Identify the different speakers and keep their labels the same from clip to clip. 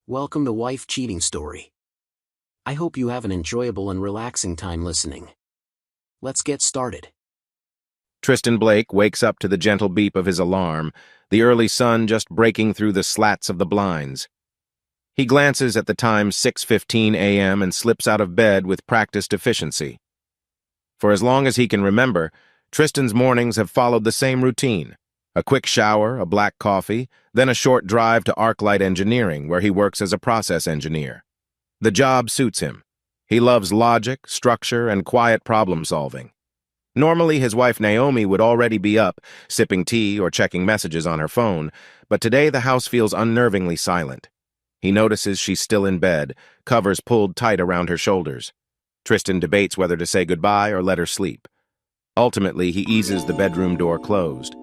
Speaker 1: Welcome to Wife Cheating Story. I hope you have an enjoyable and relaxing time listening. Let's get started.
Speaker 2: Tristan Blake wakes up to the gentle beep of his alarm, the early sun just breaking through the slats of the blinds. He glances at the time 6:15 a.m. and slips out of bed with practiced efficiency. For as long as he can remember, Tristan's mornings have followed the same routine. A quick shower, a black coffee, then a short drive to ArcLight Engineering, where he works as a process engineer. The job suits him. He loves logic, structure, and quiet problem-solving. Normally, his wife Naomi would already be up, sipping tea or checking messages on her phone, but today the house feels unnervingly silent. He notices she's still in bed, covers pulled tight around her shoulders. Tristan debates whether to say goodbye or let her sleep. Ultimately, he eases the bedroom door closed.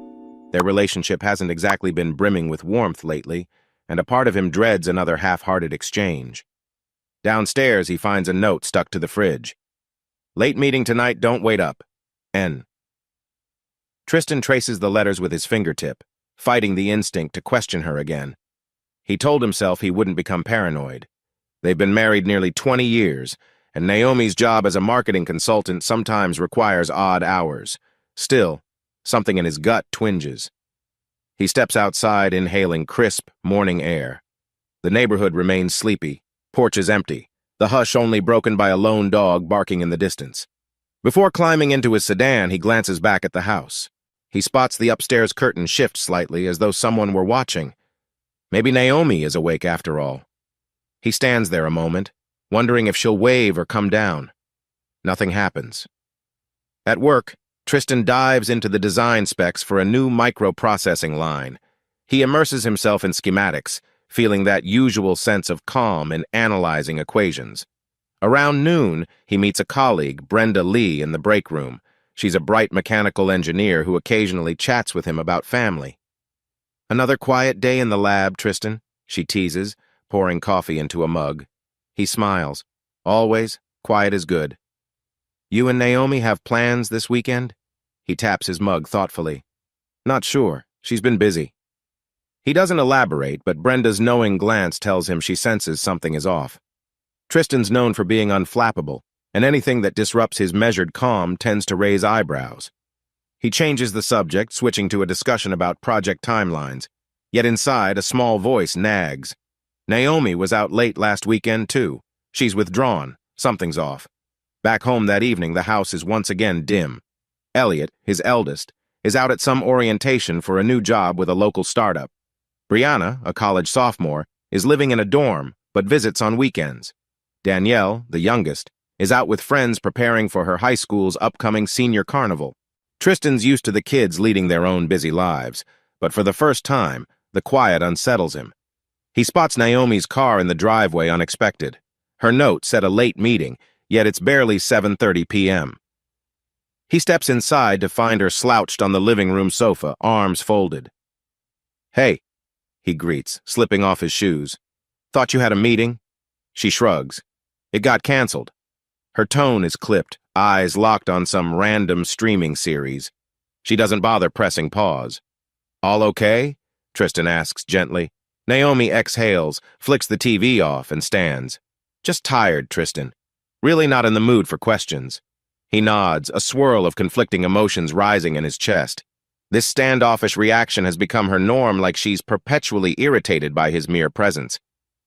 Speaker 2: Their relationship hasn't exactly been brimming with warmth lately, and a part of him dreads another half-hearted exchange. Downstairs, he finds a note stuck to the fridge. "Late meeting tonight, don't wait up. N." Tristan traces the letters with his fingertip, fighting the instinct to question her again. He told himself he wouldn't become paranoid. They've been married nearly 20 years, and Naomi's job as a marketing consultant sometimes requires odd hours. Still, something in his gut twinges. He steps outside, inhaling crisp, morning air. The neighborhood remains sleepy, porches empty, the hush only broken by a lone dog barking in the distance. Before climbing into his sedan, he glances back at the house. He spots the upstairs curtain shift slightly as though someone were watching. Maybe Naomi is awake after all. He stands there a moment, wondering if she'll wave or come down. Nothing happens. At work, Tristan dives into the design specs for a new microprocessing line. He immerses himself in schematics, feeling that usual sense of calm in analyzing equations. Around noon, he meets a colleague, Brenda Lee, in the break room. She's a bright mechanical engineer who occasionally chats with him about family. "Another quiet day in the lab, Tristan," she teases, pouring coffee into a mug. He smiles. "Always, quiet is good. You and Naomi have plans this weekend?" He taps his mug thoughtfully. "Not sure. She's been busy." He doesn't elaborate, but Brenda's knowing glance tells him she senses something is off. Tristan's known for being unflappable, and anything that disrupts his measured calm tends to raise eyebrows. He changes the subject, switching to a discussion about project timelines. Yet inside, a small voice nags. "Naomi was out late last weekend, too. She's withdrawn. Something's off." Back home that evening, the house is once again dim. Elliot, his eldest, is out at some orientation for a new job with a local startup. Brianna, a college sophomore, is living in a dorm, but visits on weekends. Danielle, the youngest, is out with friends preparing for her high school's upcoming senior carnival. Tristan's used to the kids leading their own busy lives, but for the first time, the quiet unsettles him. He spots Naomi's car in the driveway unexpected. Her note said a late meeting, yet it's barely 7:30 p.m. He steps inside to find her slouched on the living room sofa, arms folded. "Hey," he greets, slipping off his shoes. "Thought you had a meeting?" She shrugs. "It got canceled." Her tone is clipped, eyes locked on some random streaming series. She doesn't bother pressing pause. "All okay?" Tristan asks gently. Naomi exhales, flicks the TV off, and stands. "Just tired, Tristan. Really not in the mood for questions." He nods, a swirl of conflicting emotions rising in his chest. This standoffish reaction has become her norm, like she's perpetually irritated by his mere presence.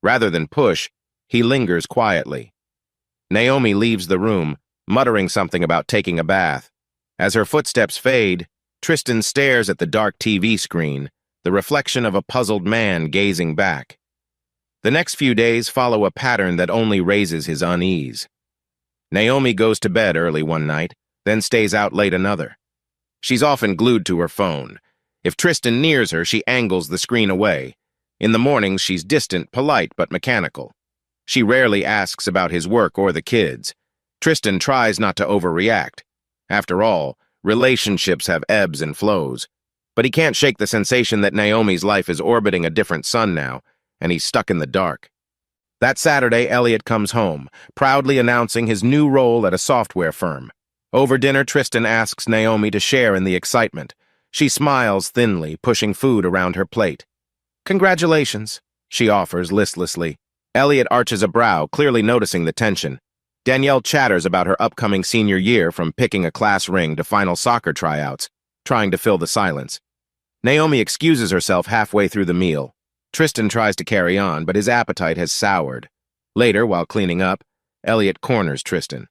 Speaker 2: Rather than push, he lingers quietly. Naomi leaves the room, muttering something about taking a bath. As her footsteps fade, Tristan stares at the dark TV screen, the reflection of a puzzled man gazing back. The next few days follow a pattern that only raises his unease. Naomi goes to bed early one night, then stays out late another. She's often glued to her phone. If Tristan nears her, she angles the screen away. In the mornings, she's distant, polite, but mechanical. She rarely asks about his work or the kids. Tristan tries not to overreact. After all, relationships have ebbs and flows. But he can't shake the sensation that Naomi's life is orbiting a different sun now, and he's stuck in the dark. That Saturday, Elliot comes home, proudly announcing his new role at a software firm. Over dinner, Tristan asks Naomi to share in the excitement. She smiles thinly, pushing food around her plate. "Congratulations," she offers listlessly. Elliot arches a brow, clearly noticing the tension. Danielle chatters about her upcoming senior year, from picking a class ring to final soccer tryouts, trying to fill the silence. Naomi excuses herself halfway through the meal. Tristan tries to carry on, but his appetite has soured. Later, while cleaning up, Elliot corners Tristan.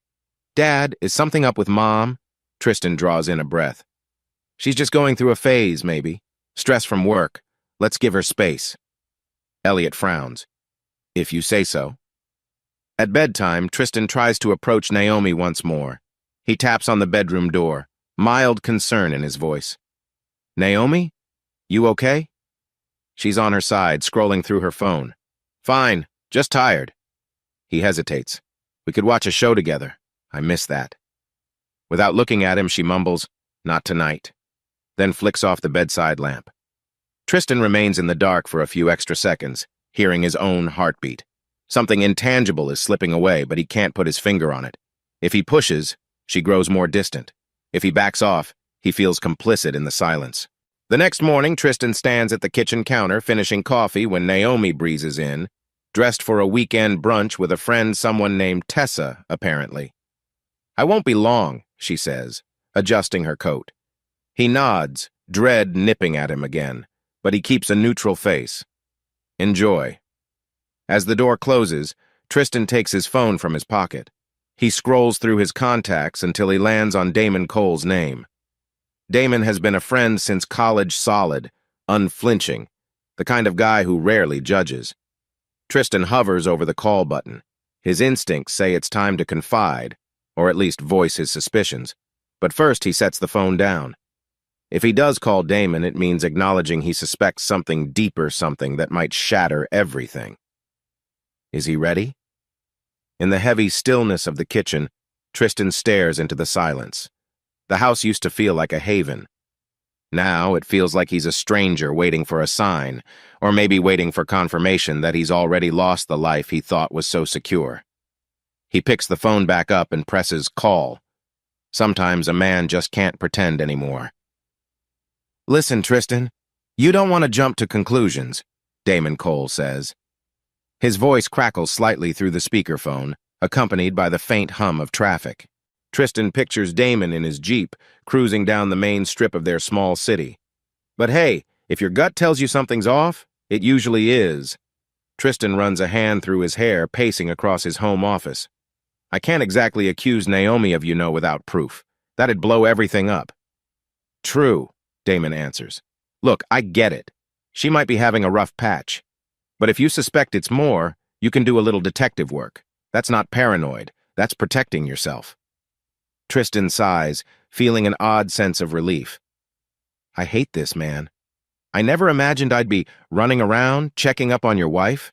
Speaker 2: "Dad, is something up with Mom?" Tristan draws in a breath. "She's just going through a phase, maybe. Stress from work. Let's give her space." Elliot frowns. "If you say so." At bedtime, Tristan tries to approach Naomi once more. He taps on the bedroom door, mild concern in his voice. "Naomi? You okay?" She's on her side, scrolling through her phone. "Fine, just tired." He hesitates. "We could watch a show together. I miss that." Without looking at him, she mumbles, "Not tonight," then flicks off the bedside lamp. Tristan remains in the dark for a few extra seconds, hearing his own heartbeat. Something intangible is slipping away, but he can't put his finger on it. If he pushes, she grows more distant. If he backs off, he feels complicit in the silence. The next morning, Tristan stands at the kitchen counter finishing coffee when Naomi breezes in, dressed for a weekend brunch with a friend, someone named Tessa, apparently. "I won't be long," she says, adjusting her coat. He nods, dread nipping at him again, but he keeps a neutral face. "Enjoy." As the door closes, Tristan takes his phone from his pocket. He scrolls through his contacts until he lands on Damon Cole's name. Damon has been a friend since college, solid, unflinching, the kind of guy who rarely judges. Tristan hovers over the call button. His instincts say it's time to confide, or at least voice his suspicions. But first he sets the phone down. If he does call Damon, it means acknowledging he suspects something deeper, something that might shatter everything. Is he ready? In the heavy stillness of the kitchen, Tristan stares into the silence. The house used to feel like a haven. Now it feels like he's a stranger waiting for a sign, or maybe waiting for confirmation that he's already lost the life he thought was so secure. He picks the phone back up and presses call. Sometimes a man just can't pretend anymore. "Listen, Tristan, you don't want to jump to conclusions," Damon Cole says. His voice crackles slightly through the speakerphone, accompanied by the faint hum of traffic. Tristan pictures Damon in his Jeep, cruising down the main strip of their small city. But hey, if your gut tells you something's off, it usually is. Tristan runs a hand through his hair, pacing across his home office. "I can't exactly accuse Naomi of without proof. That'd blow everything up." "True," Damon answers. "Look, I get it. She might be having a rough patch. But if you suspect it's more, you can do a little detective work. That's not paranoid. That's protecting yourself." Tristan sighs, feeling an odd sense of relief. "I hate this, man. I never imagined I'd be running around, checking up on your wife."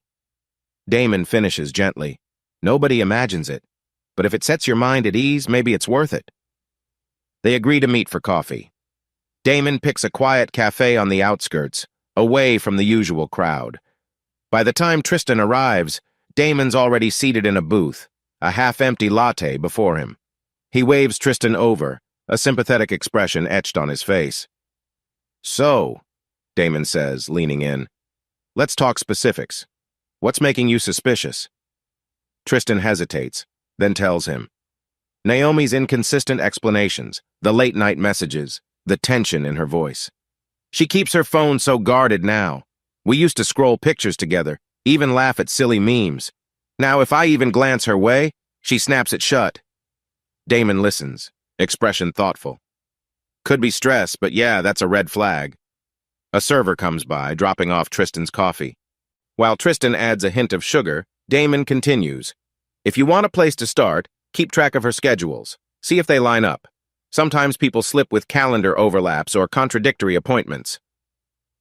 Speaker 2: Damon finishes gently. "Nobody imagines it. But if it sets your mind at ease, maybe it's worth it." They agree to meet for coffee. Damon picks a quiet cafe on the outskirts, away from the usual crowd. By the time Tristan arrives, Damon's already seated in a booth, a half-empty latte before him. He waves Tristan over, a sympathetic expression etched on his face. "So," Damon says, leaning in, "let's talk specifics. What's making you suspicious?" Tristan hesitates, then tells him. Naomi's inconsistent explanations, the late-night messages, the tension in her voice. She keeps her phone so guarded now. We used to scroll pictures together, even laugh at silly memes. Now, if I even glance her way, she snaps it shut. Damon listens, expression thoughtful. "Could be stress, but yeah, that's a red flag." A server comes by, dropping off Tristan's coffee. While Tristan adds a hint of sugar, Damon continues. "If you want a place to start, keep track of her schedules. See if they line up. Sometimes people slip with calendar overlaps or contradictory appointments."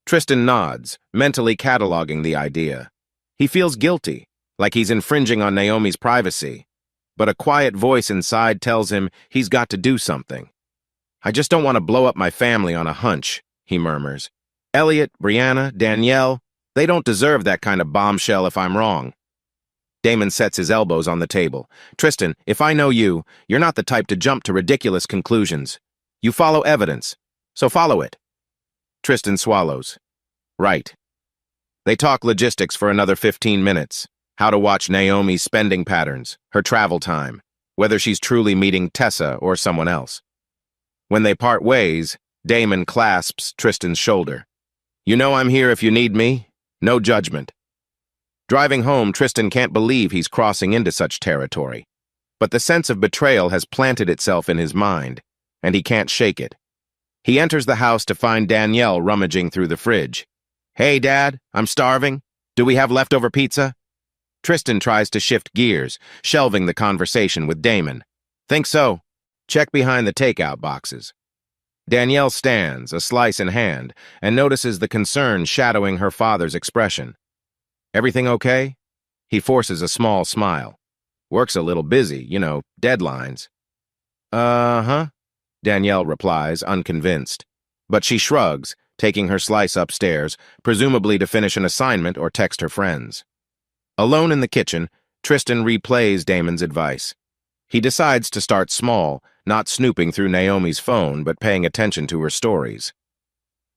Speaker 2: Tristan nods, mentally cataloging the idea. He feels guilty, like he's infringing on Naomi's privacy. But a quiet voice inside tells him he's got to do something. "I just don't want to blow up my family on a hunch," he murmurs. "Elliot, Brianna, Danielle, they don't deserve that kind of bombshell if I'm wrong." Damon sets his elbows on the table. "Tristan, if I know you, you're not the type to jump to ridiculous conclusions. You follow evidence, so follow it." Tristan swallows. "Right." They talk logistics for another 15 minutes. how to watch Naomi's spending patterns, her travel time, whether she's truly meeting Tessa or someone else. When they part ways, Damon clasps Tristan's shoulder. "You know I'm here if you need me. No judgment." Driving home, Tristan can't believe he's crossing into such territory. But the sense of betrayal has planted itself in his mind, and he can't shake it. He enters the house to find Danielle rummaging through the fridge. "Hey, Dad, I'm starving. Do we have leftover pizza?" Tristan tries to shift gears, shelving the conversation with Damon. "Think so. Check behind the takeout boxes." Danielle stands, a slice in hand, and notices the concern shadowing her father's expression. "Everything okay?" He forces a small smile. "Work's a little busy, deadlines." "Uh-huh," Danielle replies, unconvinced. But she shrugs, taking her slice upstairs, presumably to finish an assignment or text her friends. Alone in the kitchen, Tristan replays Damon's advice. He decides to start small, not snooping through Naomi's phone, but paying attention to her stories.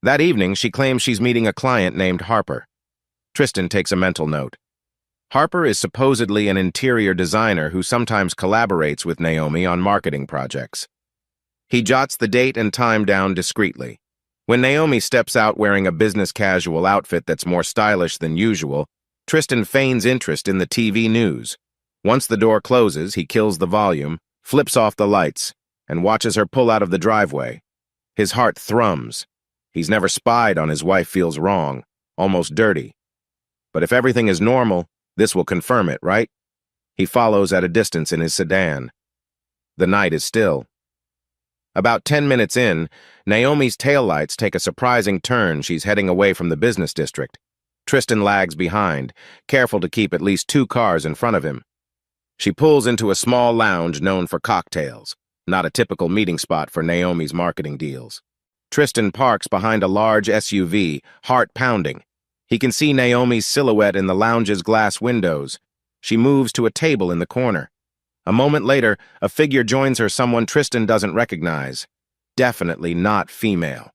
Speaker 2: That evening, she claims she's meeting a client named Harper. Tristan takes a mental note. Harper is supposedly an interior designer who sometimes collaborates with Naomi on marketing projects. He jots the date and time down discreetly. When Naomi steps out wearing a business-casual outfit that's more stylish than usual, Tristan feigns interest in the TV news. Once the door closes, he kills the volume, flips off the lights, and watches her pull out of the driveway. His heart thrums. He's never spied on his wife feels wrong, almost dirty. But if everything is normal, this will confirm it, right? He follows at a distance in his sedan. The night is still. About 10 minutes in, Naomi's taillights take a surprising turn. She's heading away from the business district. Tristan lags behind, careful to keep at least 2 cars in front of him. She pulls into a small lounge known for cocktails, not a typical meeting spot for Naomi's marketing deals. Tristan parks behind a large SUV, heart pounding. He can see Naomi's silhouette in the lounge's glass windows. She moves to a table in the corner. A moment later, a figure joins her, someone Tristan doesn't recognize. Definitely not female.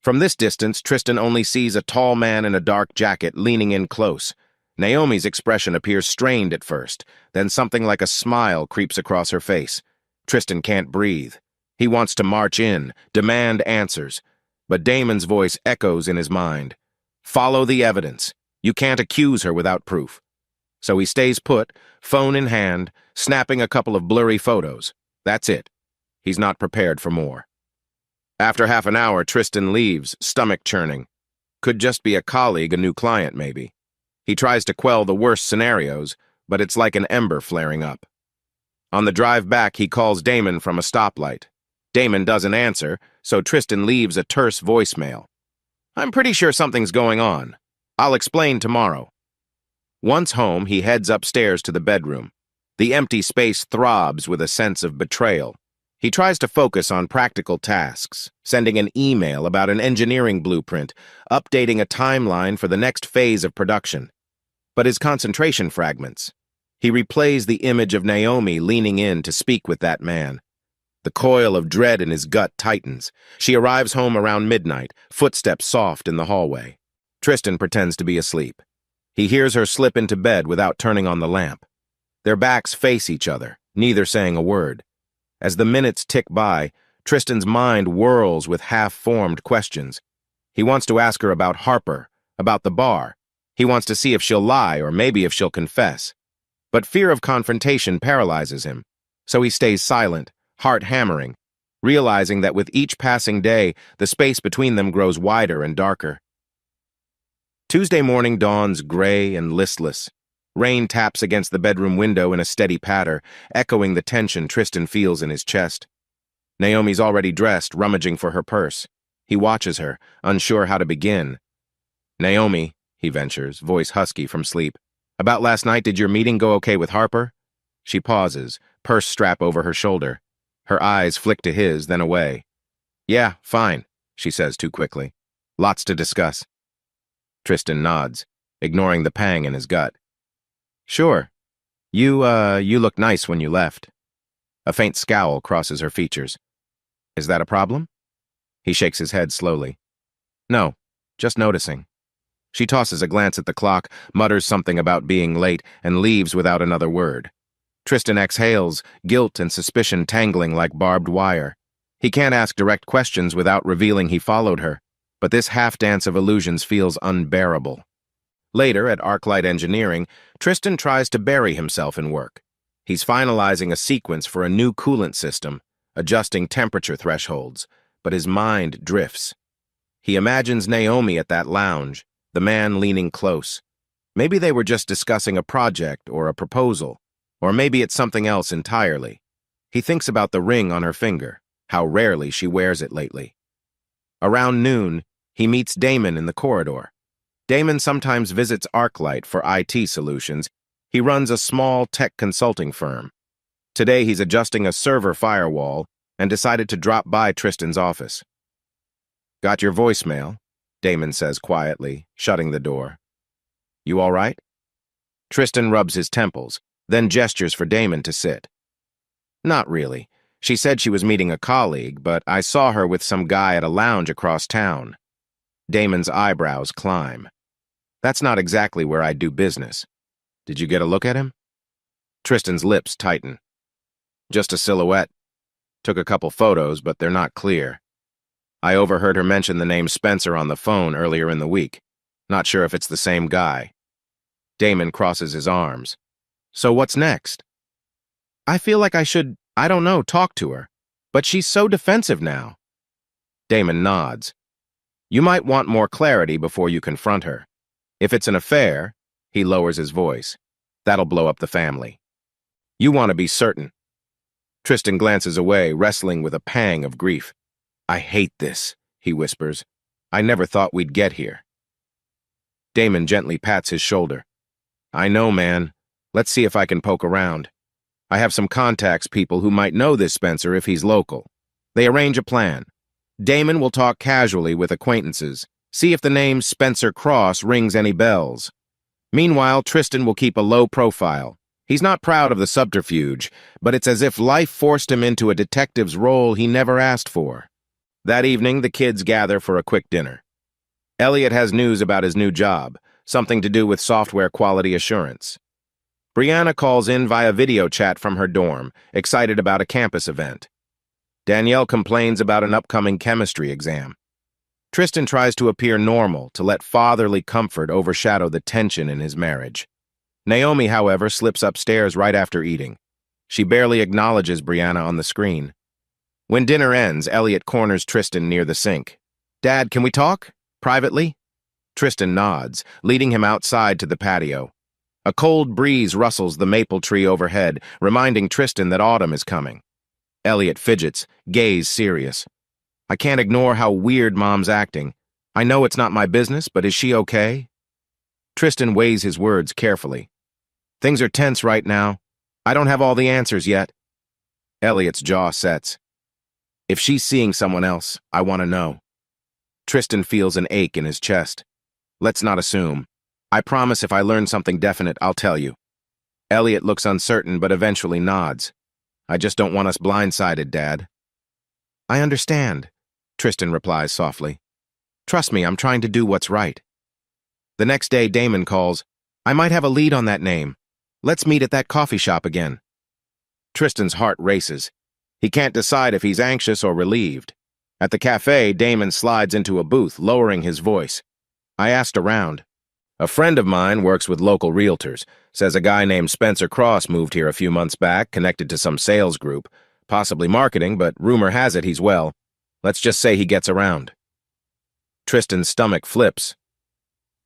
Speaker 2: From this distance, Tristan only sees a tall man in a dark jacket leaning in close. Naomi's expression appears strained at first, then something like a smile creeps across her face. Tristan can't breathe. He wants to march in, demand answers. But Damon's voice echoes in his mind. "Follow the evidence. You can't accuse her without proof." So he stays put, phone in hand, snapping a couple of blurry photos. That's it. He's not prepared for more. After half an hour, Tristan leaves, stomach churning. Could just be a colleague, a new client maybe. He tries to quell the worst scenarios, but it's like an ember flaring up. On the drive back, he calls Damon from a stoplight. Damon doesn't answer, so Tristan leaves a terse voicemail. "I'm pretty sure something's going on. I'll explain tomorrow." Once home, he heads upstairs to the bedroom. The empty space throbs with a sense of betrayal. He tries to focus on practical tasks, sending an email about an engineering blueprint, updating a timeline for the next phase of production. But his concentration fragments. He replays the image of Naomi leaning in to speak with that man. The coil of dread in his gut tightens. She arrives home around midnight, footsteps soft in the hallway. Tristan pretends to be asleep. He hears her slip into bed without turning on the lamp. Their backs face each other, neither saying a word. As the minutes tick by, Tristan's mind whirls with half-formed questions. He wants to ask her about Harper, about the bar. He wants to see if she'll lie or maybe if she'll confess. But fear of confrontation paralyzes him, so he stays silent, heart hammering, realizing that with each passing day, the space between them grows wider and darker. Tuesday morning dawns gray and listless. Rain taps against the bedroom window in a steady patter, echoing the tension Tristan feels in his chest. Naomi's already dressed, rummaging for her purse. He watches her, unsure how to begin. "Naomi," he ventures, voice husky from sleep. "About last night, did your meeting go okay with Harper?" She pauses, purse strap over her shoulder. Her eyes flick to his, then away. "Yeah, fine," she says too quickly. "Lots to discuss." Tristan nods, ignoring the pang in his gut. "Sure. You looked nice when you left." A faint scowl crosses her features. "Is that a problem?" He shakes his head slowly. "No, just noticing." She tosses a glance at the clock, mutters something about being late, and leaves without another word. Tristan exhales, guilt and suspicion tangling like barbed wire. He can't ask direct questions without revealing he followed her, but this half-dance of illusions feels unbearable. Later, at Arclight Engineering, Tristan tries to bury himself in work. He's finalizing a sequence for a new coolant system, adjusting temperature thresholds, but his mind drifts. He imagines Naomi at that lounge, the man leaning close. Maybe they were just discussing a project or a proposal, or maybe it's something else entirely. He thinks about the ring on her finger, how rarely she wears it lately. Around noon, he meets Damon in the corridor. Damon sometimes visits Arclight for IT solutions. He runs a small tech consulting firm. Today he's adjusting a server firewall and decided to drop by Tristan's office. "Got your voicemail," Damon says quietly, shutting the door. "You all right?" Tristan rubs his temples, then gestures for Damon to sit. "Not really. She said she was meeting a colleague, but I saw her with some guy at a lounge across town." Damon's eyebrows climb. "That's not exactly where I do business. Did you get a look at him?" Tristan's lips tighten. "Just a silhouette. Took a couple photos, but they're not clear. I overheard her mention the name Spencer on the phone earlier in the week. Not sure if it's the same guy." Damon crosses his arms. "So what's next?" "I feel like I should, I don't know, talk to her. But she's so defensive now." Damon nods. "You might want more clarity before you confront her. If it's an affair," he lowers his voice, "that'll blow up the family. You want to be certain." Tristan glances away, wrestling with a pang of grief. "I hate this," he whispers. "I never thought we'd get here." Damon gently pats his shoulder. "I know, man. Let's see if I can poke around. I have some contacts people who might know this Spencer if he's local." They arrange a plan. Damon will talk casually with acquaintances, see if the name Spencer Cross rings any bells. Meanwhile, Tristan will keep a low profile. He's not proud of the subterfuge, but it's as if life forced him into a detective's role he never asked for. That evening, the kids gather for a quick dinner. Elliot has news about his new job, something to do with software quality assurance. Brianna calls in via video chat from her dorm, excited about a campus event. Danielle complains about an upcoming chemistry exam. Tristan tries to appear normal, to let fatherly comfort overshadow the tension in his marriage. Naomi, however, slips upstairs right after eating. She barely acknowledges Brianna on the screen. When dinner ends, Elliot corners Tristan near the sink. "Dad, can we talk? Privately?" Tristan nods, leading him outside to the patio. A cold breeze rustles the maple tree overhead, reminding Tristan that autumn is coming. Elliot fidgets, gaze serious. "I can't ignore how weird Mom's acting. I know it's not my business, but is she okay?" Tristan weighs his words carefully. "Things are tense right now. I don't have all the answers yet." Elliot's jaw sets. "If she's seeing someone else, I want to know." Tristan feels an ache in his chest. "Let's not assume. I promise if I learn something definite, I'll tell you." Elliot looks uncertain but eventually nods. "I just don't want us blindsided, Dad." "I understand," Tristan replies softly. "Trust me, I'm trying to do what's right." The next day, Damon calls. "I might have a lead on that name. Let's meet at that coffee shop again." Tristan's heart races. He can't decide if he's anxious or relieved. At the cafe, Damon slides into a booth, lowering his voice. "I asked around. A friend of mine works with local realtors, says a guy named Spencer Cross moved here a few months back, connected to some sales group, possibly marketing, but rumor has it he's well. Let's just say he gets around." Tristan's stomach flips.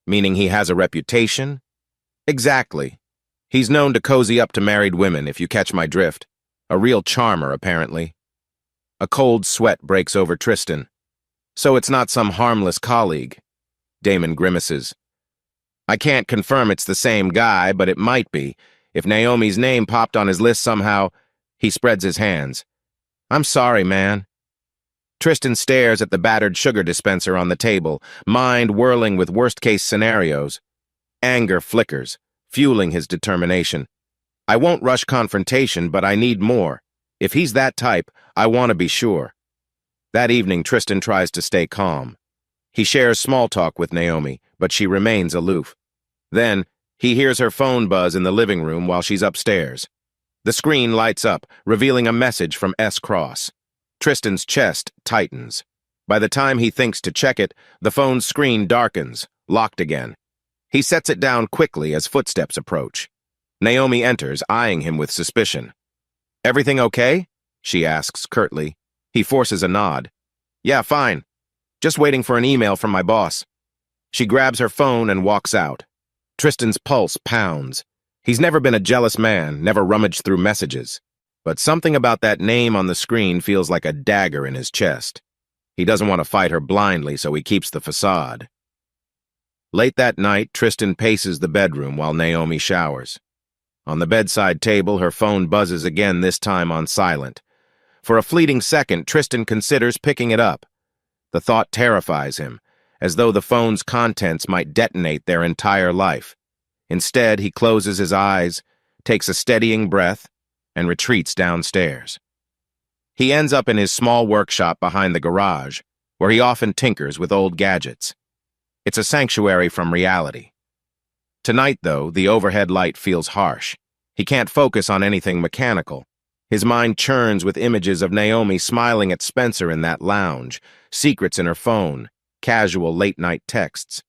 Speaker 2: "Meaning he has a reputation?" "Exactly. He's known to cozy up to married women, if you catch my drift. A real charmer, apparently." A cold sweat breaks over Tristan. "So it's not some harmless colleague?" Damon grimaces. "I can't confirm it's the same guy, but it might be. If Naomi's name popped on his list somehow..." He spreads his hands. "I'm sorry, man." Tristan stares at the battered sugar dispenser on the table, mind whirling with worst-case scenarios. Anger flickers, fueling his determination. "I won't rush confrontation, but I need more. If he's that type, I want to be sure." That evening, Tristan tries to stay calm. He shares small talk with Naomi, but she remains aloof. Then, he hears her phone buzz in the living room while she's upstairs. The screen lights up, revealing a message from S. Cross. Tristan's chest tightens. By the time he thinks to check it, the phone's screen darkens, locked again. He sets it down quickly as footsteps approach. Naomi enters, eyeing him with suspicion. "Everything okay?" she asks curtly. He forces a nod. "Yeah, fine. Just waiting for an email from my boss." She grabs her phone and walks out. Tristan's pulse pounds. He's never been a jealous man, never rummaged through messages. But something about that name on the screen feels like a dagger in his chest. He doesn't want to fight her blindly, so he keeps the facade. Late that night, Tristan paces the bedroom while Naomi showers. On the bedside table, her phone buzzes again, this time on silent. For a fleeting second, Tristan considers picking it up. The thought terrifies him, as though the phone's contents might detonate their entire life. Instead, he closes his eyes, takes a steadying breath, and retreats downstairs. He ends up in his small workshop behind the garage, where he often tinkers with old gadgets. It's a sanctuary from reality. Tonight, though, the overhead light feels harsh. He can't focus on anything mechanical. His mind churns with images of Naomi smiling at Spencer in that lounge, secrets in her phone, casual late-night texts.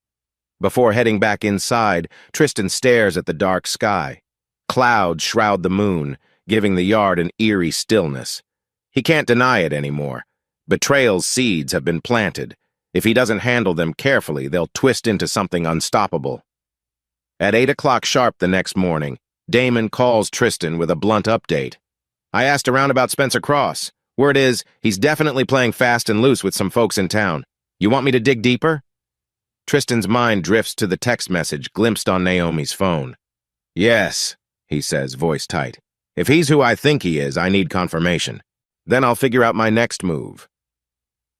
Speaker 2: Before heading back inside, Tristan stares at the dark sky. Clouds shroud the moon, giving the yard an eerie stillness. He can't deny it anymore. Betrayal's seeds have been planted. If he doesn't handle them carefully, they'll twist into something unstoppable. At 8 o'clock sharp the next morning, Damon calls Tristan with a blunt update. "I asked around about Spencer Cross. Word is, he's definitely playing fast and loose with some folks in town. You want me to dig deeper?" Tristan's mind drifts to the text message glimpsed on Naomi's phone. "Yes," he says, voice tight. "If he's who I think he is, I need confirmation. Then I'll figure out my next move."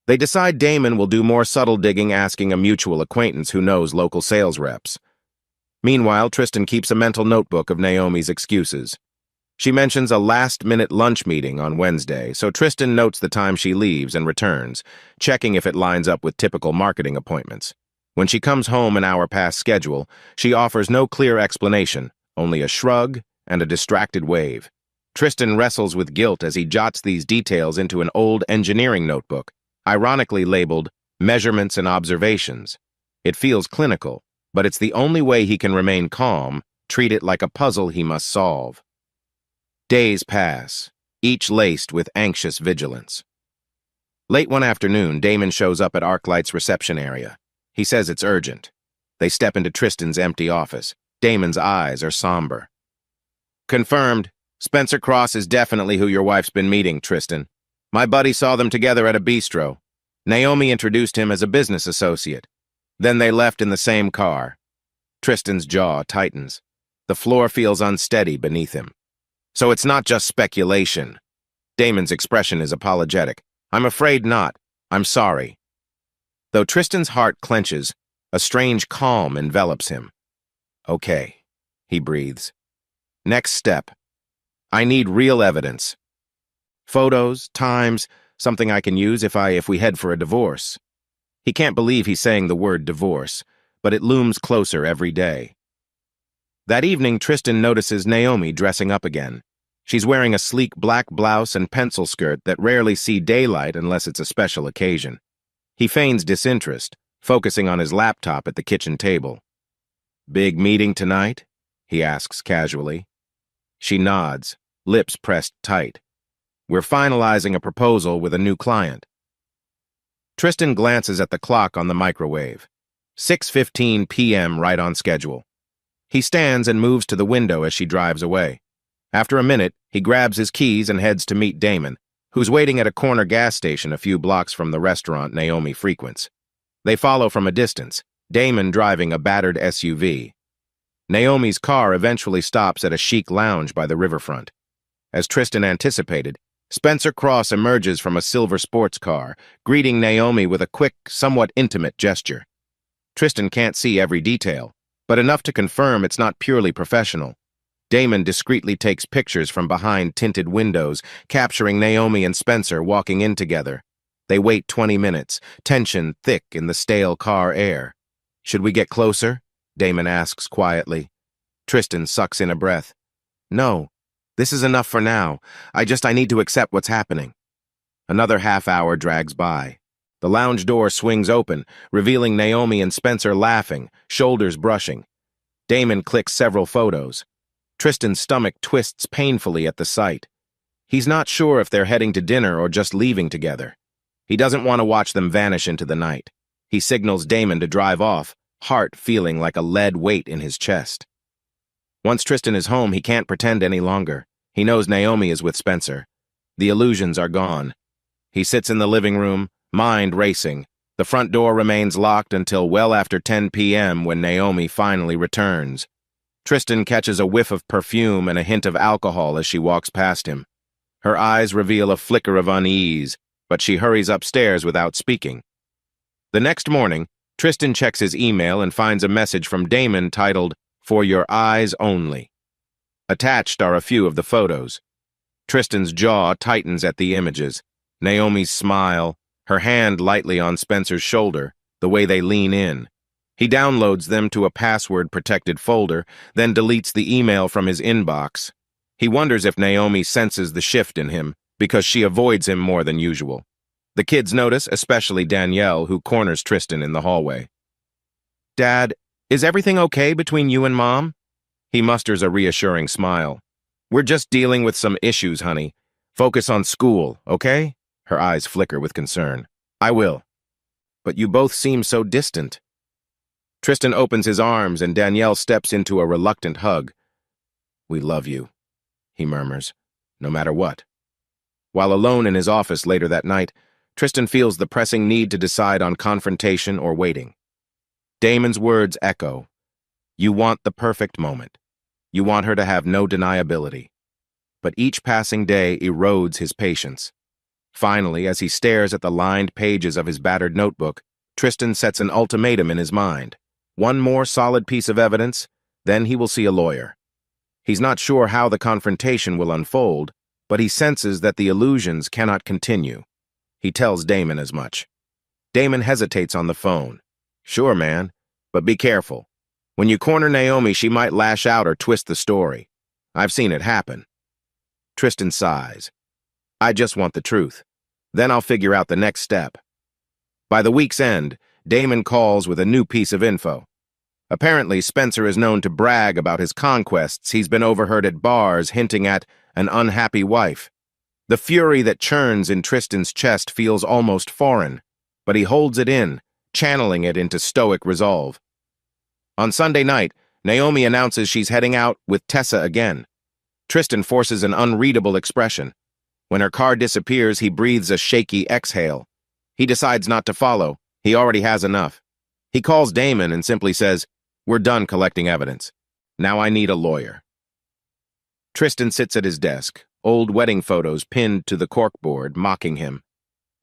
Speaker 2: They decide Damon will do more subtle digging, asking a mutual acquaintance who knows local sales reps. Meanwhile, Tristan keeps a mental notebook of Naomi's excuses. She mentions a last-minute lunch meeting on Wednesday, so Tristan notes the time she leaves and returns, checking if it lines up with typical marketing appointments. When she comes home an hour past schedule, she offers no clear explanation, only a shrug and a distracted wave. Tristan wrestles with guilt as he jots these details into an old engineering notebook, ironically labeled Measurements and Observations. It feels clinical, but it's the only way he can remain calm, treat it like a puzzle he must solve. Days pass, each laced with anxious vigilance. Late one afternoon, Damon shows up at ArcLight's reception area. He says it's urgent. They step into Tristan's empty office. Damon's eyes are somber. "Confirmed. Spencer Cross is definitely who your wife's been meeting, Tristan. My buddy saw them together at a bistro. Naomi introduced him as a business associate. Then they left in the same car." Tristan's jaw tightens. The floor feels unsteady beneath him. "So it's not just speculation." Damon's expression is apologetic. "I'm afraid not. I'm sorry." Though Tristan's heart clenches, a strange calm envelops him. "Okay," he breathes. "Next step. I need real evidence. Photos, times, something I can use if we head for a divorce." He can't believe he's saying the word divorce, but it looms closer every day. That evening, Tristan notices Naomi dressing up again. She's wearing a sleek black blouse and pencil skirt that rarely see daylight unless it's a special occasion. He feigns disinterest, focusing on his laptop at the kitchen table. "Big meeting tonight?" he asks casually. She nods, lips pressed tight. "We're finalizing a proposal with a new client." Tristan glances at the clock on the microwave. 6:15 p.m. right on schedule. He stands and moves to the window as she drives away. After a minute, he grabs his keys and heads to meet Damon, who's waiting at a corner gas station a few blocks from the restaurant Naomi frequents. They follow from a distance, Damon driving a battered SUV. Naomi's car eventually stops at a chic lounge by the riverfront. As Tristan anticipated, Spencer Cross emerges from a silver sports car, greeting Naomi with a quick, somewhat intimate gesture. Tristan can't see every detail, but enough to confirm it's not purely professional. Damon discreetly takes pictures from behind tinted windows, capturing Naomi and Spencer walking in together. They wait 20 minutes, tension thick in the stale car air. "Should we get closer?" Damon asks quietly. Tristan sucks in a breath. "No, this is enough for now. I need to accept what's happening." Another half hour drags by. The lounge door swings open, revealing Naomi and Spencer laughing, shoulders brushing. Damon clicks several photos. Tristan's stomach twists painfully at the sight. He's not sure if they're heading to dinner or just leaving together. He doesn't want to watch them vanish into the night. He signals Damon to drive off, heart feeling like a lead weight in his chest. Once Tristan is home, he can't pretend any longer. He knows Naomi is with Spencer. The illusions are gone. He sits in the living room, mind racing. The front door remains locked until well after 10 p.m. when Naomi finally returns. Tristan catches a whiff of perfume and a hint of alcohol as she walks past him. Her eyes reveal a flicker of unease, but she hurries upstairs without speaking. The next morning, Tristan checks his email and finds a message from Damon titled, "For Your Eyes Only." Attached are a few of the photos. Tristan's jaw tightens at the images. Naomi's smile, her hand lightly on Spencer's shoulder, the way they lean in. He downloads them to a password-protected folder, then deletes the email from his inbox. He wonders if Naomi senses the shift in him, because she avoids him more than usual. The kids notice, especially Danielle, who corners Tristan in the hallway. "Dad, is everything okay between you and Mom?" He musters a reassuring smile. "We're just dealing with some issues, honey. Focus on school, okay?" Her eyes flicker with concern. "I will. But you both seem so distant." Tristan opens his arms and Danielle steps into a reluctant hug. "We love you," he murmurs, "no matter what." While alone in his office later that night, Tristan feels the pressing need to decide on confrontation or waiting. Damon's words echo. You want the perfect moment. You want her to have no deniability. But each passing day erodes his patience. Finally, as he stares at the lined pages of his battered notebook, Tristan sets an ultimatum in his mind. One more solid piece of evidence, then he will see a lawyer. He's not sure how the confrontation will unfold, but he senses that the illusions cannot continue. He tells Damon as much. Damon hesitates on the phone. "Sure, man, but be careful. When you corner Naomi, she might lash out or twist the story. I've seen it happen." Tristan sighs. "I just want the truth. Then I'll figure out the next step." By the week's end, Damon calls with a new piece of info. Apparently, Spencer is known to brag about his conquests he's been overheard at bars hinting at an unhappy wife. The fury that churns in Tristan's chest feels almost foreign, but he holds it in, channeling it into stoic resolve. On Sunday night, Naomi announces she's heading out with Tessa again. Tristan forces an unreadable expression. When her car disappears, he breathes a shaky exhale. He decides not to follow. He already has enough. He calls Damon and simply says, "We're done collecting evidence. Now I need a lawyer." Tristan sits at his desk, old wedding photos pinned to the corkboard, mocking him.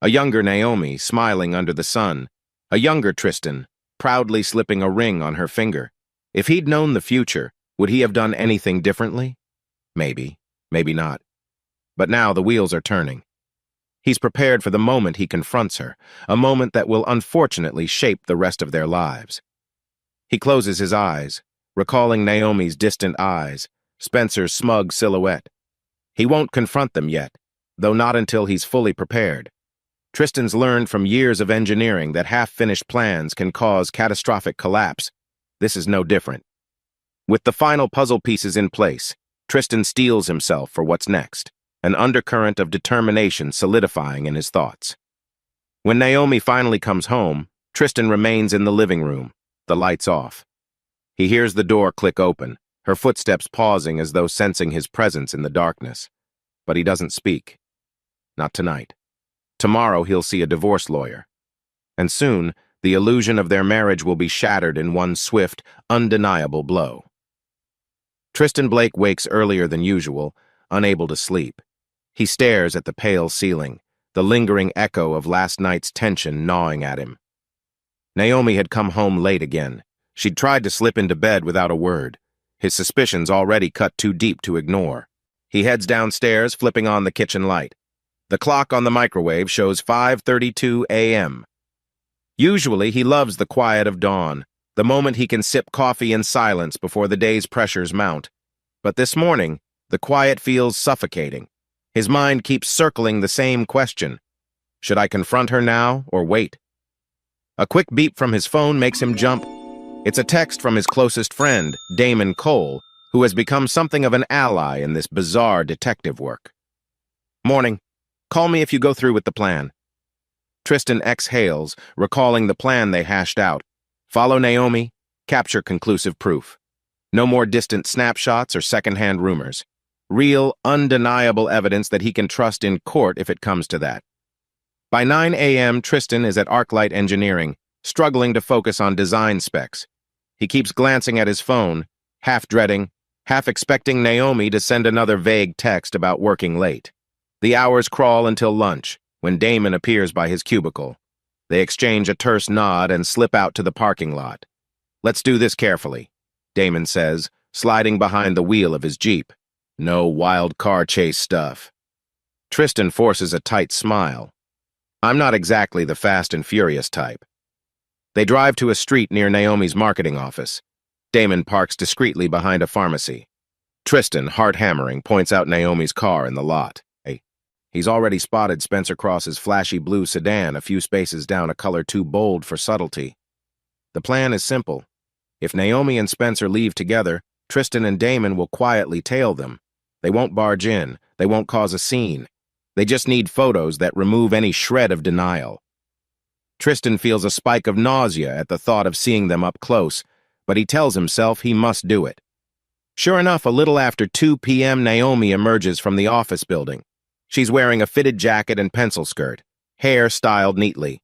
Speaker 2: A younger Naomi, smiling under the sun. A younger Tristan, proudly slipping a ring on her finger. If he'd known the future, would he have done anything differently? Maybe, maybe not. But now the wheels are turning. He's prepared for the moment he confronts her, a moment that will unfortunately shape the rest of their lives. He closes his eyes, recalling Naomi's distant eyes, Spencer's smug silhouette. He won't confront them yet, though not until he's fully prepared. Tristan's learned from years of engineering that half-finished plans can cause catastrophic collapse. This is no different. With the final puzzle pieces in place, Tristan steels himself for what's next, an undercurrent of determination solidifying in his thoughts. When Naomi finally comes home, Tristan remains in the living room, the lights off. He hears the door click open, her footsteps pausing as though sensing his presence in the darkness. But he doesn't speak. Not tonight. Tomorrow he'll see a divorce lawyer. And soon, the illusion of their marriage will be shattered in one swift, undeniable blow. Tristan Blake wakes earlier than usual, unable to sleep. He stares at the pale ceiling, the lingering echo of last night's tension gnawing at him. Naomi had come home late again. She'd tried to slip into bed without a word, his suspicions already cut too deep to ignore. He heads downstairs, flipping on the kitchen light. The clock on the microwave shows 5:32 a.m. Usually, he loves the quiet of dawn, the moment he can sip coffee in silence before the day's pressures mount. But this morning, the quiet feels suffocating. His mind keeps circling the same question. Should I confront her now or wait? A quick beep from his phone makes him jump. It's a text from his closest friend, Damon Cole, who has become something of an ally in this bizarre detective work. Morning. Call me if you go through with the plan. Tristan exhales, recalling the plan they hashed out. Follow Naomi, capture conclusive proof. No more distant snapshots or secondhand rumors. Real, undeniable evidence that he can trust in court if it comes to that. By 9 a.m., Tristan is at ArcLight Engineering, struggling to focus on design specs. He keeps glancing at his phone, half dreading, half expecting Naomi to send another vague text about working late. The hours crawl until lunch, when Damon appears by his cubicle. They exchange a terse nod and slip out to the parking lot. Let's do this carefully, Damon says, sliding behind the wheel of his Jeep. No wild car chase stuff. Tristan forces a tight smile. I'm not exactly the fast and furious type. They drive to a street near Naomi's marketing office. Damon parks discreetly behind a pharmacy. Tristan, heart-hammering, points out Naomi's car in the lot. He's already spotted Spencer Cross's flashy blue sedan a few spaces down, a color too bold for subtlety. The plan is simple. If Naomi and Spencer leave together, Tristan and Damon will quietly tail them. They won't barge in. They won't cause a scene. They just need photos that remove any shred of denial. Tristan feels a spike of nausea at the thought of seeing them up close, but he tells himself he must do it. Sure enough, a little after 2 p.m., Naomi emerges from the office building. She's wearing a fitted jacket and pencil skirt, hair styled neatly.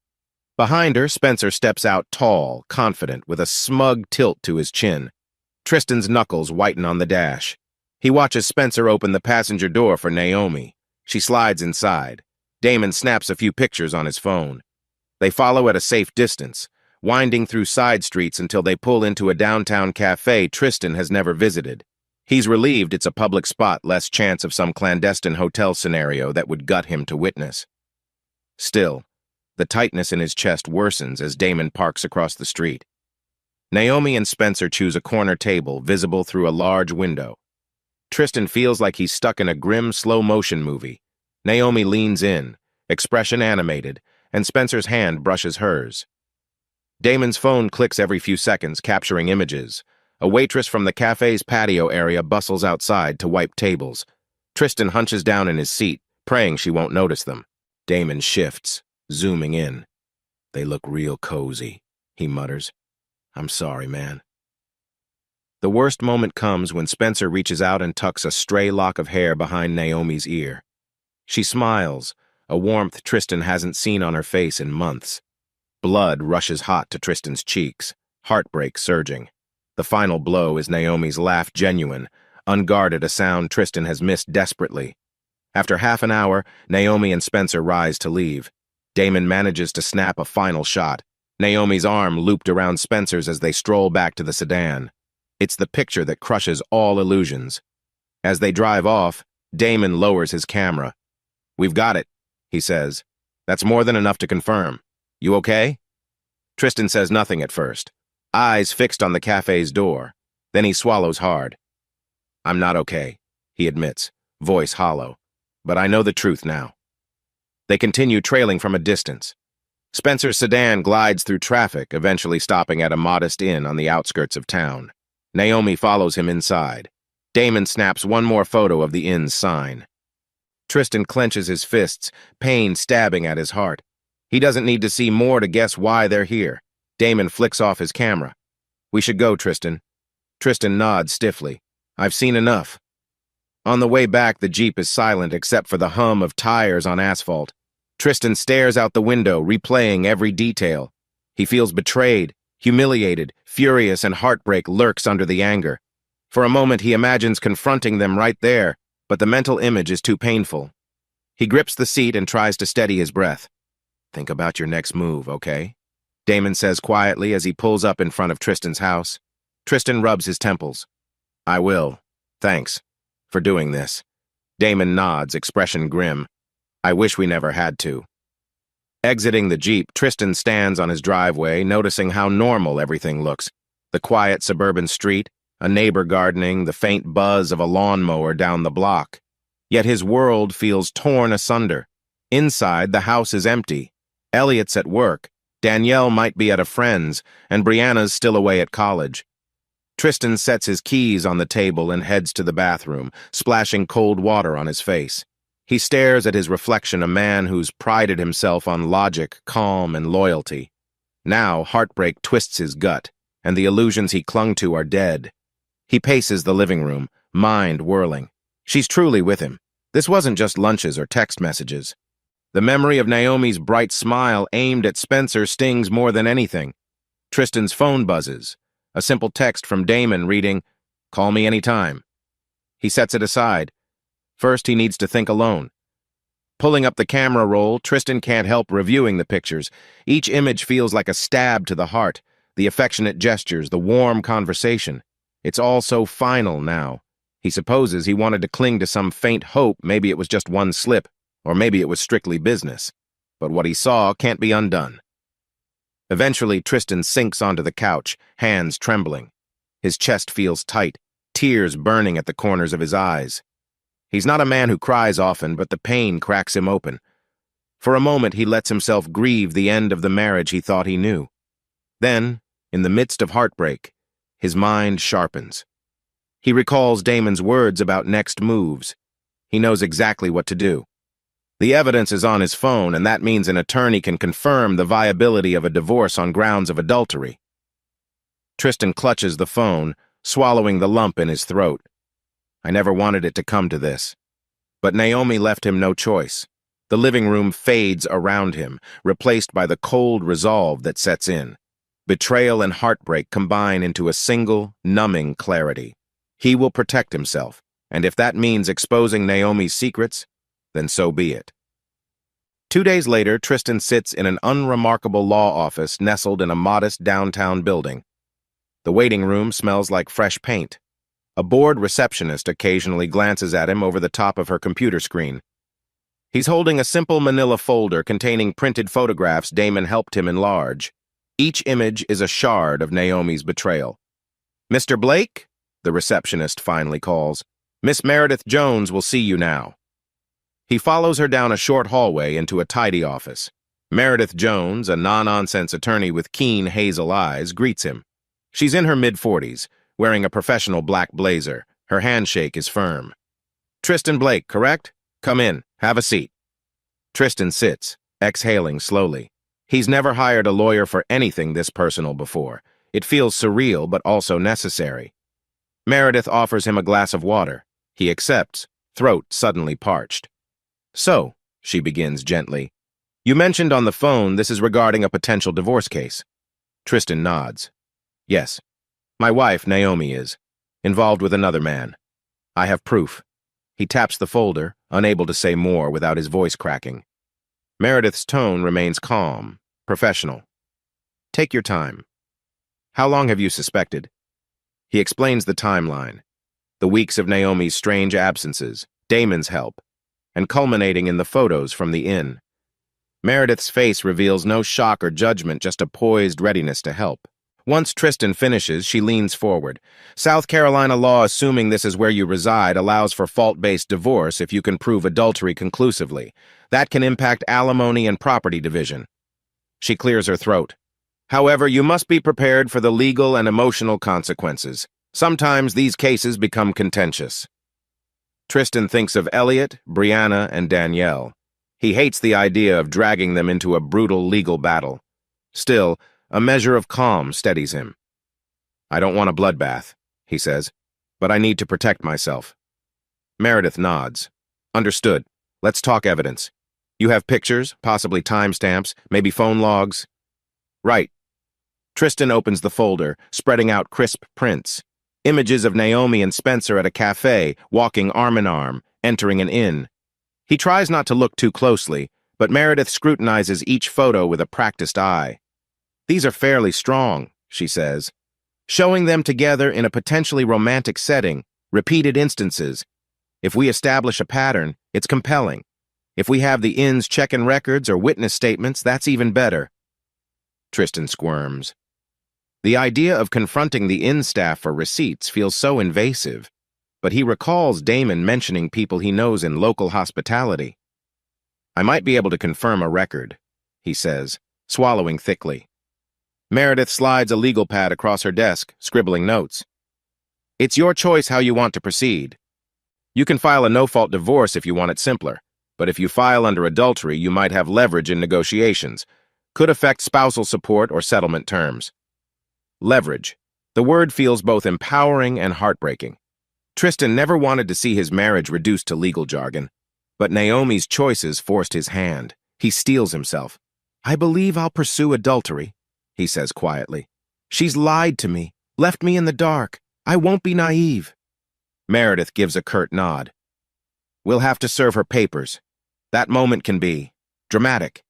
Speaker 2: Behind her, Spencer steps out tall, confident, with a smug tilt to his chin. Tristan's knuckles whiten on the dash. He watches Spencer open the passenger door for Naomi. She slides inside. Damon snaps a few pictures on his phone. They follow at a safe distance, winding through side streets until they pull into a downtown cafe Tristan has never visited. He's relieved it's a public spot, less chance of some clandestine hotel scenario that would gut him to witness. Still, the tightness in his chest worsens as Damon parks across the street. Naomi and Spencer choose a corner table visible through a large window. Tristan feels like he's stuck in a grim slow-motion movie. Naomi leans in, expression animated, and Spencer's hand brushes hers. Damon's phone clicks every few seconds, capturing images. A waitress from the cafe's patio area bustles outside to wipe tables. Tristan hunches down in his seat, praying she won't notice them. Damon shifts, zooming in. They look real cozy, he mutters. I'm sorry, man. The worst moment comes when Spencer reaches out and tucks a stray lock of hair behind Naomi's ear. She smiles, a warmth Tristan hasn't seen on her face in months. Blood rushes hot to Tristan's cheeks, heartbreak surging. The final blow is Naomi's laugh, genuine, unguarded, a sound Tristan has missed desperately. After half an hour, Naomi and Spencer rise to leave. Damon manages to snap a final shot, Naomi's arm looped around Spencer's as they stroll back to the sedan. It's the picture that crushes all illusions. As they drive off, Damon lowers his camera. We've got it, he says. That's more than enough to confirm. You okay? Tristan says nothing at first, eyes fixed on the cafe's door. Then he swallows hard. I'm not okay, he admits, voice hollow. But I know the truth now. They continue trailing from a distance. Spencer's sedan glides through traffic, eventually stopping at a modest inn on the outskirts of town. Naomi follows him inside. Damon snaps one more photo of the inn's sign. Tristan clenches his fists, pain stabbing at his heart. He doesn't need to see more to guess why they're here. Damon flicks off his camera. We should go, Tristan. Tristan nods stiffly. I've seen enough. On the way back, the Jeep is silent except for the hum of tires on asphalt. Tristan stares out the window, replaying every detail. He feels betrayed, humiliated, furious, and heartbreak lurks under the anger. For a moment, he imagines confronting them right there, but the mental image is too painful. He grips the seat and tries to steady his breath. Think about your next move, okay? Damon says quietly as he pulls up in front of Tristan's house. Tristan rubs his temples. I will. Thanks for doing this. Damon nods, expression grim. I wish we never had to. Exiting the Jeep, Tristan stands on his driveway, noticing how normal everything looks. The quiet suburban street, a neighbor gardening, the faint buzz of a lawnmower down the block. Yet his world feels torn asunder. Inside, the house is empty. Elliot's at work. Danielle might be at a friend's, and Brianna's still away at college. Tristan sets his keys on the table and heads to the bathroom, splashing cold water on his face. He stares at his reflection, a man who's prided himself on logic, calm, and loyalty. Now, heartbreak twists his gut, and the illusions he clung to are dead. He paces the living room, mind whirling. She's truly with him. This wasn't just lunches or text messages. The memory of Naomi's bright smile aimed at Spencer stings more than anything. Tristan's phone buzzes. A simple text from Damon reading, "Call me anytime." He sets it aside. First, he needs to think alone. Pulling up the camera roll, Tristan can't help reviewing the pictures. Each image feels like a stab to the heart. The affectionate gestures, the warm conversation. It's all so final now. He supposes he wanted to cling to some faint hope, maybe it was just one slip, or maybe it was strictly business. But what he saw can't be undone. Eventually, Tristan sinks onto the couch, hands trembling. His chest feels tight, tears burning at the corners of his eyes. He's not a man who cries often, but the pain cracks him open. For a moment, he lets himself grieve the end of the marriage he thought he knew. Then, in the midst of heartbreak, his mind sharpens. He recalls Damon's words about next moves. He knows exactly what to do. The evidence is on his phone, and that means an attorney can confirm the viability of a divorce on grounds of adultery. Tristan clutches the phone, swallowing the lump in his throat. I never wanted it to come to this. But Naomi left him no choice. The living room fades around him, replaced by the cold resolve that sets in. Betrayal and heartbreak combine into a single, numbing clarity. He will protect himself, and if that means exposing Naomi's secrets, then so be it. 2 days later, Tristan sits in an unremarkable law office nestled in a modest downtown building. The waiting room smells like fresh paint. A bored receptionist occasionally glances at him over the top of her computer screen. He's holding a simple manila folder containing printed photographs Damon helped him enlarge. Each image is a shard of Naomi's betrayal. "Mr. Blake?" the receptionist finally calls. "Miss Meredith Jones will see you now." He follows her down a short hallway into a tidy office. Meredith Jones, a no-nonsense attorney with keen hazel eyes, greets him. She's in her mid-40s, wearing a professional black blazer. Her handshake is firm. "Tristan Blake, correct? Come in. Have a seat." Tristan sits, exhaling slowly. He's never hired a lawyer for anything this personal before. It feels surreal, but also necessary. Meredith offers him a glass of water. He accepts, throat suddenly parched. "So," she begins gently, "you mentioned on the phone this is regarding a potential divorce case." Tristan nods. "Yes. My wife, Naomi, is involved with another man. I have proof." He taps the folder, unable to say more without his voice cracking. Meredith's tone remains calm, professional. "Take your time. How long have you suspected?" He explains the timeline. The weeks of Naomi's strange absences, Damon's help, and culminating in the photos from the inn. Meredith's face reveals no shock or judgment, just a poised readiness to help. Once Tristan finishes, she leans forward. "South Carolina law, assuming this is where you reside, allows for fault-based divorce if you can prove adultery conclusively. That can impact alimony and property division." She clears her throat. "However, you must be prepared for the legal and emotional consequences. Sometimes these cases become contentious." Tristan thinks of Elliot, Brianna, and Danielle. He hates the idea of dragging them into a brutal legal battle. Still, a measure of calm steadies him. "I don't want a bloodbath," he says, "but I need to protect myself." Meredith nods. "Understood. Let's talk evidence. You have pictures, possibly timestamps, maybe phone logs?" "Right." Tristan opens the folder, spreading out crisp prints. Images of Naomi and Spencer at a cafe, walking arm in arm, entering an inn. He tries not to look too closely, but Meredith scrutinizes each photo with a practiced eye. "These are fairly strong," she says. "Showing them together in a potentially romantic setting, repeated instances. If we establish a pattern, it's compelling. If we have the inn's check-in records or witness statements, that's even better. Tristan squirms. The idea of confronting the inn staff for receipts feels so invasive, but he recalls Damon mentioning people he knows in local hospitality. I might be able to confirm a record, he says, swallowing thickly. Meredith slides a legal pad across her desk, scribbling notes. It's your choice how you want to proceed. You can file a no-fault divorce if you want it simpler, but if you file under adultery, you might have leverage in negotiations. Could affect spousal support or settlement terms. Leverage. The word feels both empowering and heartbreaking. Tristan never wanted to see his marriage reduced to legal jargon, but Naomi's choices forced his hand. He steels himself. I believe I'll pursue adultery, he says quietly. She's lied to me, left me in the dark. I won't be naive. Meredith gives a curt nod. We'll have to serve her papers. That moment can be dramatic.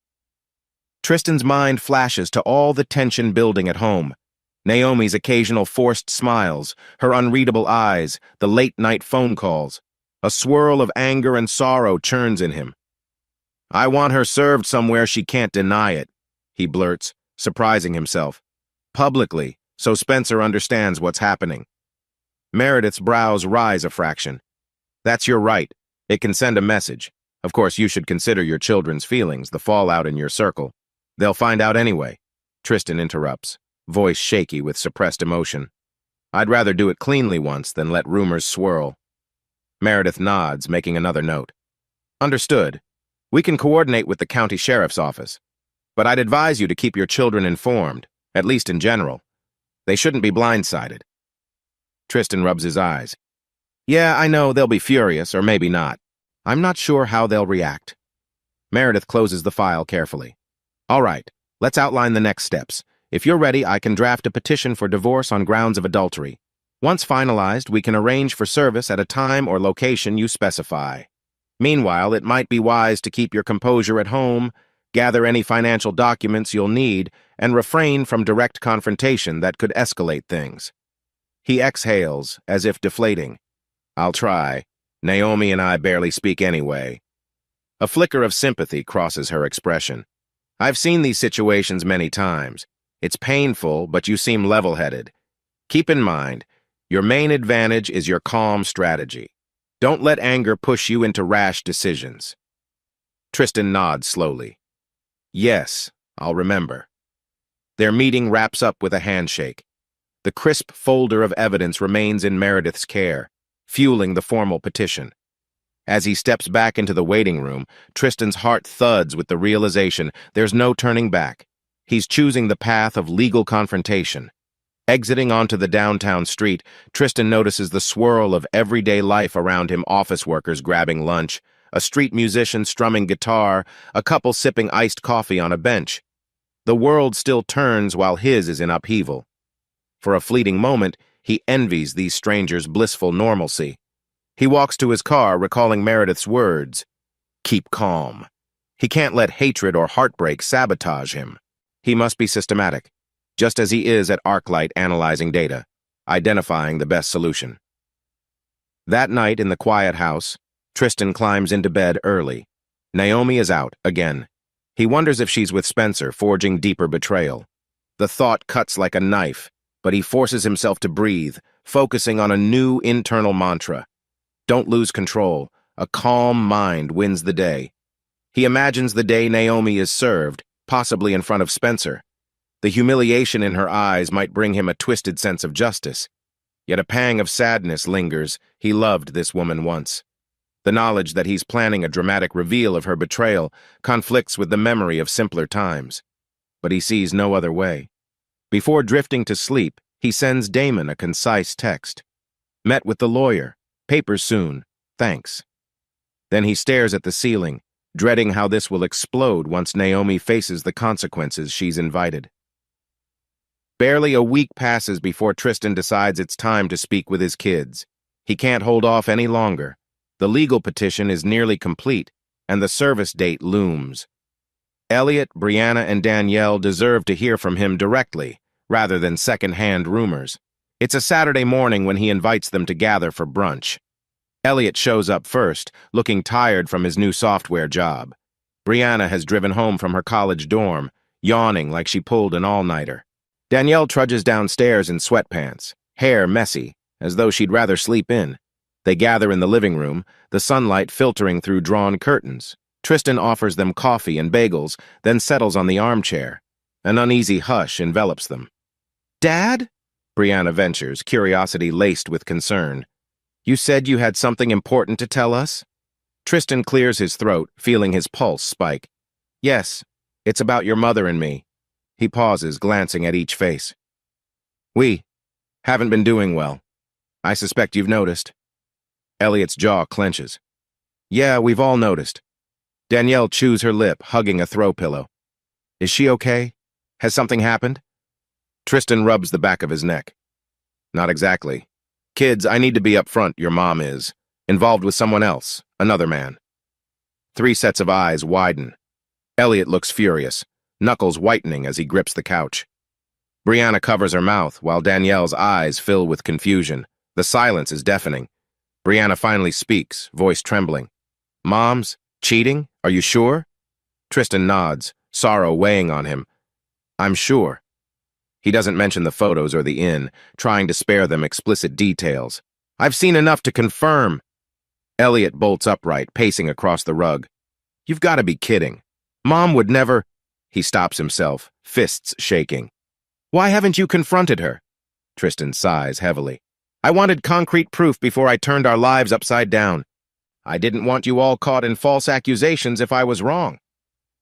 Speaker 2: Tristan's mind flashes to all the tension building at home. Naomi's occasional forced smiles, her unreadable eyes, the late-night phone calls. A swirl of anger and sorrow churns in him. I want her served somewhere she can't deny it, he blurts, surprising himself. Publicly, so Spencer understands what's happening. Meredith's brows rise a fraction. That's your right. It can send a message. Of course, you should consider your children's feelings, the fallout in your circle. They'll find out anyway, Tristan interrupts, voice shaky with suppressed emotion. I'd rather do it cleanly once than let rumors swirl. Meredith nods, making another note. Understood. We can coordinate with the county sheriff's office. But I'd advise you to keep your children informed, at least in general. They shouldn't be blindsided. Tristan rubs his eyes. Yeah, I know they'll be furious, or maybe not. I'm not sure how they'll react. Meredith closes the file carefully. All right, let's outline the next steps. If you're ready, I can draft a petition for divorce on grounds of adultery. Once finalized, we can arrange for service at a time or location you specify. Meanwhile, it might be wise to keep your composure at home, gather any financial documents you'll need, and refrain from direct confrontation that could escalate things. He exhales, as if deflating. I'll try. Naomi and I barely speak anyway. A flicker of sympathy crosses her expression. I've seen these situations many times. It's painful, but you seem level-headed. Keep in mind, your main advantage is your calm strategy. Don't let anger push you into rash decisions. Tristan nods slowly. Yes, I'll remember. Their meeting wraps up with a handshake. The crisp folder of evidence remains in Meredith's care, fueling the formal petition. As he steps back into the waiting room, Tristan's heart thuds with the realization there's no turning back. He's choosing the path of legal confrontation. Exiting onto the downtown street, Tristan notices the swirl of everyday life around him, office workers grabbing lunch, a street musician strumming guitar, a couple sipping iced coffee on a bench. The world still turns while his is in upheaval. For a fleeting moment, he envies these strangers' blissful normalcy. He walks to his car, recalling Meredith's words. Keep calm. He can't let hatred or heartbreak sabotage him. He must be systematic, just as he is at ArcLight analyzing data, identifying the best solution. That night in the quiet house, Tristan climbs into bed early. Naomi is out, again. He wonders if she's with Spencer, forging deeper betrayal. The thought cuts like a knife, but he forces himself to breathe, focusing on a new internal mantra. Don't lose control. A calm mind wins the day. He imagines the day Naomi is served, possibly in front of Spencer. The humiliation in her eyes might bring him a twisted sense of justice. Yet a pang of sadness lingers. He loved this woman once. The knowledge that he's planning a dramatic reveal of her betrayal conflicts with the memory of simpler times. But he sees no other way. Before drifting to sleep, he sends Damon a concise text. Met with the lawyer. Papers soon. Thanks. Then he stares at the ceiling, dreading how this will explode once Naomi faces the consequences she's invited. Barely a week passes before Tristan decides it's time to speak with his kids. He can't hold off any longer. The legal petition is nearly complete, and the service date looms. Elliot, Brianna, and Danielle deserve to hear from him directly, rather than second-hand rumors. It's a Saturday morning when he invites them to gather for brunch. Elliot shows up first, looking tired from his new software job. Brianna has driven home from her college dorm, yawning like she pulled an all-nighter. Danielle trudges downstairs in sweatpants, hair messy, as though she'd rather sleep in. They gather in the living room, the sunlight filtering through drawn curtains. Tristan offers them coffee and bagels, then settles on the armchair. An uneasy hush envelops them. "Dad?" Brianna ventures, curiosity laced with concern. "You said you had something important to tell us?" Tristan clears his throat, feeling his pulse spike. "Yes, it's about your mother and me." He pauses, glancing at each face. "We haven't been doing well. I suspect you've noticed." Elliot's jaw clenches. "Yeah, we've all noticed." Danielle chews her lip, hugging a throw pillow. "Is she okay? Has something happened?" Tristan rubs the back of his neck. "Not exactly. Kids, I need to be upfront, your mom is. Involved with someone else, another man." 3 sets of eyes widen. Elliot looks furious, knuckles whitening as he grips the couch. Brianna covers her mouth while Danielle's eyes fill with confusion. The silence is deafening. Brianna finally speaks, voice trembling. "Moms? Cheating? Are you sure?" Tristan nods, sorrow weighing on him. "I'm sure." He doesn't mention the photos or the inn, trying to spare them explicit details. "I've seen enough to confirm." Elliot bolts upright, pacing across the rug. "You've got to be kidding. Mom would never—" He stops himself, fists shaking. "Why haven't you confronted her?" Tristan sighs heavily. "I wanted concrete proof before I turned our lives upside down. I didn't want you all caught in false accusations if I was wrong."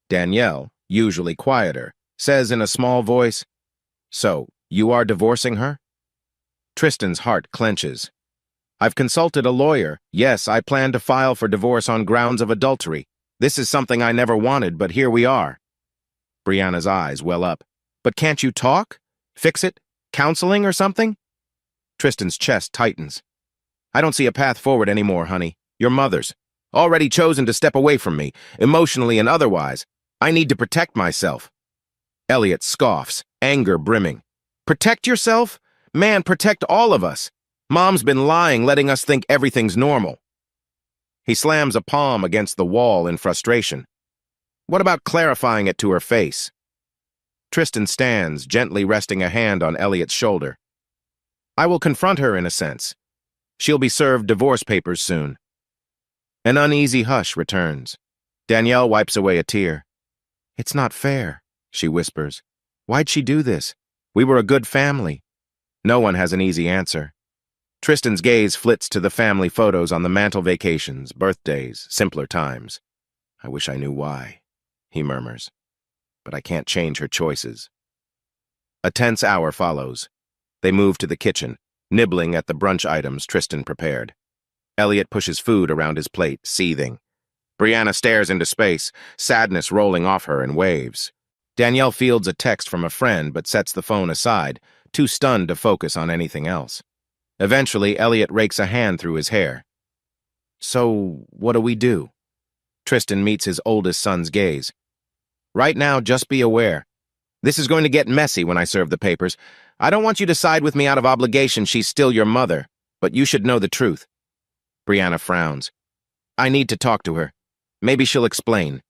Speaker 2: Danielle, usually quieter, says in a small voice, "So, you are divorcing her?" Tristan's heart clenches. "I've consulted a lawyer. Yes, I plan to file for divorce on grounds of adultery. This is something I never wanted, but here we are." Brianna's eyes well up. "But can't you talk? Fix it? Counseling or something?" Tristan's chest tightens. "I don't see a path forward anymore, honey. Your mother's already chosen to step away from me, emotionally and otherwise. I need to protect myself." Elliot scoffs, anger brimming. "Protect yourself? Man, protect all of us. Mom's been lying, letting us think everything's normal." He slams a palm against the wall in frustration. "What about clarifying it to her face?" Tristan stands, gently resting a hand on Elliot's shoulder. "I will confront her in a sense. She'll be served divorce papers soon." An uneasy hush returns. Danielle wipes away a tear. "It's not fair," she whispers. "Why'd she do this? We were a good family." No one has an easy answer. Tristan's gaze flits to the family photos on the mantel, vacations, birthdays, simpler times. "I wish I knew why," he murmurs. "But I can't change her choices." A tense hour follows. They move to the kitchen, nibbling at the brunch items Tristan prepared. Elliot pushes food around his plate, seething. Brianna stares into space, sadness rolling off her in waves. Danielle fields a text from a friend but sets the phone aside, too stunned to focus on anything else. Eventually, Elliot rakes a hand through his hair. "So, what do we do?" Tristan meets his oldest son's gaze. "Right now, just be aware. This is going to get messy when I serve the papers. I don't want you to side with me out of obligation. She's still your mother, but you should know the truth." Brianna frowns. "I need to talk to her. Maybe she'll explain."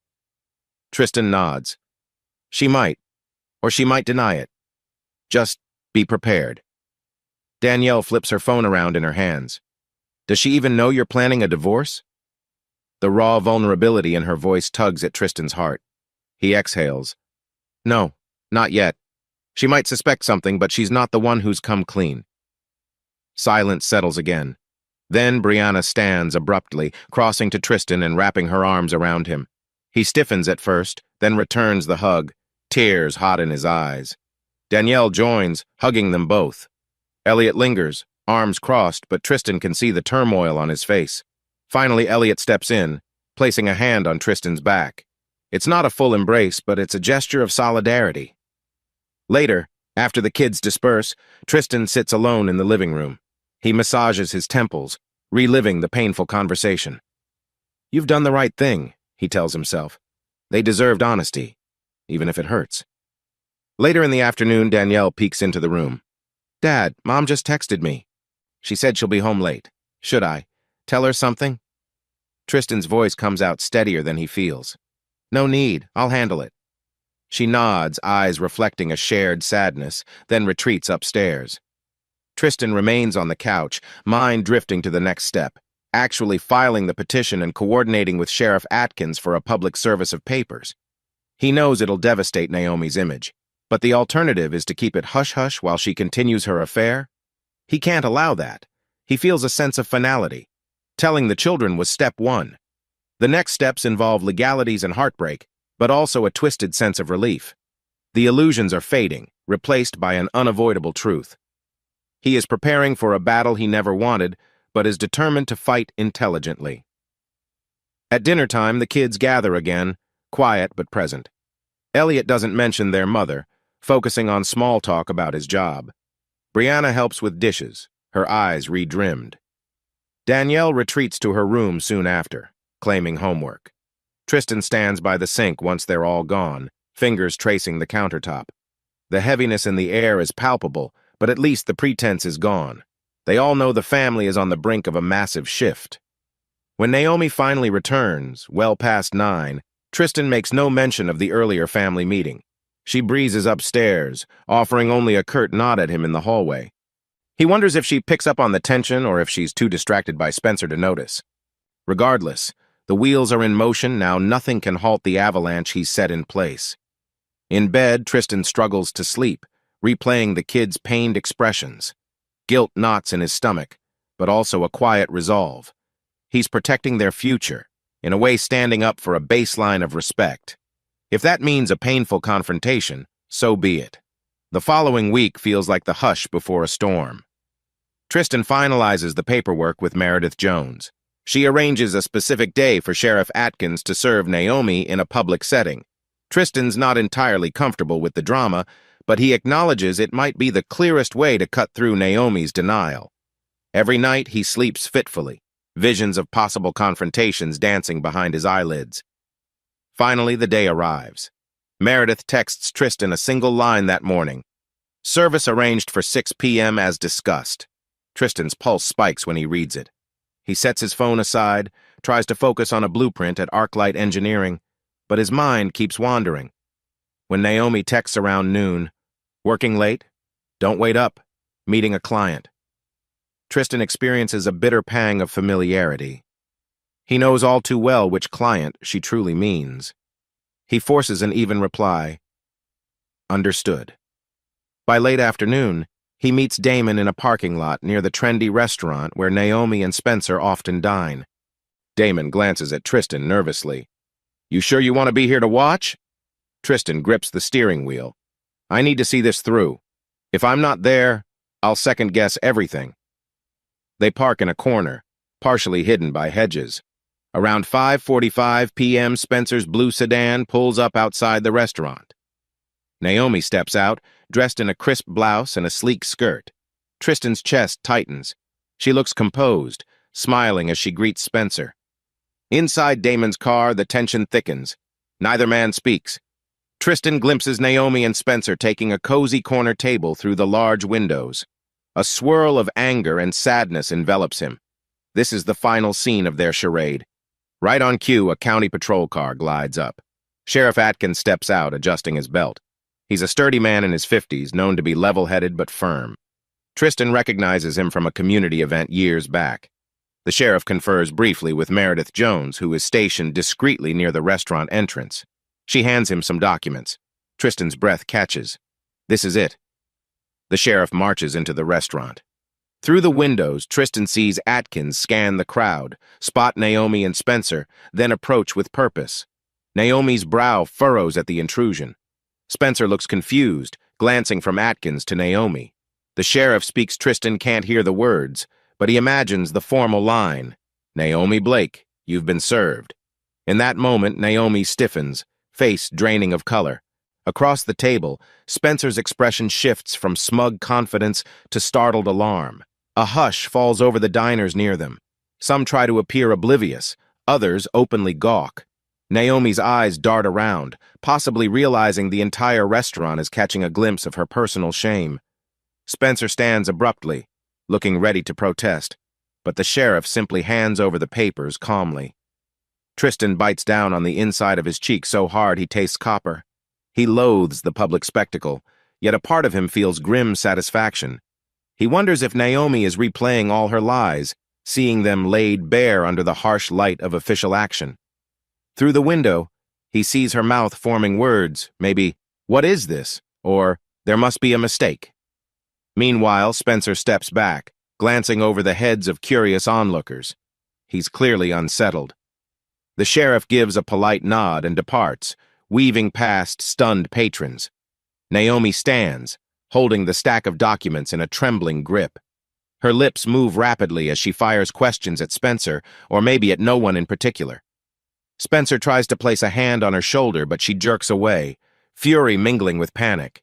Speaker 2: Tristan nods. "She might, or she might deny it. Just be prepared." Danielle flips her phone around in her hands. "Does she even know you're planning a divorce?" The raw vulnerability in her voice tugs at Tristan's heart. He exhales. "No, not yet. She might suspect something, but she's not the one who's come clean." Silence settles again. Then Brianna stands abruptly, crossing to Tristan and wrapping her arms around him. He stiffens at first, then returns the hug, tears hot in his eyes. Danielle joins, hugging them both. Elliot lingers, arms crossed, but Tristan can see the turmoil on his face. Finally, Elliot steps in, placing a hand on Tristan's back. It's not a full embrace, but it's a gesture of solidarity. Later, after the kids disperse, Tristan sits alone in the living room. He massages his temples, reliving the painful conversation. "You've done the right thing," he tells himself. "They deserved honesty, even if it hurts." Later in the afternoon, Danielle peeks into the room. "Dad, Mom just texted me. She said she'll be home late. Should I?" Tell her something? Tristan's voice comes out steadier than he feels. No need, I'll handle it. She nods, eyes reflecting a shared sadness, then retreats upstairs. Tristan remains on the couch, mind drifting to the next step, actually filing the petition and coordinating with Sheriff Atkins for a public service of papers. He knows it'll devastate Naomi's image, but the alternative is to keep it hush-hush while she continues her affair. He can't allow that. He feels a sense of finality. Telling the children was step one. The next steps involve legalities and heartbreak, but also a twisted sense of relief. The illusions are fading, replaced by an unavoidable truth. He is preparing for a battle he never wanted, but is determined to fight intelligently. At dinner time, the kids gather again, quiet but present. Elliot doesn't mention their mother, focusing on small talk about his job. Brianna helps with dishes, her eyes redrimmed. Danielle retreats to her room soon after, claiming homework. Tristan stands by the sink once they're all gone, fingers tracing the countertop. The heaviness in the air is palpable, but at least the pretense is gone. They all know the family is on the brink of a massive shift. When Naomi finally returns, well past 9, Tristan makes no mention of the earlier family meeting. She breezes upstairs, offering only a curt nod at him in the hallway. He wonders if she picks up on the tension or if she's too distracted by Spencer to notice. Regardless, the wheels are in motion now. Nothing can halt the avalanche he's set in place. In bed, Tristan struggles to sleep, replaying the kids' pained expressions. Guilt knots in his stomach, but also a quiet resolve. He's protecting their future, in a way standing up for a baseline of respect. If that means a painful confrontation, so be it. The following week feels like the hush before a storm. Tristan finalizes the paperwork with Meredith Jones. She arranges a specific day for Sheriff Atkins to serve Naomi in a public setting. Tristan's not entirely comfortable with the drama, but he acknowledges it might be the clearest way to cut through Naomi's denial. Every night he sleeps fitfully, visions of possible confrontations dancing behind his eyelids. Finally, the day arrives. Meredith texts Tristan a single line that morning. Service arranged for 6 p.m. as discussed. Tristan's pulse spikes when he reads it. He sets his phone aside, tries to focus on a blueprint at ArcLight Engineering, but his mind keeps wandering. When Naomi texts around noon, working late? Don't wait up. Meeting a client. Tristan experiences a bitter pang of familiarity. He knows all too well which client she truly means. He forces an even reply. Understood. By late afternoon, he meets Damon in a parking lot near the trendy restaurant where Naomi and Spencer often dine. Damon glances at Tristan nervously. You sure you want to be here to watch? Tristan grips the steering wheel. I need to see this through. If I'm not there, I'll second-guess everything. They park in a corner, partially hidden by hedges. Around 5:45 p.m., Spencer's blue sedan pulls up outside the restaurant. Naomi steps out, dressed in a crisp blouse and a sleek skirt. Tristan's chest tightens. She looks composed, smiling as she greets Spencer. Inside Damon's car, the tension thickens. Neither man speaks. Tristan glimpses Naomi and Spencer taking a cozy corner table through the large windows. A swirl of anger and sadness envelops him. This is the final scene of their charade. Right on cue, a county patrol car glides up. Sheriff Atkins steps out, adjusting his belt. He's a sturdy man in his 50s, known to be level-headed but firm. Tristan recognizes him from a community event years back. The sheriff confers briefly with Meredith Jones, who is stationed discreetly near the restaurant entrance. She hands him some documents. Tristan's breath catches. This is it. The sheriff marches into the restaurant. Through the windows, Tristan sees Atkins scan the crowd, spot Naomi and Spencer, then approach with purpose. Naomi's brow furrows at the intrusion. Spencer looks confused, glancing from Atkins to Naomi. The sheriff speaks. Tristan can't hear the words, but he imagines the formal line. Naomi Blake, you've been served. In that moment, Naomi stiffens, face draining of color. Across the table, Spencer's expression shifts from smug confidence to startled alarm. A hush falls over the diners near them. Some try to appear oblivious, others openly gawk. Naomi's eyes dart around, possibly realizing the entire restaurant is catching a glimpse of her personal shame. Spencer stands abruptly, looking ready to protest. but the sheriff simply hands over the papers calmly. Tristan bites down on the inside of his cheek so hard he tastes copper. He loathes the public spectacle, yet a part of him feels grim satisfaction. He wonders if Naomi is replaying all her lies, seeing them laid bare under the harsh light of official action. Through the window, he sees her mouth forming words, maybe, "What is this?" or "There must be a mistake." Meanwhile, Spencer steps back, glancing over the heads of curious onlookers. He's clearly unsettled. The sheriff gives a polite nod and departs, weaving past stunned patrons. Naomi stands, holding the stack of documents in a trembling grip. Her lips move rapidly as she fires questions at Spencer, or maybe at no one in particular. Spencer tries to place a hand on her shoulder, but she jerks away, fury mingling with panic.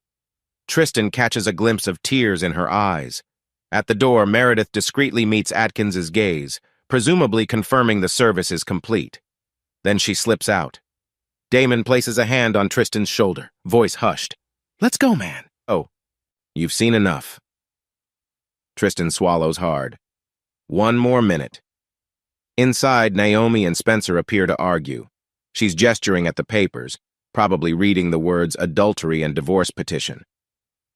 Speaker 2: Tristan catches a glimpse of tears in her eyes. At the door, Meredith discreetly meets Atkins's gaze, presumably confirming the service is complete. Then she slips out. Damon places a hand on Tristan's shoulder, voice hushed. "Let's go, man." "Oh, you've seen enough." Tristan swallows hard. One more minute. Inside, Naomi and Spencer appear to argue. She's gesturing at the papers, probably reading the words adultery and divorce petition.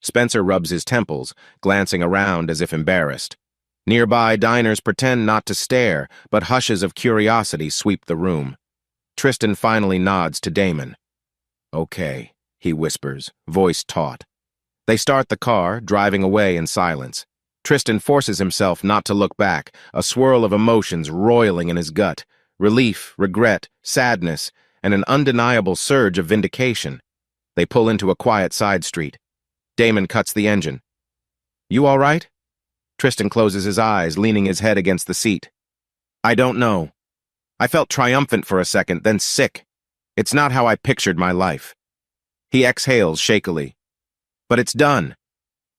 Speaker 2: Spencer rubs his temples, glancing around as if embarrassed. Nearby, diners pretend not to stare, but hushes of curiosity sweep the room. Tristan finally nods to Damon. "Okay," he whispers, voice taut. They start the car, driving away in silence. Tristan forces himself not to look back, a swirl of emotions roiling in his gut, relief, regret, sadness, and an undeniable surge of vindication. They pull into a quiet side street. Damon cuts the engine. "You all right?" Tristan closes his eyes, leaning his head against the seat. "I don't know. I felt triumphant for a second, then sick. It's not how I pictured my life." He exhales shakily. "But it's done."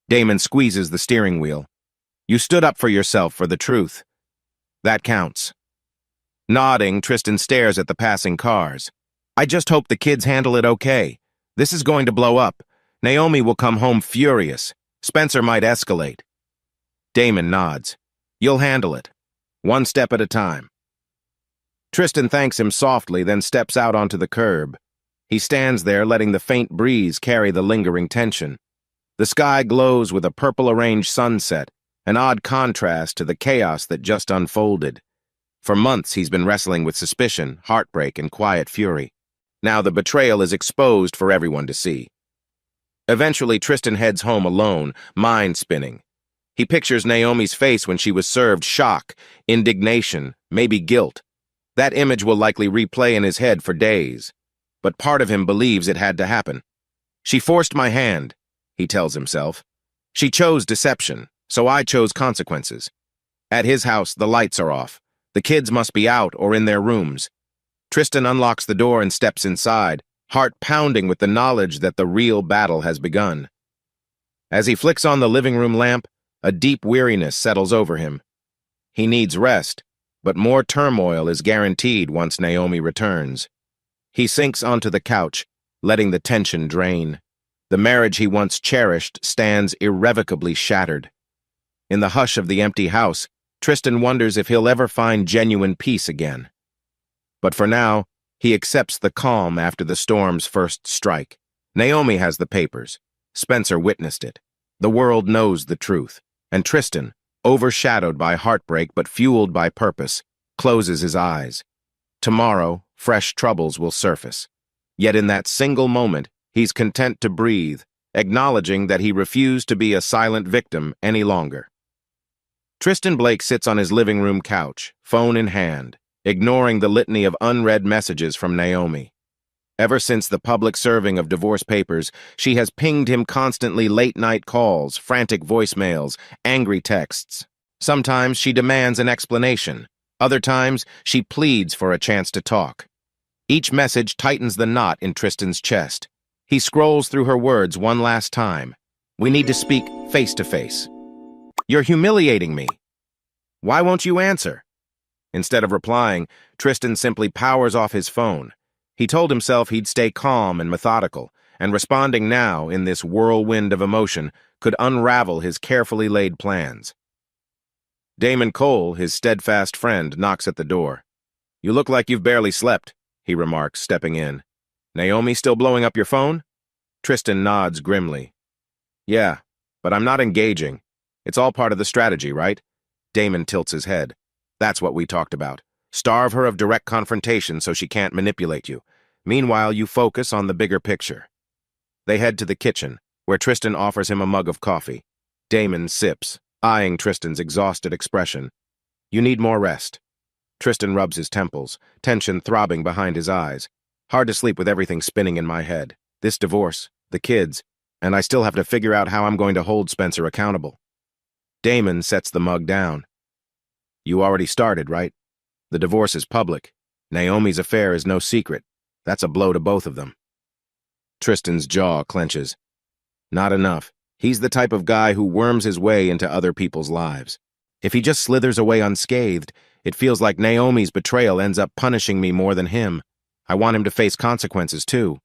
Speaker 2: Damon squeezes the steering wheel. "You stood up for yourself, for the truth. That counts." Nodding, Tristan stares at the passing cars. "I just hope the kids handle it okay. This is going to blow up. Naomi will come home furious. Spencer might escalate." Damon nods. "You'll handle it. One step at a time." Tristan thanks him softly, then steps out onto the curb. He stands there, letting the faint breeze carry the lingering tension. The sky glows with a purple-arranged sunset, an odd contrast to the chaos that just unfolded. For months he's been wrestling with suspicion, heartbreak, and quiet fury. Now the betrayal is exposed for everyone to see. Eventually, Tristan heads home alone, mind spinning. He pictures Naomi's face when she was served, shock, indignation, maybe guilt. That image will likely replay in his head for days. But part of him believes it had to happen. "She forced my hand," he tells himself. "She chose deception, so I chose consequences." At his house, the lights are off. The kids must be out or in their rooms. Tristan unlocks the door and steps inside, heart pounding with the knowledge that the real battle has begun. As he flicks on the living room lamp, a deep weariness settles over him. He needs rest, but more turmoil is guaranteed once Naomi returns. He sinks onto the couch, letting the tension drain. The marriage he once cherished stands irrevocably shattered. In the hush of the empty house, Tristan wonders if he'll ever find genuine peace again. But for now, he accepts the calm after the storm's first strike. Naomi has the papers. Spencer witnessed it. The world knows the truth. And Tristan, overshadowed by heartbreak but fueled by purpose, closes his eyes. Tomorrow, fresh troubles will surface. Yet in that single moment, he's content to breathe, acknowledging that he refused to be a silent victim any longer. Tristan Blake sits on his living room couch, phone in hand, ignoring the litany of unread messages from Naomi. Ever since the public serving of divorce papers, she has pinged him constantly late-night calls, frantic voicemails, angry texts. Sometimes she demands an explanation. Other times, she pleads for a chance to talk. Each message tightens the knot in Tristan's chest. He scrolls through her words one last time. "We need to speak face-to-face. You're humiliating me. Why won't you answer?" Instead of replying, Tristan simply powers off his phone. He told himself he'd stay calm and methodical, and responding now in this whirlwind of emotion could unravel his carefully laid plans. Damon Cole, his steadfast friend, knocks at the door. "You look like you've barely slept," he remarks, stepping in. "Naomi still blowing up your phone?" Tristan nods grimly. "Yeah, but I'm not engaging. It's all part of the strategy, right?" Damon tilts his head. "That's what we talked about. Starve her of direct confrontation so she can't manipulate you. Meanwhile, you focus on the bigger picture." They head to the kitchen, where Tristan offers him a mug of coffee. Damon sips, eyeing Tristan's exhausted expression. "You need more rest." Tristan rubs his temples, tension throbbing behind his eyes. "Hard to sleep with everything spinning in my head. This divorce, the kids, and I still have to figure out how I'm going to hold Spencer accountable." Damon sets the mug down. "You already started, right? The divorce is public. Naomi's affair is no secret. That's a blow to both of them." Tristan's jaw clenches. Not enough. He's the type of guy who worms his way into other people's lives. If he just slithers away unscathed, it feels like Naomi's betrayal ends up punishing me more than him. I want him to face consequences, too.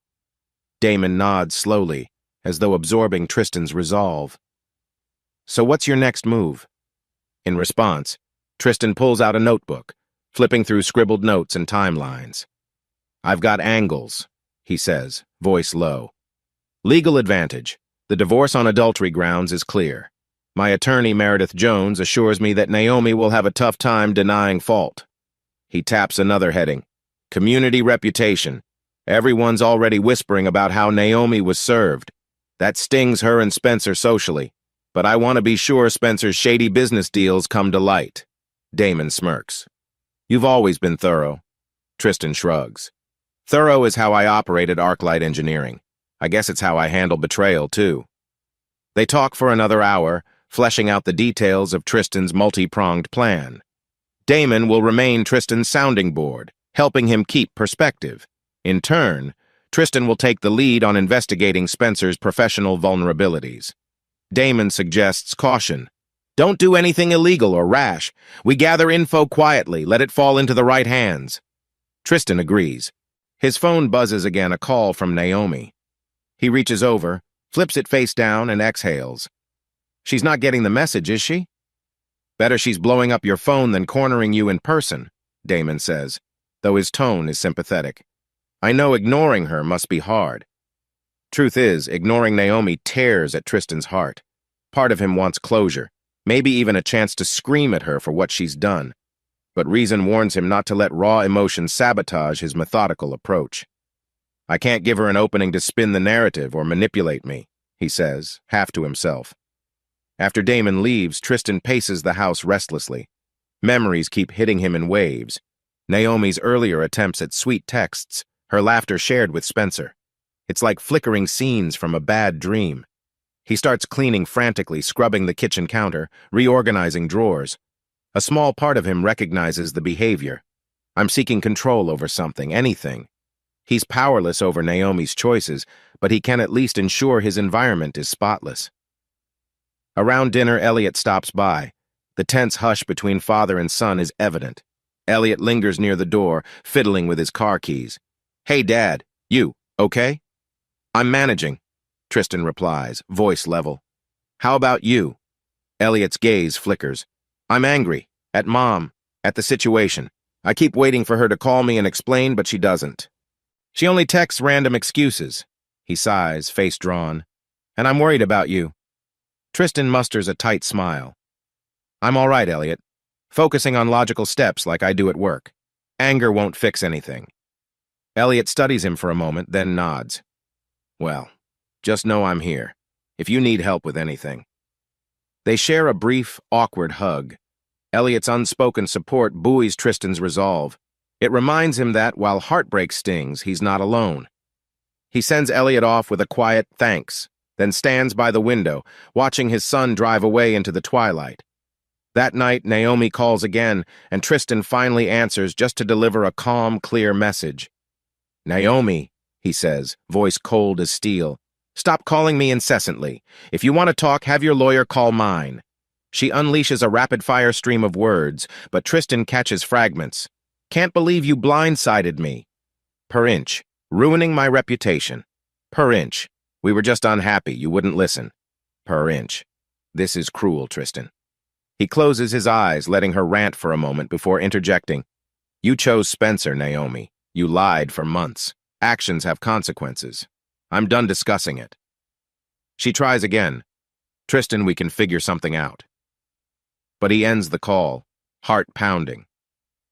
Speaker 2: Damon nods slowly, as though absorbing Tristan's resolve. "So what's your next move?" In response, Tristan pulls out a notebook, flipping through scribbled notes and timelines. "I've got angles," he says, voice low. "Legal advantage. The divorce on adultery grounds is clear. My attorney, Meredith Jones, assures me that Naomi will have a tough time denying fault." He taps another heading. "Community reputation. Everyone's already whispering about how Naomi was served. That stings her and Spencer socially. But I want to be sure Spencer's shady business deals come to light." Damon smirks. "You've always been thorough." Tristan shrugs. "Thorough is how I operate at Arclight Engineering. I guess it's how I handle betrayal, too." They talk for another hour, fleshing out the details of Tristan's multi-pronged plan. Damon will remain Tristan's sounding board, helping him keep perspective. In turn, Tristan will take the lead on investigating Spencer's professional vulnerabilities. Damon suggests caution. "Don't do anything illegal or rash. We gather info quietly, let it fall into the right hands." Tristan agrees. His phone buzzes again, a call from Naomi. He reaches over, flips it face down, and exhales. "She's not getting the message, is she?" "Better she's blowing up your phone than cornering you in person," Damon says, though his tone is sympathetic. "I know ignoring her must be hard." Truth is, ignoring Naomi tears at Tristan's heart. Part of him wants closure, maybe even a chance to scream at her for what she's done. But reason warns him not to let raw emotion sabotage his methodical approach. "I can't give her an opening to spin the narrative or manipulate me," he says, half to himself. After Damon leaves, Tristan paces the house restlessly. Memories keep hitting him in waves. Naomi's earlier attempts at sweet texts, her laughter shared with Spencer. It's like flickering scenes from a bad dream. He starts cleaning frantically, scrubbing the kitchen counter, reorganizing drawers. A small part of him recognizes the behavior. I'm seeking control over something, anything. He's powerless over Naomi's choices, but he can at least ensure his environment is spotless. Around dinner, Elliot stops by. The tense hush between father and son is evident. Elliot lingers near the door, fiddling with his car keys. "Hey, Dad, you, okay?" "I'm managing," Tristan replies, voice level. "How about you?" Elliot's gaze flickers. "I'm angry. At Mom. At the situation. I keep waiting for her to call me and explain, but she doesn't. She only texts random excuses." He sighs, face drawn. "And I'm worried about you." Tristan musters a tight smile. "I'm all right, Elliot. Focusing on logical steps like I do at work. Anger won't fix anything." Elliot studies him for a moment, then nods. "Well, just know I'm here, if you need help with anything." They share a brief, awkward hug. Elliot's unspoken support buoys Tristan's resolve. It reminds him that, while heartbreak stings, he's not alone. He sends Elliot off with a quiet thanks, then stands by the window, watching his son drive away into the twilight. That night, Naomi calls again, and Tristan finally answers just to deliver a calm, clear message. "Naomi," he says, voice cold as steel, "stop calling me incessantly. If you want to talk, have your lawyer call mine." She unleashes a rapid-fire stream of words, but Tristan catches fragments. "Can't believe you blindsided me." "Per inch. Ruining my reputation." "Per inch. We were just unhappy. You wouldn't listen." "Per inch. This is cruel, Tristan." He closes his eyes, letting her rant for a moment before interjecting. You chose Spencer, Naomi. You lied for months. Actions have consequences. I'm done discussing it. She tries again. Tristan, we can figure something out. But he ends the call, heart pounding.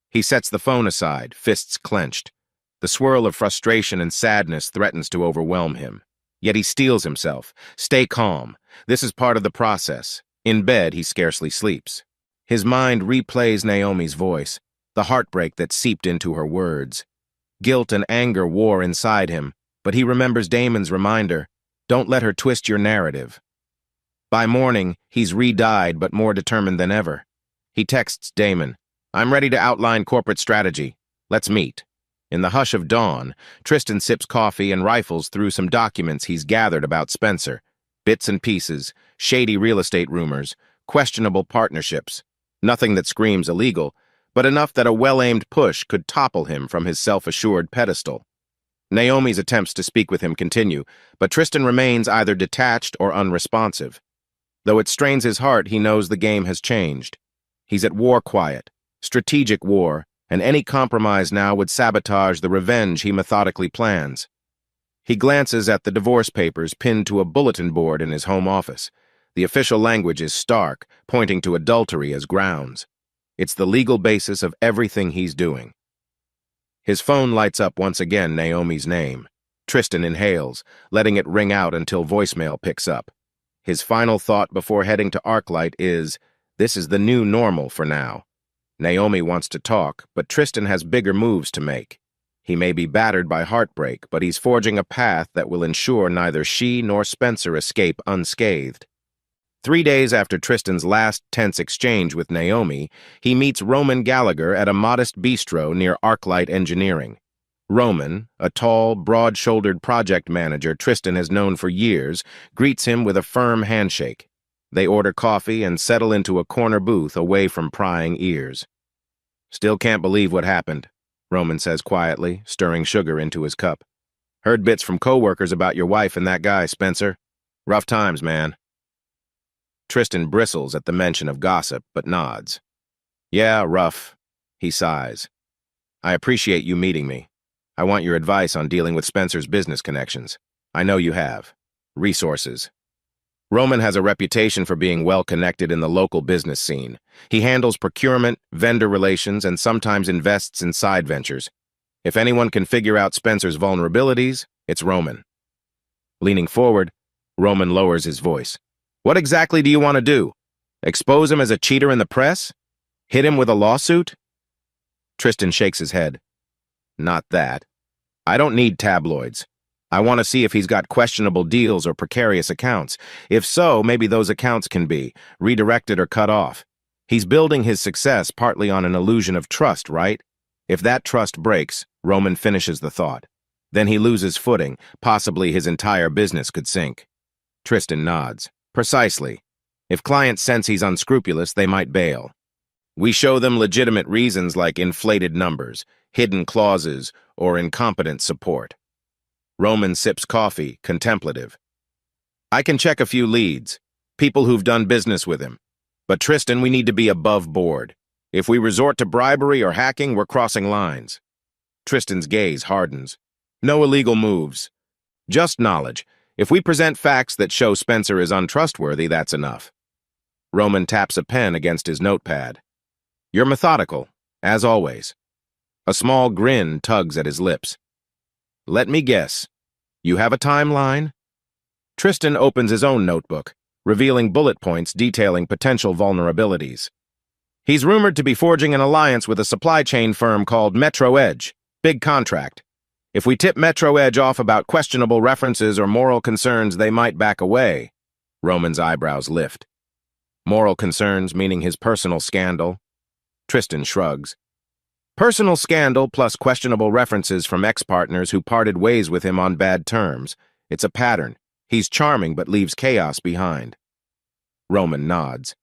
Speaker 2: He sets the phone aside, fists clenched. The swirl of frustration and sadness threatens to overwhelm him. Yet he steels himself. Stay calm. This is part of the process. In bed, he scarcely sleeps. His mind replays Naomi's voice, the heartbreak that seeped into her words. Guilt and anger war inside him, but he remembers Damon's reminder, don't let her twist your narrative. By morning, he's re-dyed but more determined than ever. He texts Damon, I'm ready to outline corporate strategy. Let's meet. In the hush of dawn, Tristan sips coffee and rifles through some documents he's gathered about Spencer. Bits and pieces, shady real estate rumors, questionable partnerships. Nothing that screams illegal, but enough that a well-aimed push could topple him from his self-assured pedestal. Naomi's attempts to speak with him continue, but Tristan remains either detached or unresponsive. Though it strains his heart, he knows the game has changed. He's at war quiet, strategic war, and any compromise now would sabotage the revenge he methodically plans. He glances at the divorce papers pinned to a bulletin board in his home office. The official language is stark, pointing to adultery as grounds. It's the legal basis of everything he's doing. His phone lights up once again Naomi's name. Tristan inhales, letting it ring out until voicemail picks up. His final thought before heading to Arclight is, this is the new normal for now. Naomi wants to talk, but Tristan has bigger moves to make. He may be battered by heartbreak, but he's forging a path that will ensure neither she nor Spencer escape unscathed. 3 days after Tristan's last tense exchange with Naomi, he meets Roman Gallagher at a modest bistro near Arclight Engineering. Roman, a tall, broad-shouldered project manager Tristan has known for years, greets him with a firm handshake. They order coffee and settle into a corner booth away from prying ears. Still can't believe what happened, Roman says quietly, stirring sugar into his cup. Heard bits from coworkers about your wife and that guy, Spencer. Rough times, man. Tristan bristles at the mention of gossip, but nods. Yeah, rough, he sighs. I appreciate you meeting me. I want your advice on dealing with Spencer's business connections. I know you have. Resources. Roman has a reputation for being well-connected in the local business scene. He handles procurement, vendor relations, and sometimes invests in side ventures. If anyone can figure out Spencer's vulnerabilities, it's Roman. Leaning forward, Roman lowers his voice. What exactly do you want to do? Expose him as a cheater in the press? Hit him with a lawsuit? Tristan shakes his head. Not that. I don't need tabloids. I want to see if he's got questionable deals or precarious accounts. If so, maybe those accounts can be redirected or cut off. He's building his success partly on an illusion of trust, right? If that trust breaks, Roman finishes the thought. Then he loses footing, possibly his entire business could sink. Tristan nods. Precisely. If clients sense he's unscrupulous, they might bail. We show them legitimate reasons like inflated numbers, hidden clauses, or incompetent support. Roman sips coffee, contemplative. I can check a few leads, people who've done business with him. But Tristan, we need to be above board. If we resort to bribery or hacking, we're crossing lines. Tristan's gaze hardens. No illegal moves. Just knowledge. If we present facts that show Spencer is untrustworthy, that's enough. Roman taps a pen against his notepad. You're methodical, as always. A small grin tugs at his lips. Let me guess. You have a timeline? Tristan opens his own notebook, revealing bullet points detailing potential vulnerabilities. He's rumored to be forging an alliance with a supply chain firm called Metro Edge. Big contract. If we tip Metro Edge off about questionable references or moral concerns, they might back away. Roman's eyebrows lift. Moral concerns meaning his personal scandal? Tristan shrugs. Personal scandal plus questionable references from ex-partners who parted ways with him on bad terms. It's a pattern. He's charming but leaves chaos behind. Roman nods.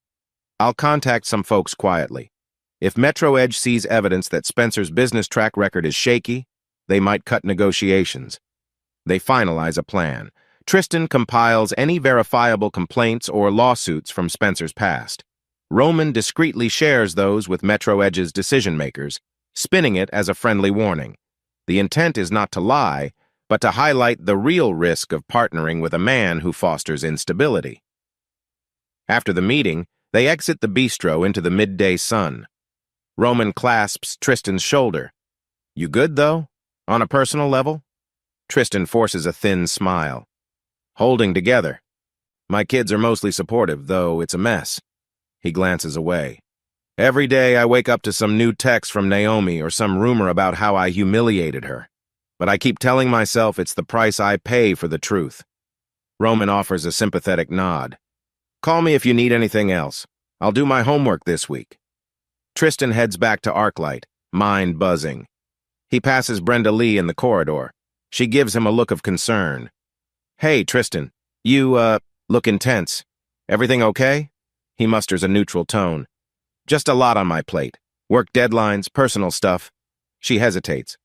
Speaker 2: I'll contact some folks quietly. If Metro Edge sees evidence that Spencer's business track record is shaky, they might cut negotiations. They finalize a plan. Tristan compiles any verifiable complaints or lawsuits from Spencer's past. Roman discreetly shares those with Metro Edge's decision-makers, spinning it as a friendly warning. The intent is not to lie, but to highlight the real risk of partnering with a man who fosters instability. After the meeting, they exit the bistro into the midday sun. Roman clasps Tristan's shoulder. "You good, though? On a personal level?" Tristan forces a thin smile. "Holding together. My kids are mostly supportive, though it's a mess." He glances away. "Every day I wake up to some new text from Naomi or some rumor about how I humiliated her. But I keep telling myself it's the price I pay for the truth." Roman offers a sympathetic nod. "Call me if you need anything else. I'll do my homework this week." Tristan heads back to Arclight, mind buzzing. He passes Brenda Lee in the corridor. She gives him a look of concern. "Hey, Tristan, you, look intense. Everything okay?" He musters a neutral tone. "Just a lot on my plate. Work deadlines, personal stuff." She hesitates.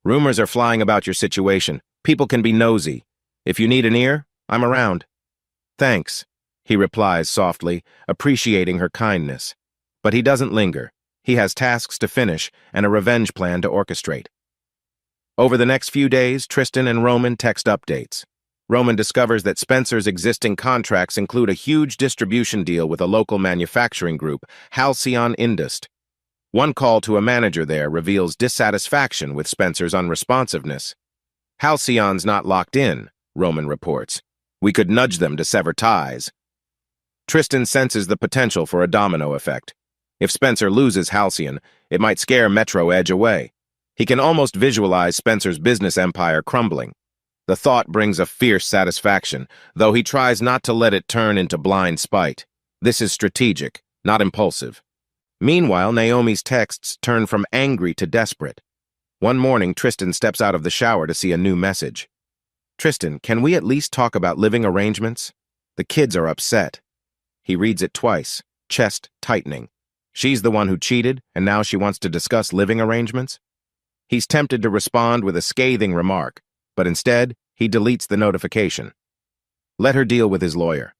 Speaker 2: "Rumors are flying about your situation. People can be nosy. If you need an ear, I'm around." "Thanks," he replies softly, appreciating her kindness. But he doesn't linger. He has tasks to finish and a revenge plan to orchestrate. Over the next few days, Tristan and Roman text updates. Roman discovers that Spencer's existing contracts include a huge distribution deal with a local manufacturing group, Halcyon Indust. One call to a manager there reveals dissatisfaction with Spencer's unresponsiveness. "Halcyon's not locked in," Roman reports. "We could nudge them to sever ties." Tristan senses the potential for a domino effect. If Spencer loses Halcyon, it might scare Metro Edge away. He can almost visualize Spencer's business empire crumbling. The thought brings a fierce satisfaction, though he tries not to let it turn into blind spite. This is strategic, not impulsive. Meanwhile, Naomi's texts turn from angry to desperate. One morning, Tristan steps out of the shower to see a new message. "Tristan, can we at least talk about living arrangements? The kids are upset." He reads it twice, chest tightening. She's the one who cheated, and now she wants to discuss living arrangements? He's tempted to respond with a scathing remark, but instead, he deletes the notification. Let her deal with his lawyer.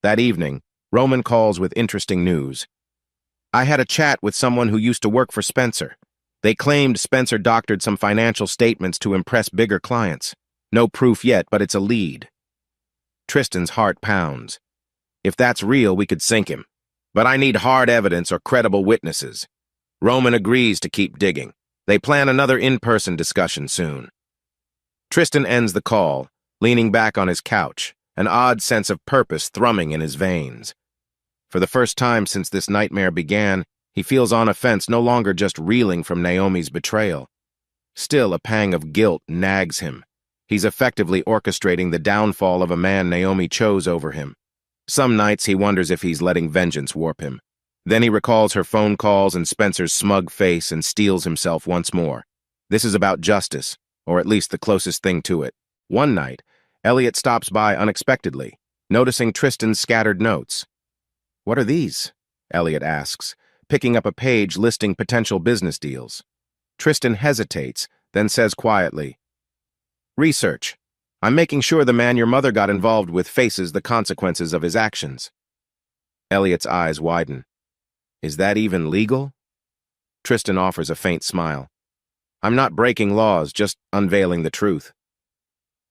Speaker 2: That evening, Roman calls with interesting news. "I had a chat with someone who used to work for Spencer. They claimed Spencer doctored some financial statements to impress bigger clients. No proof yet, but it's a lead." Tristan's heart pounds. "If that's real, we could sink him. But I need hard evidence or credible witnesses." Roman agrees to keep digging. They plan another in-person discussion soon. Tristan ends the call, leaning back on his couch, an odd sense of purpose thrumming in his veins. For the first time since this nightmare began, he feels on offense, no longer just reeling from Naomi's betrayal. Still, a pang of guilt nags him. He's effectively orchestrating the downfall of a man Naomi chose over him. Some nights he wonders if he's letting vengeance warp him. Then he recalls her phone calls and Spencer's smug face and steels himself once more. This is about justice, or at least the closest thing to it. One night, Elliot stops by unexpectedly, noticing Tristan's scattered notes. "What are these?" Elliot asks, picking up a page listing potential business deals. Tristan hesitates, then says quietly, "Research. I'm making sure the man your mother got involved with faces the consequences of his actions." Elliot's eyes widen. "Is that even legal?" Tristan offers a faint smile. "I'm not breaking laws, just unveiling the truth."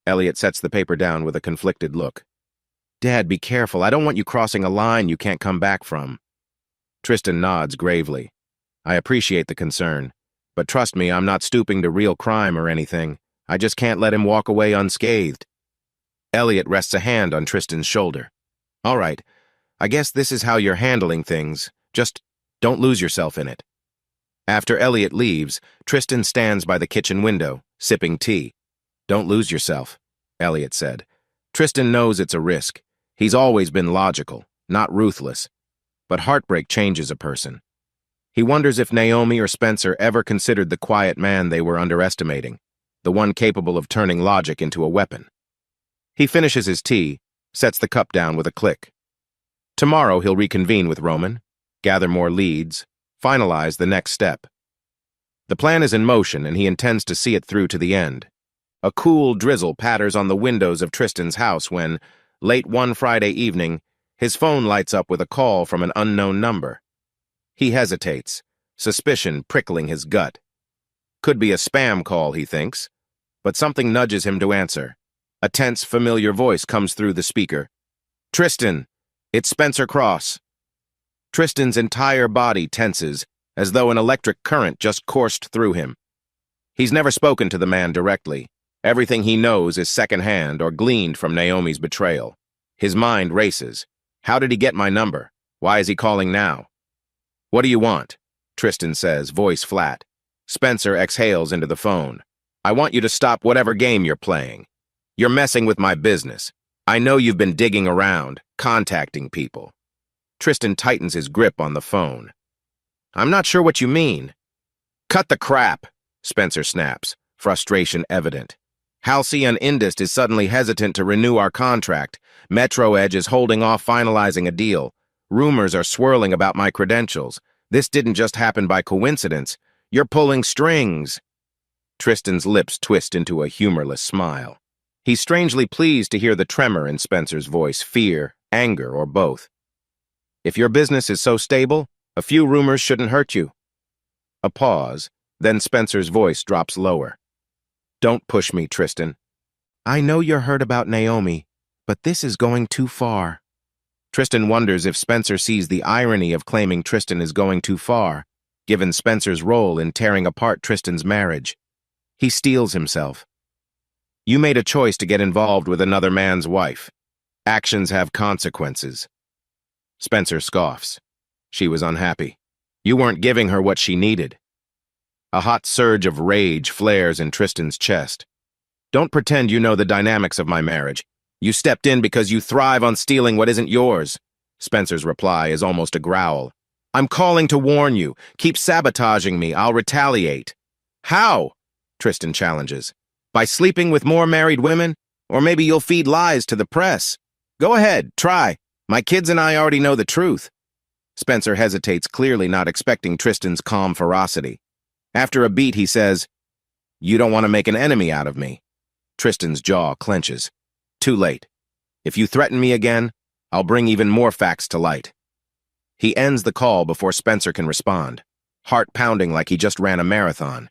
Speaker 2: Elliot sets the paper down with a conflicted look. "Dad, be careful. I don't want you crossing a line you can't come back from." Tristan nods gravely. "I appreciate the concern, but trust me, I'm not stooping to real crime or anything. I just can't let him walk away unscathed." Elliot rests a hand on Tristan's shoulder. "All right, I guess this is how you're handling things. Just don't lose yourself in it." After Elliot leaves, Tristan stands by the kitchen window, sipping tea. "Don't lose yourself," Elliot said. Tristan knows it's a risk. He's always been logical, not ruthless. But heartbreak changes a person. He wonders if Naomi or Spencer ever considered the quiet man they were underestimating, the one capable of turning logic into a weapon. He finishes his tea, sets the cup down with a click. Tomorrow he'll reconvene with Roman, gather more leads, finalize the next step. The plan is in motion, and he intends to see it through to the end. A cool drizzle patters on the windows of Tristan's house when, late one Friday evening, His phone lights up with a call from an unknown number. He hesitates, suspicion prickling his gut. Could be a spam call, he thinks, but something nudges him to answer. A tense, familiar voice comes through the speaker. "Tristan, it's Spencer Cross." Tristan's entire body tenses, as though an electric current just coursed through him. He's never spoken to the man directly. Everything he knows is secondhand or gleaned from Naomi's betrayal. His mind races. How did he get my number? Why is he calling now? "What do you want?" Tristan says, voice flat. Spencer exhales into the phone. "I want you to stop whatever game you're playing. You're messing with my business. I know you've been digging around, contacting people." Tristan tightens his grip on the phone. "I'm not sure what you mean." "Cut the crap," Spencer snaps, frustration evident. "Halcyon Indust is suddenly hesitant to renew our contract. Metro Edge is holding off finalizing a deal. Rumors are swirling about my credentials. This didn't just happen by coincidence. You're pulling strings." Tristan's lips twist into a humorless smile. He's strangely pleased to hear the tremor in Spencer's voice, fear, anger, or both. "If your business is so stable, a few rumors shouldn't hurt you." A pause, then Spencer's voice drops lower. "Don't push me, Tristan. I know you're hurt about Naomi, but this is going too far." Tristan wonders if Spencer sees the irony of claiming Tristan is going too far, given Spencer's role in tearing apart Tristan's marriage. He steels himself. "You made a choice to get involved with another man's wife. Actions have consequences." Spencer scoffs. "She was unhappy. You weren't giving her what she needed." A hot surge of rage flares in Tristan's chest. "Don't pretend you know the dynamics of my marriage. You stepped in because you thrive on stealing what isn't yours." Spencer's reply is almost a growl. "I'm calling to warn you. Keep sabotaging me. I'll retaliate." "How?" Tristan challenges. "By sleeping with more married women? Or maybe you'll feed lies to the press. Go ahead, try. My kids and I already know the truth." Spencer hesitates, clearly not expecting Tristan's calm ferocity. After a beat, he says, "You don't want to make an enemy out of me." Tristan's jaw clenches. "Too late. If you threaten me again, I'll bring even more facts to light." He ends the call before Spencer can respond, heart pounding like he just ran a marathon.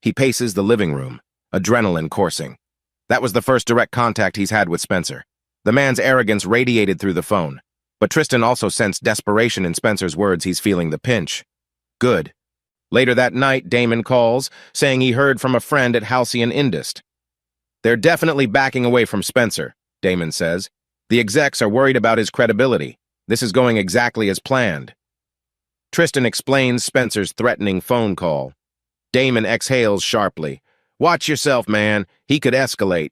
Speaker 2: He paces the living room, adrenaline coursing. That was the first direct contact he's had with Spencer. The man's arrogance radiated through the phone, but Tristan also sensed desperation in Spencer's words. He's feeling the pinch. Good. Later that night, Damon calls, saying he heard from a friend at Halcyon Indust. "They're definitely backing away from Spencer," Damon says. "The execs are worried about his credibility. This is going exactly as planned." Tristan explains Spencer's threatening phone call. Damon exhales sharply. "Watch yourself, man. He could escalate."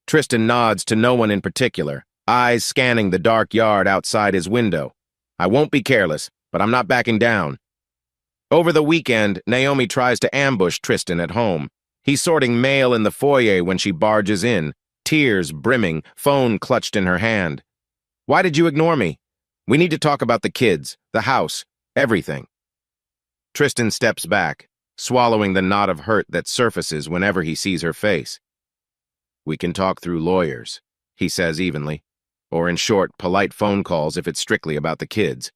Speaker 2: Tristan nods to no one in particular, eyes scanning the dark yard outside his window. "I won't be careless, but I'm not backing down." Over the weekend, Naomi tries to ambush Tristan at home. He's sorting mail in the foyer when she barges in, tears brimming, phone clutched in her hand. "Why did you ignore me? We need to talk about the kids, the house, everything." Tristan steps back, swallowing the knot of hurt that surfaces whenever he sees her face. "We can talk through lawyers," he says evenly, or in short, polite phone calls if it's strictly about the kids.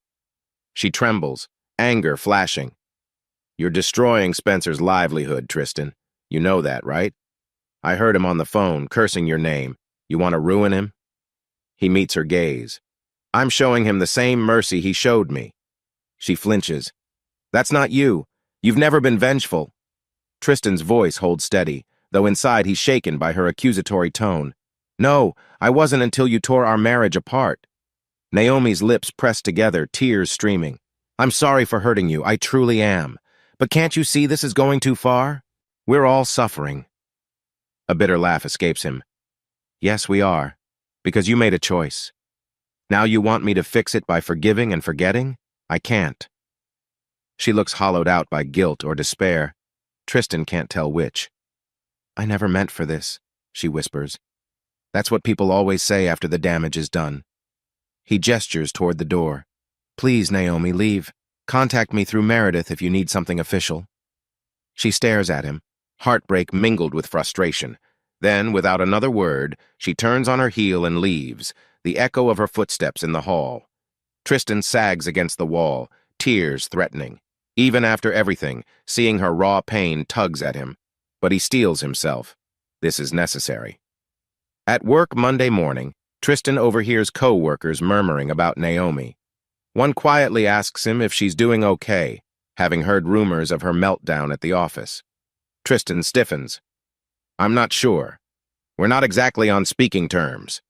Speaker 2: She trembles, anger flashing. "You're destroying Spencer's livelihood, Tristan. You know that, right? I heard him on the phone, cursing your name. You want to ruin him?" He meets her gaze. "I'm showing him the same mercy he showed me." She flinches. "That's not you. You've never been vengeful." Tristan's voice holds steady, though inside he's shaken by her accusatory tone. "No, I wasn't until you tore our marriage apart." Naomi's lips pressed together, tears streaming. "I'm sorry for hurting you, I truly am. But can't you see this is going too far? We're all suffering." A bitter laugh escapes him. "Yes, we are, because you made a choice. Now you want me to fix it by forgiving and forgetting? I can't." She looks hollowed out by guilt or despair. Tristan can't tell which. "I never meant for this," she whispers. "That's what people always say after the damage is done." He gestures toward the door. "Please, Naomi, leave. Contact me through Meredith if you need something official." She stares at him, heartbreak mingled with frustration. Then, without another word, she turns on her heel and leaves, the echo of her footsteps in the hall. Tristan sags against the wall, tears threatening. Even after everything, seeing her raw pain tugs at him. But he steels himself. This is necessary. At work Monday morning, Tristan overhears co-workers murmuring about Naomi. One quietly asks him if she's doing okay, having heard rumors of her meltdown at the office. Tristan stiffens. I'm not sure. We're not exactly on speaking terms.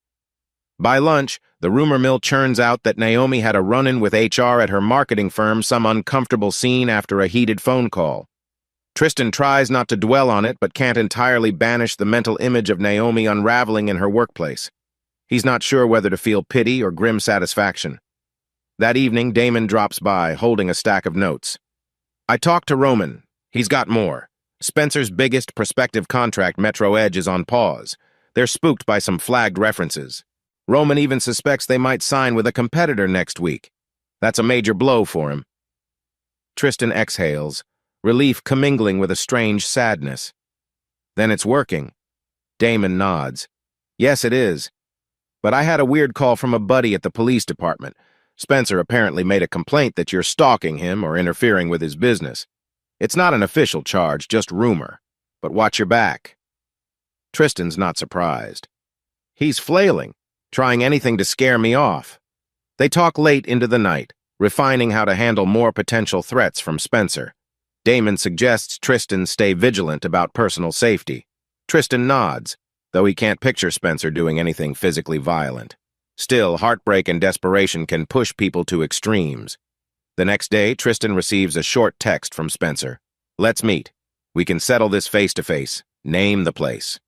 Speaker 2: By lunch, the rumor mill churns out that Naomi had a run-in with HR at her marketing firm, some uncomfortable scene after a heated phone call. Tristan tries not to dwell on it, but can't entirely banish the mental image of Naomi unraveling in her workplace. He's not sure whether to feel pity or grim satisfaction. That evening, Damon drops by, holding a stack of notes. I talked to Roman. He's got more. Spencer's biggest prospective contract, Metro Edge, is on pause. They're spooked by some flagged references. Roman even suspects they might sign with a competitor next week. That's a major blow for him. Tristan exhales, relief commingling with a strange sadness. Then it's working. Damon nods. Yes, it is. But I had a weird call from a buddy at the police department. Spencer apparently made a complaint that you're stalking him or interfering with his business. It's not an official charge, just rumor. But watch your back. Tristan's not surprised. He's flailing, trying anything to scare me off. They talk late into the night, refining how to handle more potential threats from Spencer. Damon suggests Tristan stay vigilant about personal safety. Tristan nods, though he can't picture Spencer doing anything physically violent. Still, heartbreak and desperation can push people to extremes. The next day, Tristan receives a short text from Spencer. Let's meet. We can settle this face-to-face. Name the place.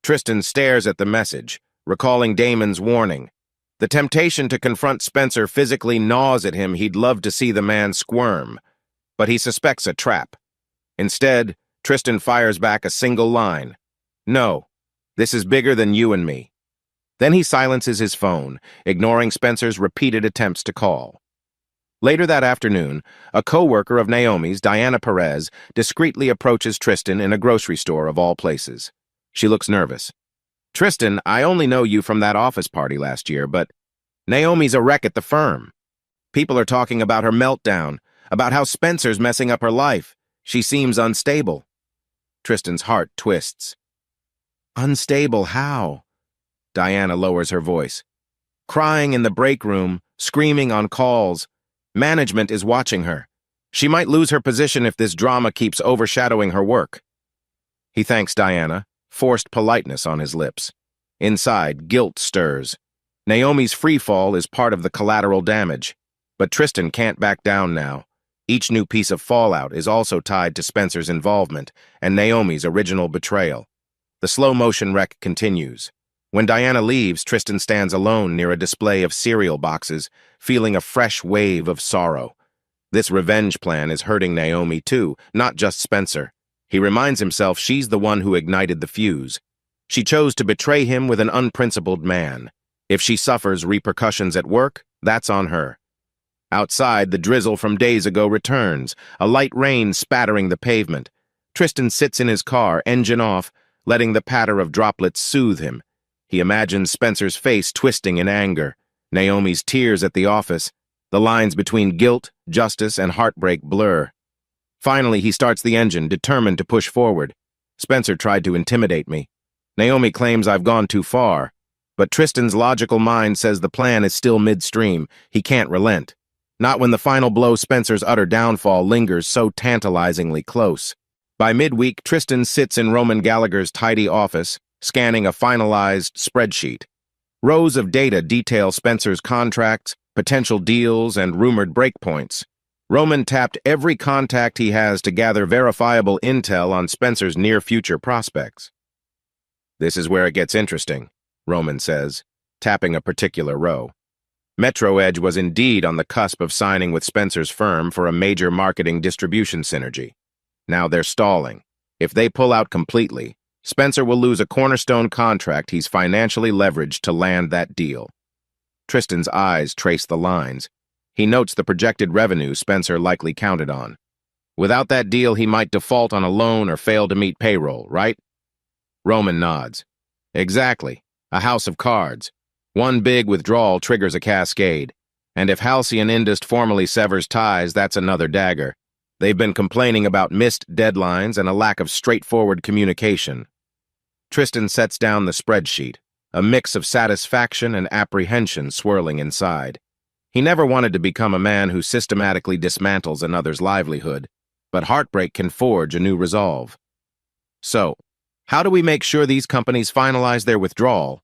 Speaker 2: Tristan stares at the message, recalling Damon's warning. The temptation to confront Spencer physically gnaws at him. He'd love to see the man squirm, but he suspects a trap. Instead, Tristan fires back a single line. No, this is bigger than you and me. Then he silences his phone, ignoring Spencer's repeated attempts to call. Later that afternoon, a co-worker of Naomi's, Diana Perez, discreetly approaches Tristan in a grocery store of all places. She looks nervous. Tristan, I only know you from that office party last year, but Naomi's a wreck at the firm. People are talking about her meltdown, about how Spencer's messing up her life. She seems unstable. Tristan's heart twists. Unstable how? Diana lowers her voice. Crying in the break room, screaming on calls. Management is watching her. She might lose her position if this drama keeps overshadowing her work. He thanks Diana, forced politeness on his lips. Inside, guilt stirs. Naomi's freefall is part of the collateral damage. But Tristan can't back down now. Each new piece of fallout is also tied to Spencer's involvement and Naomi's original betrayal. The slow-motion wreck continues. When Diana leaves, Tristan stands alone near a display of cereal boxes, feeling a fresh wave of sorrow. This revenge plan is hurting Naomi too, not just Spencer. He reminds himself she's the one who ignited the fuse. She chose to betray him with an unprincipled man. If she suffers repercussions at work, that's on her. Outside, the drizzle from days ago returns, a light rain spattering the pavement. Tristan sits in his car, engine off, letting the patter of droplets soothe him. He imagines Spencer's face twisting in anger, Naomi's tears at the office. The lines between guilt, justice, and heartbreak blur. Finally, he starts the engine, determined to push forward. Spencer tried to intimidate me. Naomi claims I've gone too far. But Tristan's logical mind says the plan is still midstream. He can't relent. Not when the final blow, Spencer's utter downfall, lingers so tantalizingly close. By midweek, Tristan sits in Roman Gallagher's tidy office, scanning a finalized spreadsheet. Rows of data detail Spencer's contracts, potential deals, and rumored breakpoints. Roman tapped every contact he has to gather verifiable intel on Spencer's near-future prospects. This is where it gets interesting, Roman says, tapping a particular row. Metro Edge was indeed on the cusp of signing with Spencer's firm for a major marketing distribution synergy. Now they're stalling. If they pull out completely, Spencer will lose a cornerstone contract he's financially leveraged to land that deal. Tristan's eyes trace the lines. He notes the projected revenue Spencer likely counted on. Without that deal, he might default on a loan or fail to meet payroll, right? Roman nods. Exactly. A house of cards. One big withdrawal triggers a cascade. And if Halcyon Indust formally severs ties, that's another dagger. They've been complaining about missed deadlines and a lack of straightforward communication. Tristan sets down the spreadsheet, a mix of satisfaction and apprehension swirling inside. He never wanted to become a man who systematically dismantles another's livelihood, but heartbreak can forge a new resolve. So, how do we make sure these companies finalize their withdrawal?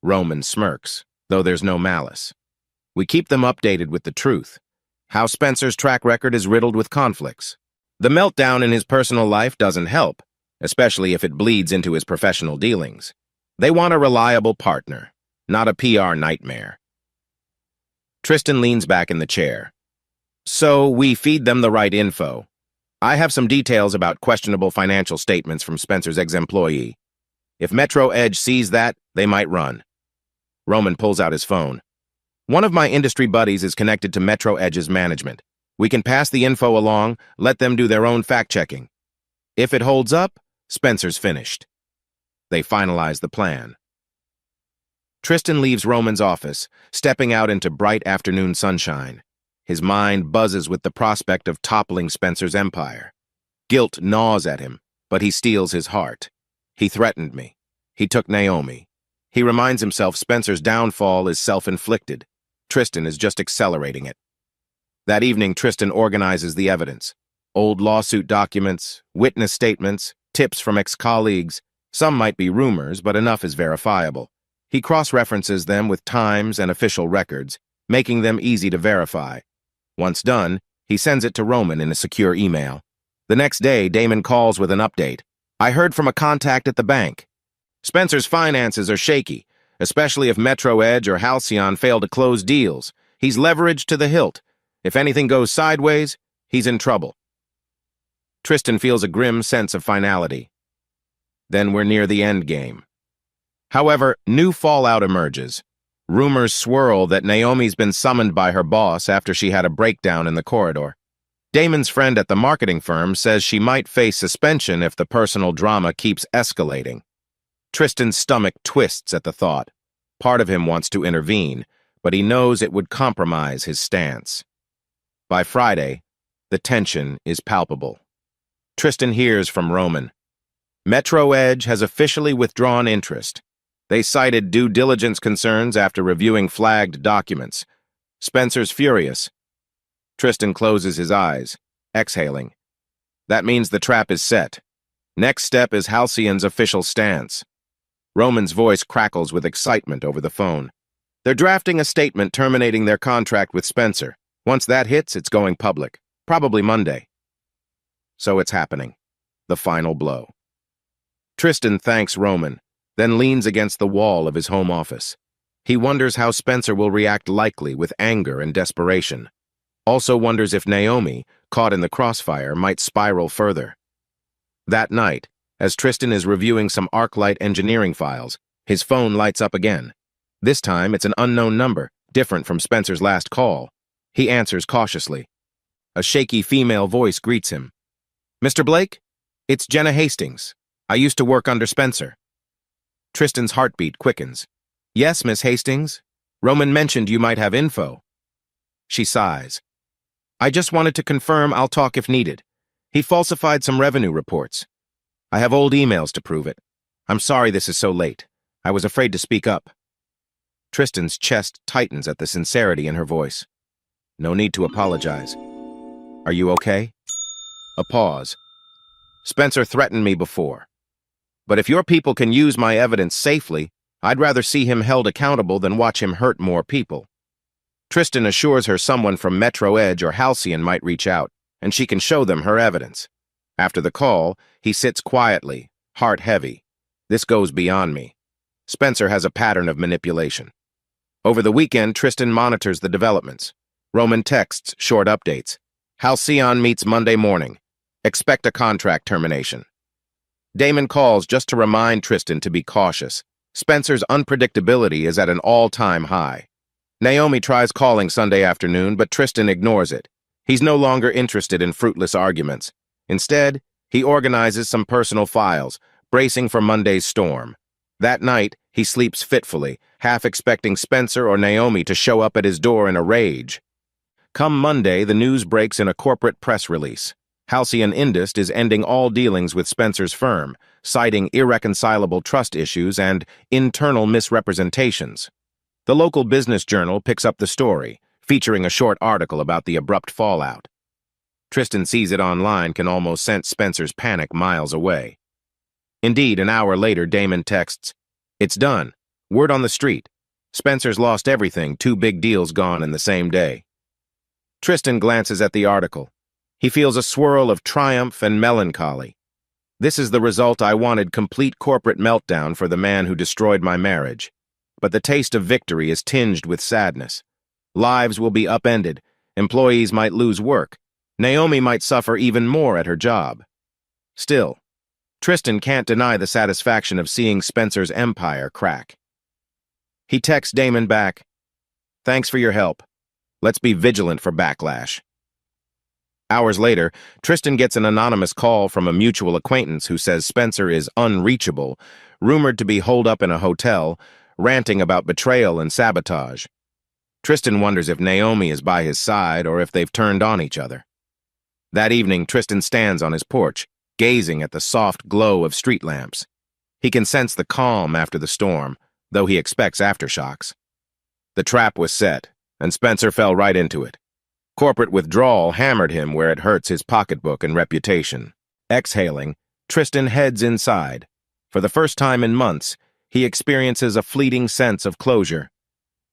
Speaker 2: Roman smirks, though there's no malice. We keep them updated with the truth. How Spencer's track record is riddled with conflicts. The meltdown in his personal life doesn't help, especially if it bleeds into his professional dealings. They want a reliable partner, not a PR nightmare. Tristan leans back in the chair. So we feed them the right info. I have some details about questionable financial statements from Spencer's ex-employee. If Metro Edge sees that, they might run. Roman pulls out his phone. One of my industry buddies is connected to Metro Edge's management. We can pass the info along, let them do their own fact-checking. If it holds up, Spencer's finished. They finalize the plan. Tristan leaves Roman's office, stepping out into bright afternoon sunshine. His mind buzzes with the prospect of toppling Spencer's empire. Guilt gnaws at him, but he steels his heart. He threatened me. He took Naomi. He reminds himself Spencer's downfall is self-inflicted. Tristan is just accelerating it. That evening, Tristan organizes the evidence. Old lawsuit documents, witness statements, tips from ex-colleagues. Some might be rumors, but enough is verifiable. He cross-references them with times and official records, making them easy to verify. Once done, he sends it to Roman in a secure email. The next day, Damon calls with an update. I heard from a contact at the bank. Spencer's finances are shaky, especially if Metro Edge or Halcyon fail to close deals. He's leveraged to the hilt. If anything goes sideways, he's in trouble. Tristan feels a grim sense of finality. Then we're near the end game. However, new fallout emerges. Rumors swirl that Naomi's been summoned by her boss after she had a breakdown in the corridor. Damon's friend at the marketing firm says she might face suspension if the personal drama keeps escalating. Tristan's stomach twists at the thought. Part of him wants to intervene, but he knows it would compromise his stance. By Friday, the tension is palpable. Tristan hears from Roman. Metro Edge has officially withdrawn interest. They cited due diligence concerns after reviewing flagged documents. Spencer's furious. Tristan closes his eyes, exhaling. That means the trap is set. Next step is Halcyon's official stance. Roman's voice crackles with excitement over the phone. They're drafting a statement terminating their contract with Spencer. Once that hits, it's going public. Probably Monday. So it's happening. The final blow. Tristan thanks Roman, then leans against the wall of his home office. He wonders how Spencer will react, likely with anger and desperation. Also wonders if Naomi, caught in the crossfire, might spiral further. That night, as Tristan is reviewing some ArcLight engineering files, his phone lights up again. This time, it's an unknown number, different from Spencer's last call. He answers cautiously. A shaky female voice greets him. Mr. Blake? It's Jenna Hastings. I used to work under Spencer. Tristan's heartbeat quickens. Yes, Miss Hastings. Roman mentioned you might have info. She sighs. I just wanted to confirm I'll talk if needed. He falsified some revenue reports. I have old emails to prove it. I'm sorry this is so late. I was afraid to speak up. Tristan's chest tightens at the sincerity in her voice. No need to apologize. Are you okay? A pause. Spencer threatened me before. But if your people can use my evidence safely, I'd rather see him held accountable than watch him hurt more people. Tristan assures her someone from Metro Edge or Halcyon might reach out, and she can show them her evidence. After the call, he sits quietly, heart heavy. This goes beyond me. Spencer has a pattern of manipulation. Over the weekend, Tristan monitors the developments. Roman texts short updates. Halcyon meets Monday morning. Expect a contract termination. Damon calls just to remind Tristan to be cautious. Spencer's unpredictability is at an all-time high. Naomi tries calling Sunday afternoon, but Tristan ignores it. He's no longer interested in fruitless arguments. Instead, he organizes some personal files, bracing for Monday's storm. That night, he sleeps fitfully, half expecting Spencer or Naomi to show up at his door in a rage. Come Monday, the news breaks in a corporate press release. Halcyon Indust is ending all dealings with Spencer's firm, citing irreconcilable trust issues and internal misrepresentations. The local business journal picks up the story, featuring a short article about the abrupt fallout. Tristan sees it online, can almost sense Spencer's panic miles away. Indeed, an hour later, Damon texts, "It's done. Word on the street. Spencer's lost everything, 2 big deals gone in the same day." Tristan glances at the article. He feels a swirl of triumph and melancholy. This is the result I wanted: complete corporate meltdown for the man who destroyed my marriage. But the taste of victory is tinged with sadness. Lives will be upended. Employees might lose work. Naomi might suffer even more at her job. Still, Tristan can't deny the satisfaction of seeing Spencer's empire crack. He texts Damon back, "Thanks for your help. Let's be vigilant for backlash." Hours later, Tristan gets an anonymous call from a mutual acquaintance who says Spencer is unreachable, rumored to be holed up in a hotel, ranting about betrayal and sabotage. Tristan wonders if Naomi is by his side or if they've turned on each other. That evening, Tristan stands on his porch, gazing at the soft glow of street lamps. He can sense the calm after the storm, though he expects aftershocks. The trap was set, and Spencer fell right into it. Corporate withdrawal hammered him where it hurts his pocketbook and reputation. Exhaling, Tristan heads inside. For the first time in months, he experiences a fleeting sense of closure.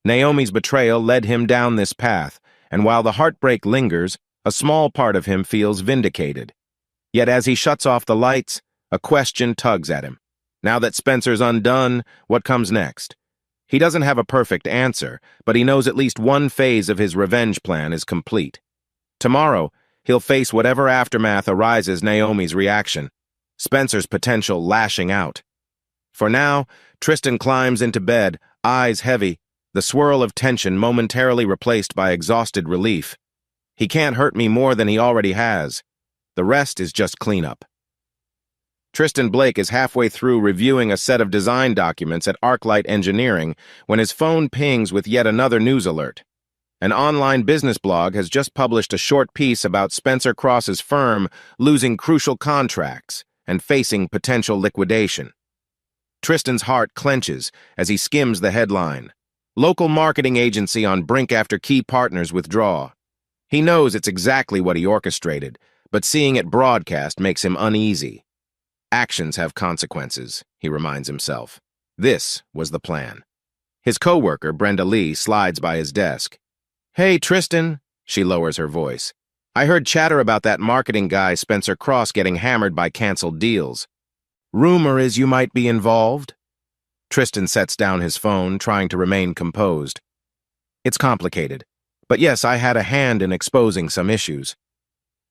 Speaker 2: Naomi's betrayal led him down this path, and while the heartbreak lingers, a small part of him feels vindicated. Yet as he shuts off the lights, a question tugs at him. Now that Spencer's undone, what comes next? He doesn't have a perfect answer, but he knows at least one phase of his revenge plan is complete. Tomorrow, he'll face whatever aftermath arises: Naomi's reaction, Spencer's potential lashing out. For now, Tristan climbs into bed, eyes heavy, the swirl of tension momentarily replaced by exhausted relief. He can't hurt me more than he already has. The rest is just cleanup. Tristan Blake is halfway through reviewing a set of design documents at ArcLight Engineering when his phone pings with yet another news alert. An online business blog has just published a short piece about Spencer Cross's firm losing crucial contracts and facing potential liquidation. Tristan's heart clenches as he skims the headline. Local marketing agency on brink after key partners withdraw. He knows it's exactly what he orchestrated, but seeing it broadcast makes him uneasy. Actions have consequences, he reminds himself. This was the plan. His coworker, Brenda Lee, slides by his desk. "Hey, Tristan," she lowers her voice. "I heard chatter about that marketing guy Spencer Cross getting hammered by canceled deals. Rumor is you might be involved." Tristan sets down his phone, trying to remain composed. "It's complicated, but yes, I had a hand in exposing some issues."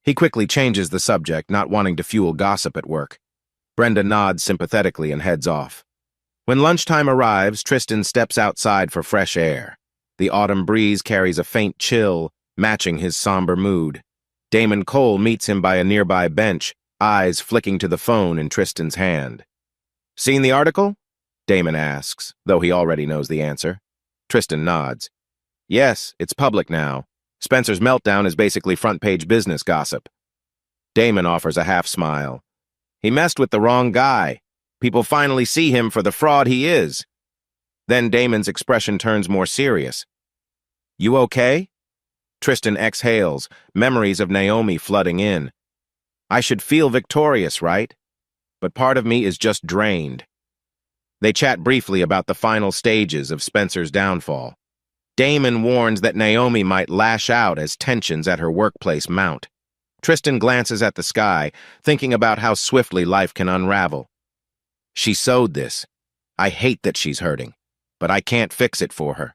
Speaker 2: He quickly changes the subject, not wanting to fuel gossip at work. Brenda nods sympathetically and heads off. When lunchtime arrives, Tristan steps outside for fresh air. The autumn breeze carries a faint chill, matching his somber mood. Damon Cole meets him by a nearby bench, eyes flicking to the phone in Tristan's hand. "Seen the article?" Damon asks, though he already knows the answer. Tristan nods. "Yes, it's public now. Spencer's meltdown is basically front-page business gossip." Damon offers a half-smile. "He messed with the wrong guy. People finally see him for the fraud he is." Then Damon's expression turns more serious. "You okay?" Tristan exhales, memories of Naomi flooding in. "I should feel victorious, right? But part of me is just drained." They chat briefly about the final stages of Spencer's downfall. Damon warns that Naomi might lash out as tensions at her workplace mount. Tristan glances at the sky, thinking about how swiftly life can unravel. "She sowed this. I hate that she's hurting, but I can't fix it for her."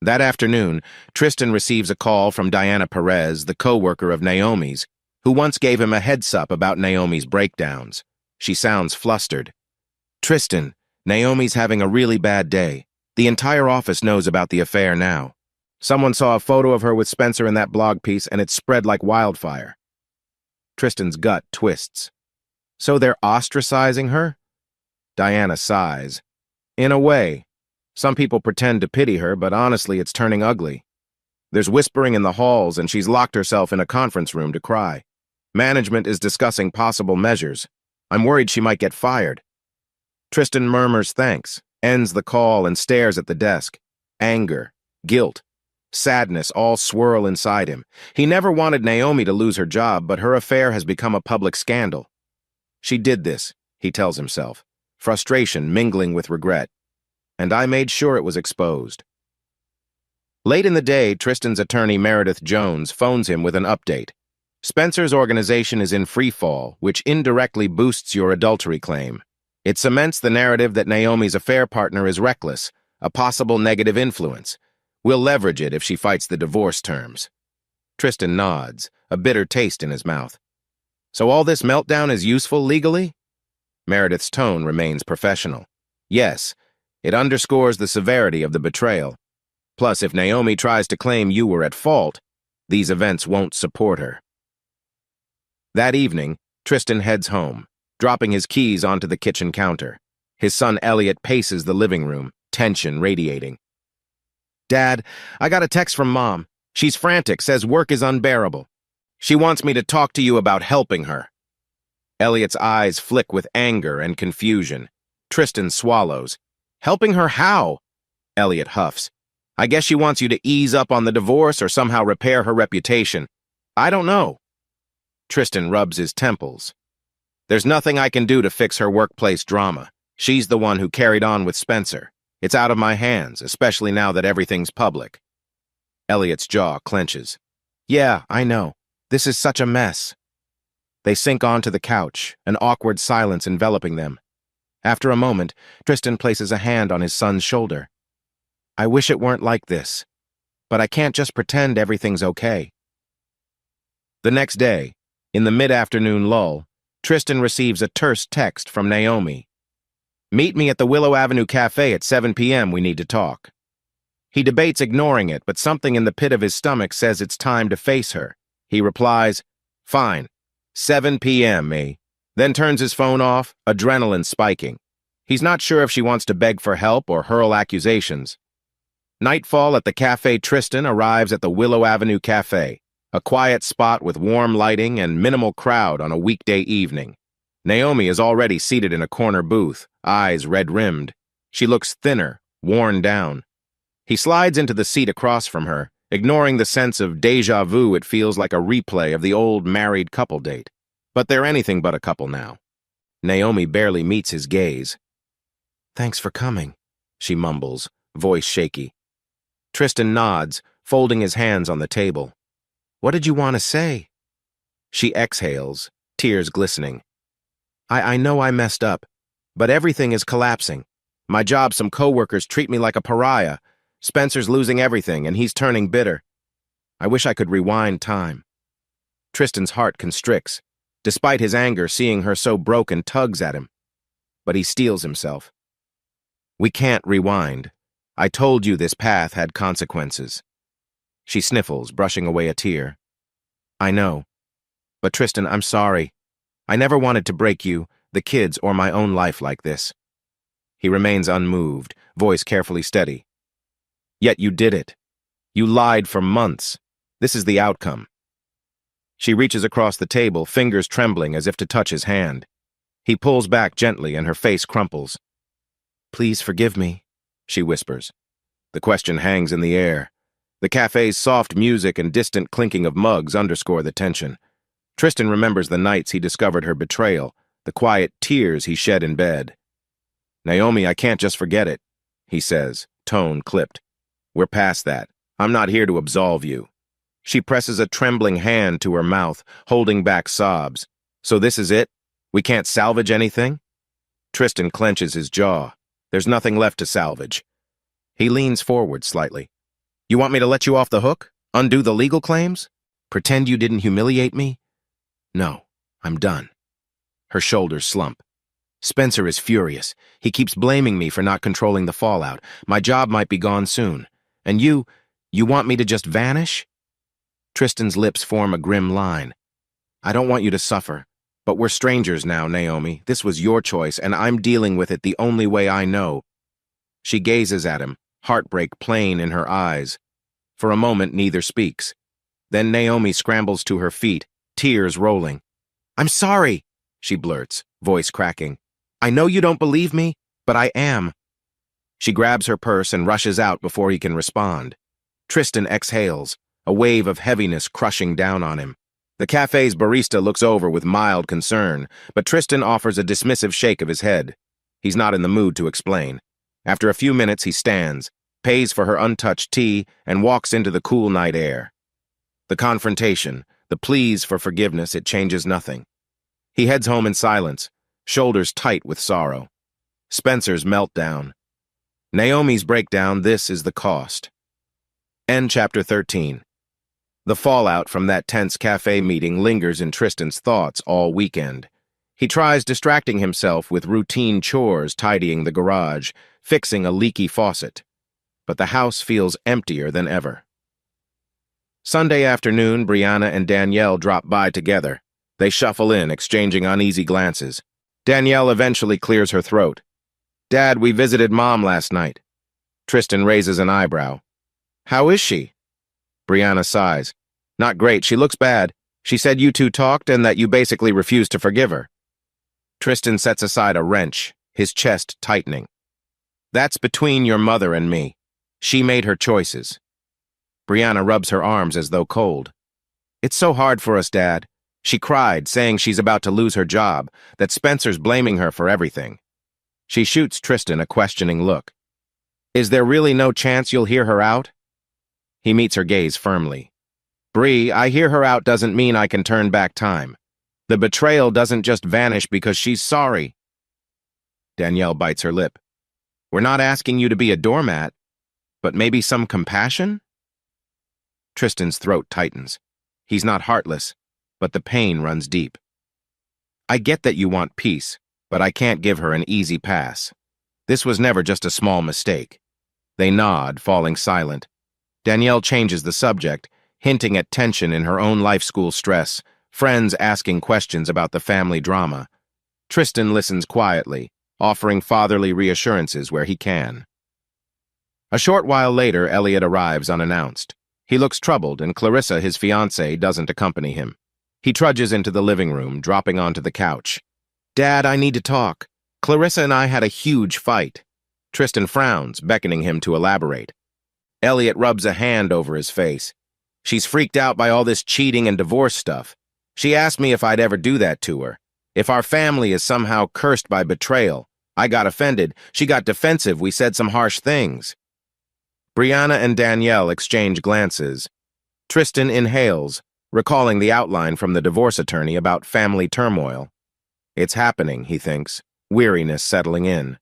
Speaker 2: That afternoon, Tristan receives a call from Diana Perez, the co-worker of Naomi's, who once gave him a heads-up about Naomi's breakdowns. She sounds flustered. "Tristan, Naomi's having a really bad day. The entire office knows about the affair now. Someone saw a photo of her with Spencer in that blog piece, and it spread like wildfire." Tristan's gut twists. So they're ostracizing her? Diana sighs. In a way. Some people pretend to pity her, but honestly, it's turning ugly. There's whispering in the halls, and she's locked herself in a conference room to cry. Management is discussing possible measures. I'm worried she might get fired. Tristan murmurs thanks, ends the call, and stares at the desk. Anger, guilt, sadness all swirl inside him. He never wanted Naomi to lose her job, but her affair has become a public scandal. She did this, he tells himself, frustration mingling with regret. And I made sure it was exposed. Late in the day, Tristan's attorney Meredith Jones phones him with an update. Spencer's organization is in free fall, which indirectly boosts your adultery claim. It cements the narrative that Naomi's affair partner is reckless, a possible negative influence. We'll leverage it if she fights the divorce terms. Tristan nods, a bitter taste in his mouth. So all this meltdown is useful legally? Meredith's tone remains professional. Yes, it underscores the severity of the betrayal. Plus, if Naomi tries to claim you were at fault, these events won't support her. That evening, Tristan heads home, dropping his keys onto the kitchen counter. His son Elliot paces the living room, tension radiating. Dad, I got a text from Mom. She's frantic, says work is unbearable. She wants me to talk to you about helping her. Elliot's eyes flick with anger and confusion. Tristan swallows. Helping her how? Elliot huffs. I guess she wants you to ease up on the divorce or somehow repair her reputation. I don't know. Tristan rubs his temples. There's nothing I can do to fix her workplace drama. She's the one who carried on with Spencer. It's out of my hands, especially now that everything's public. Elliot's jaw clenches. Yeah, I know. This is such a mess. They sink onto the couch, an awkward silence enveloping them. After a moment, Tristan places a hand on his son's shoulder. I wish it weren't like this, but I can't just pretend everything's okay. The next day, in the mid-afternoon lull, Tristan receives a terse text from Naomi. Meet me at the Willow Avenue Cafe at 7 p.m. We need to talk. He debates ignoring it, but something in the pit of his stomach says it's time to face her. He replies, Fine, 7 p.m., me. Then turns his phone off, adrenaline spiking. He's not sure if she wants to beg for help or hurl accusations. Nightfall at the Cafe Tristan arrives at the Willow Avenue Cafe, a quiet spot with warm lighting and minimal crowd on a weekday evening. Naomi is already seated in a corner booth, eyes red-rimmed. She looks thinner, worn down. He slides into the seat across from her, ignoring the sense of déjà vu it feels like a replay of the old married couple date. But they're anything but a couple now. Naomi barely meets his gaze. Thanks for coming, she mumbles, voice shaky. Tristan nods, folding his hands on the table. What did you want to say? She exhales, tears glistening. I know I messed up, but everything is collapsing. My job, some coworkers treat me like a pariah. Spencer's losing everything, and he's turning bitter. I wish I could rewind time. Tristan's heart constricts. Despite his anger, seeing her so broken tugs at him. But he steels himself. We can't rewind. I told you this path had consequences. She sniffles, brushing away a tear. I know. But Tristan, I'm sorry. I never wanted to break you, the kids, or my own life like this. He remains unmoved, voice carefully steady. Yet you did it. You lied for months. This is the outcome. She reaches across the table, fingers trembling as if to touch his hand. He pulls back gently and her face crumples. Please forgive me, she whispers. The question hangs in the air. The cafe's soft music and distant clinking of mugs underscore the tension. Tristan remembers the nights he discovered her betrayal, the quiet tears he shed in bed. Naomi, I can't just forget it, he says, tone clipped. We're past that. I'm not here to absolve you. She presses a trembling hand to her mouth, holding back sobs. So this is it? We can't salvage anything? Tristan clenches his jaw. There's nothing left to salvage. He leans forward slightly. You want me to let you off the hook? Undo the legal claims? Pretend you didn't humiliate me? No, I'm done. Her shoulders slump. Spencer is furious. He keeps blaming me for not controlling the fallout. My job might be gone soon. And you want me to just vanish? Tristan's lips form a grim line. I don't want you to suffer. But we're strangers now, Naomi. This was your choice, and I'm dealing with it the only way I know. She gazes at him, heartbreak plain in her eyes. For a moment, neither speaks. Then Naomi scrambles to her feet, tears rolling. I'm sorry, she blurts, voice cracking. I know you don't believe me, but I am. She grabs her purse and rushes out before he can respond. Tristan exhales, a wave of heaviness crushing down on him. The cafe's barista looks over with mild concern, but Tristan offers a dismissive shake of his head. He's not in the mood to explain. After a few minutes, he stands, pays for her untouched tea, and walks into the cool night air. The confrontation, the pleas for forgiveness, it changes nothing. He heads home in silence, shoulders tight with sorrow. Spencer's meltdown. Naomi's breakdown, this is the cost. End chapter 13. The fallout from that tense cafe meeting lingers in Tristan's thoughts all weekend. He tries distracting himself with routine chores, tidying the garage, fixing a leaky faucet. But the house feels emptier than ever. Sunday afternoon, Brianna and Danielle drop by together. They shuffle in, exchanging uneasy glances. Danielle eventually clears her throat. Dad, we visited Mom last night. Tristan raises an eyebrow. How is she? Brianna sighs. Not great, she looks bad. She said you two talked and that you basically refused to forgive her. Tristan sets aside a wrench, his chest tightening. That's between your mother and me. She made her choices. Brianna rubs her arms as though cold. It's so hard for us, Dad. She cried, saying she's about to lose her job, that Spencer's blaming her for everything. She shoots Tristan a questioning look. Is there really no chance you'll hear her out? He meets her gaze firmly. Bree, I hear her out doesn't mean I can turn back time. The betrayal doesn't just vanish because she's sorry. Danielle bites her lip. We're not asking you to be a doormat, but maybe some compassion? Tristan's throat tightens. He's not heartless, but the pain runs deep. I get that you want peace, but I can't give her an easy pass. This was never just a small mistake. They nod, falling silent. Danielle changes the subject, hinting at tension in her own life school stress, friends asking questions about the family drama. Tristan listens quietly, offering fatherly reassurances where he can. A short while later, Elliot arrives unannounced. He looks troubled, and Clarissa, his fiancée, doesn't accompany him. He trudges into the living room, dropping onto the couch. Dad, I need to talk. Clarissa and I had a huge fight. Tristan frowns, beckoning him to elaborate. Elliot rubs a hand over his face. She's freaked out by all this cheating and divorce stuff. She asked me if I'd ever do that to her. If our family is somehow cursed by betrayal. I got offended. She got defensive. We said some harsh things. Brianna and Danielle exchange glances. Tristan inhales, recalling the outline from the divorce attorney about family turmoil. It's happening, he thinks, weariness settling in.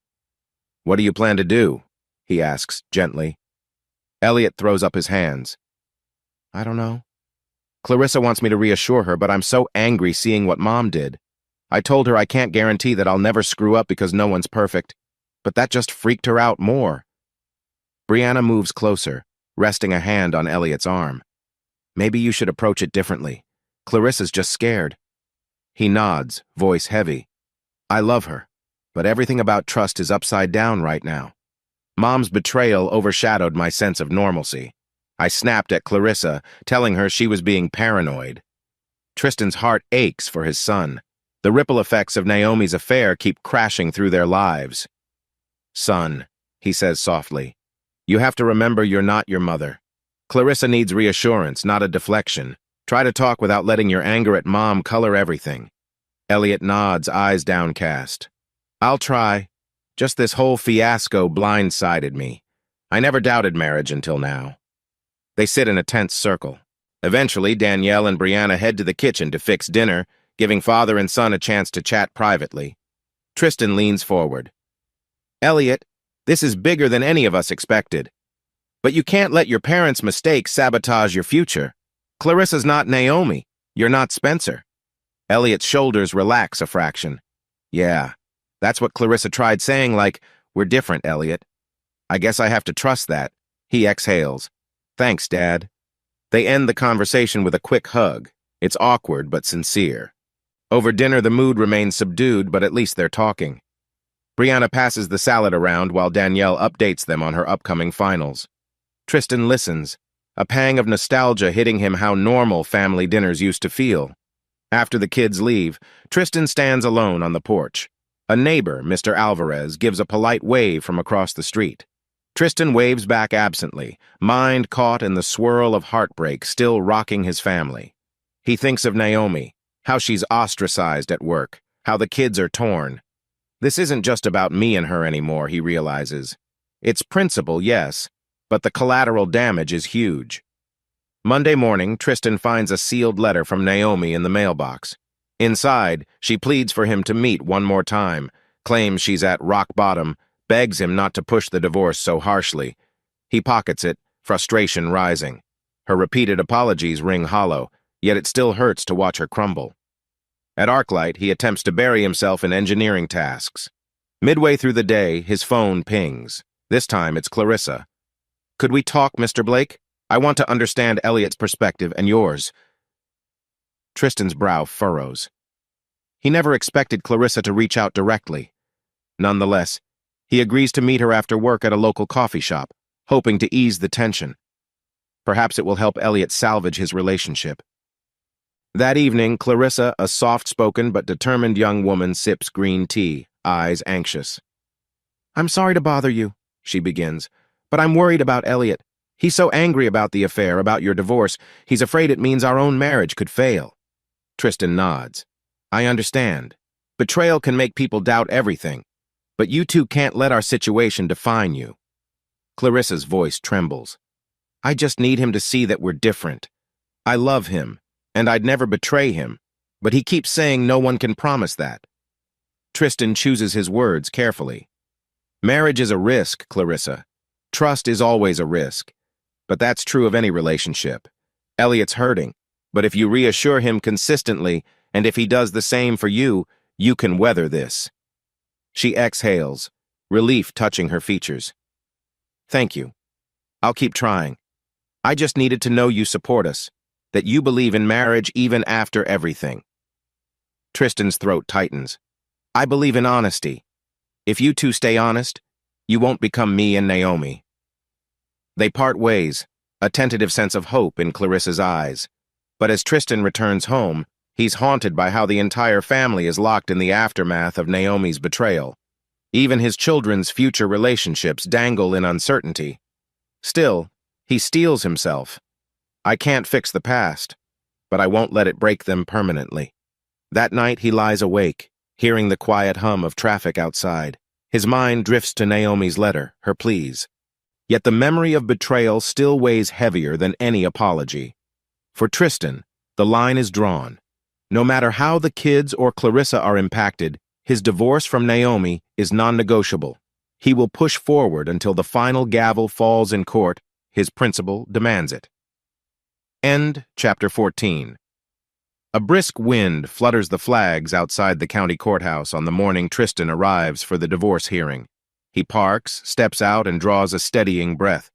Speaker 2: What do you plan to do? He asks, gently. Elliot throws up his hands. I don't know. Clarissa wants me to reassure her, but I'm so angry seeing what Mom did. I told her I can't guarantee that I'll never screw up because no one's perfect, but that just freaked her out more. Brianna moves closer, resting a hand on Elliot's arm. Maybe you should approach it differently. Clarissa's just scared. He nods, voice heavy. I love her, but everything about trust is upside down right now. Mom's betrayal overshadowed my sense of normalcy. I snapped at Clarissa, telling her she was being paranoid. Tristan's heart aches for his son. The ripple effects of Naomi's affair keep crashing through their lives. Son, he says softly, you have to remember you're not your mother. Clarissa needs reassurance, not a deflection. Try to talk without letting your anger at Mom color everything. Elliot nods, eyes downcast. I'll try. Just this whole fiasco blindsided me. I never doubted marriage until now. They sit in a tense circle. Eventually, Danielle and Brianna head to the kitchen to fix dinner, giving father and son a chance to chat privately. Tristan leans forward. Elliot, this is bigger than any of us expected. But you can't let your parents' mistakes sabotage your future. Clarissa's not Naomi. You're not Spencer. Elliot's shoulders relax a fraction. Yeah, that's what Clarissa tried saying, like, we're different, Elliot. I guess I have to trust that. He exhales. Thanks, Dad. They end the conversation with a quick hug. It's awkward but sincere. Over dinner, the mood remains subdued, but at least they're talking. Brianna passes the salad around while Danielle updates them on her upcoming finals. Tristan listens, a pang of nostalgia hitting him how normal family dinners used to feel. After the kids leave, Tristan stands alone on the porch. A neighbor, Mr. Alvarez, gives a polite wave from across the street. Tristan waves back absently, mind caught in the swirl of heartbreak still rocking his family. He thinks of Naomi, how she's ostracized at work, how the kids are torn. This isn't just about me and her anymore, he realizes. It's principle, yes, but the collateral damage is huge. Monday morning, Tristan finds a sealed letter from Naomi in the mailbox. Inside, she pleads for him to meet one more time, claims she's at rock bottom, begs him not to push the divorce so harshly. He pockets it, frustration rising. Her repeated apologies ring hollow, yet it still hurts to watch her crumble. At Arclight, he attempts to bury himself in engineering tasks. Midway through the day, his phone pings. This time, it's Clarissa. "Could we talk, Mr. Blake? I want to understand Elliot's perspective and yours." Tristan's brow furrows. He never expected Clarissa to reach out directly. Nonetheless, he agrees to meet her after work at a local coffee shop, hoping to ease the tension. Perhaps it will help Elliot salvage his relationship. That evening, Clarissa, a soft-spoken but determined young woman, sips green tea, eyes anxious. "I'm sorry to bother you," she begins, "but I'm worried about Elliot. He's so angry about the affair, about your divorce, he's afraid it means our own marriage could fail." Tristan nods. "I understand. Betrayal can make people doubt everything, but you two can't let our situation define you." Clarissa's voice trembles. "I just need him to see that we're different. I love him, and I'd never betray him, but he keeps saying no one can promise that." Tristan chooses his words carefully. "Marriage is a risk, Clarissa. Trust is always a risk. But that's true of any relationship. Elliot's hurting, but if you reassure him consistently, and if he does the same for you, you can weather this." She exhales, relief touching her features. "Thank you. I'll keep trying. I just needed to know you support us, that you believe in marriage even after everything." Tristan's throat tightens. "I believe in honesty. If you two stay honest, you won't become me and Naomi." They part ways, a tentative sense of hope in Clarissa's eyes. But as Tristan returns home, he's haunted by how the entire family is locked in the aftermath of Naomi's betrayal. Even his children's future relationships dangle in uncertainty. Still, he steels himself. "I can't fix the past, but I won't let it break them permanently." That night he lies awake, hearing the quiet hum of traffic outside. His mind drifts to Naomi's letter, her pleas. Yet the memory of betrayal still weighs heavier than any apology. For Tristan, the line is drawn. No matter how the kids or Clarissa are impacted, his divorce from Naomi is non-negotiable. He will push forward until the final gavel falls in court. His principle demands it. End Chapter 14. A brisk wind flutters the flags outside the county courthouse on the morning Tristan arrives for the divorce hearing. He parks, steps out, and draws a steadying breath.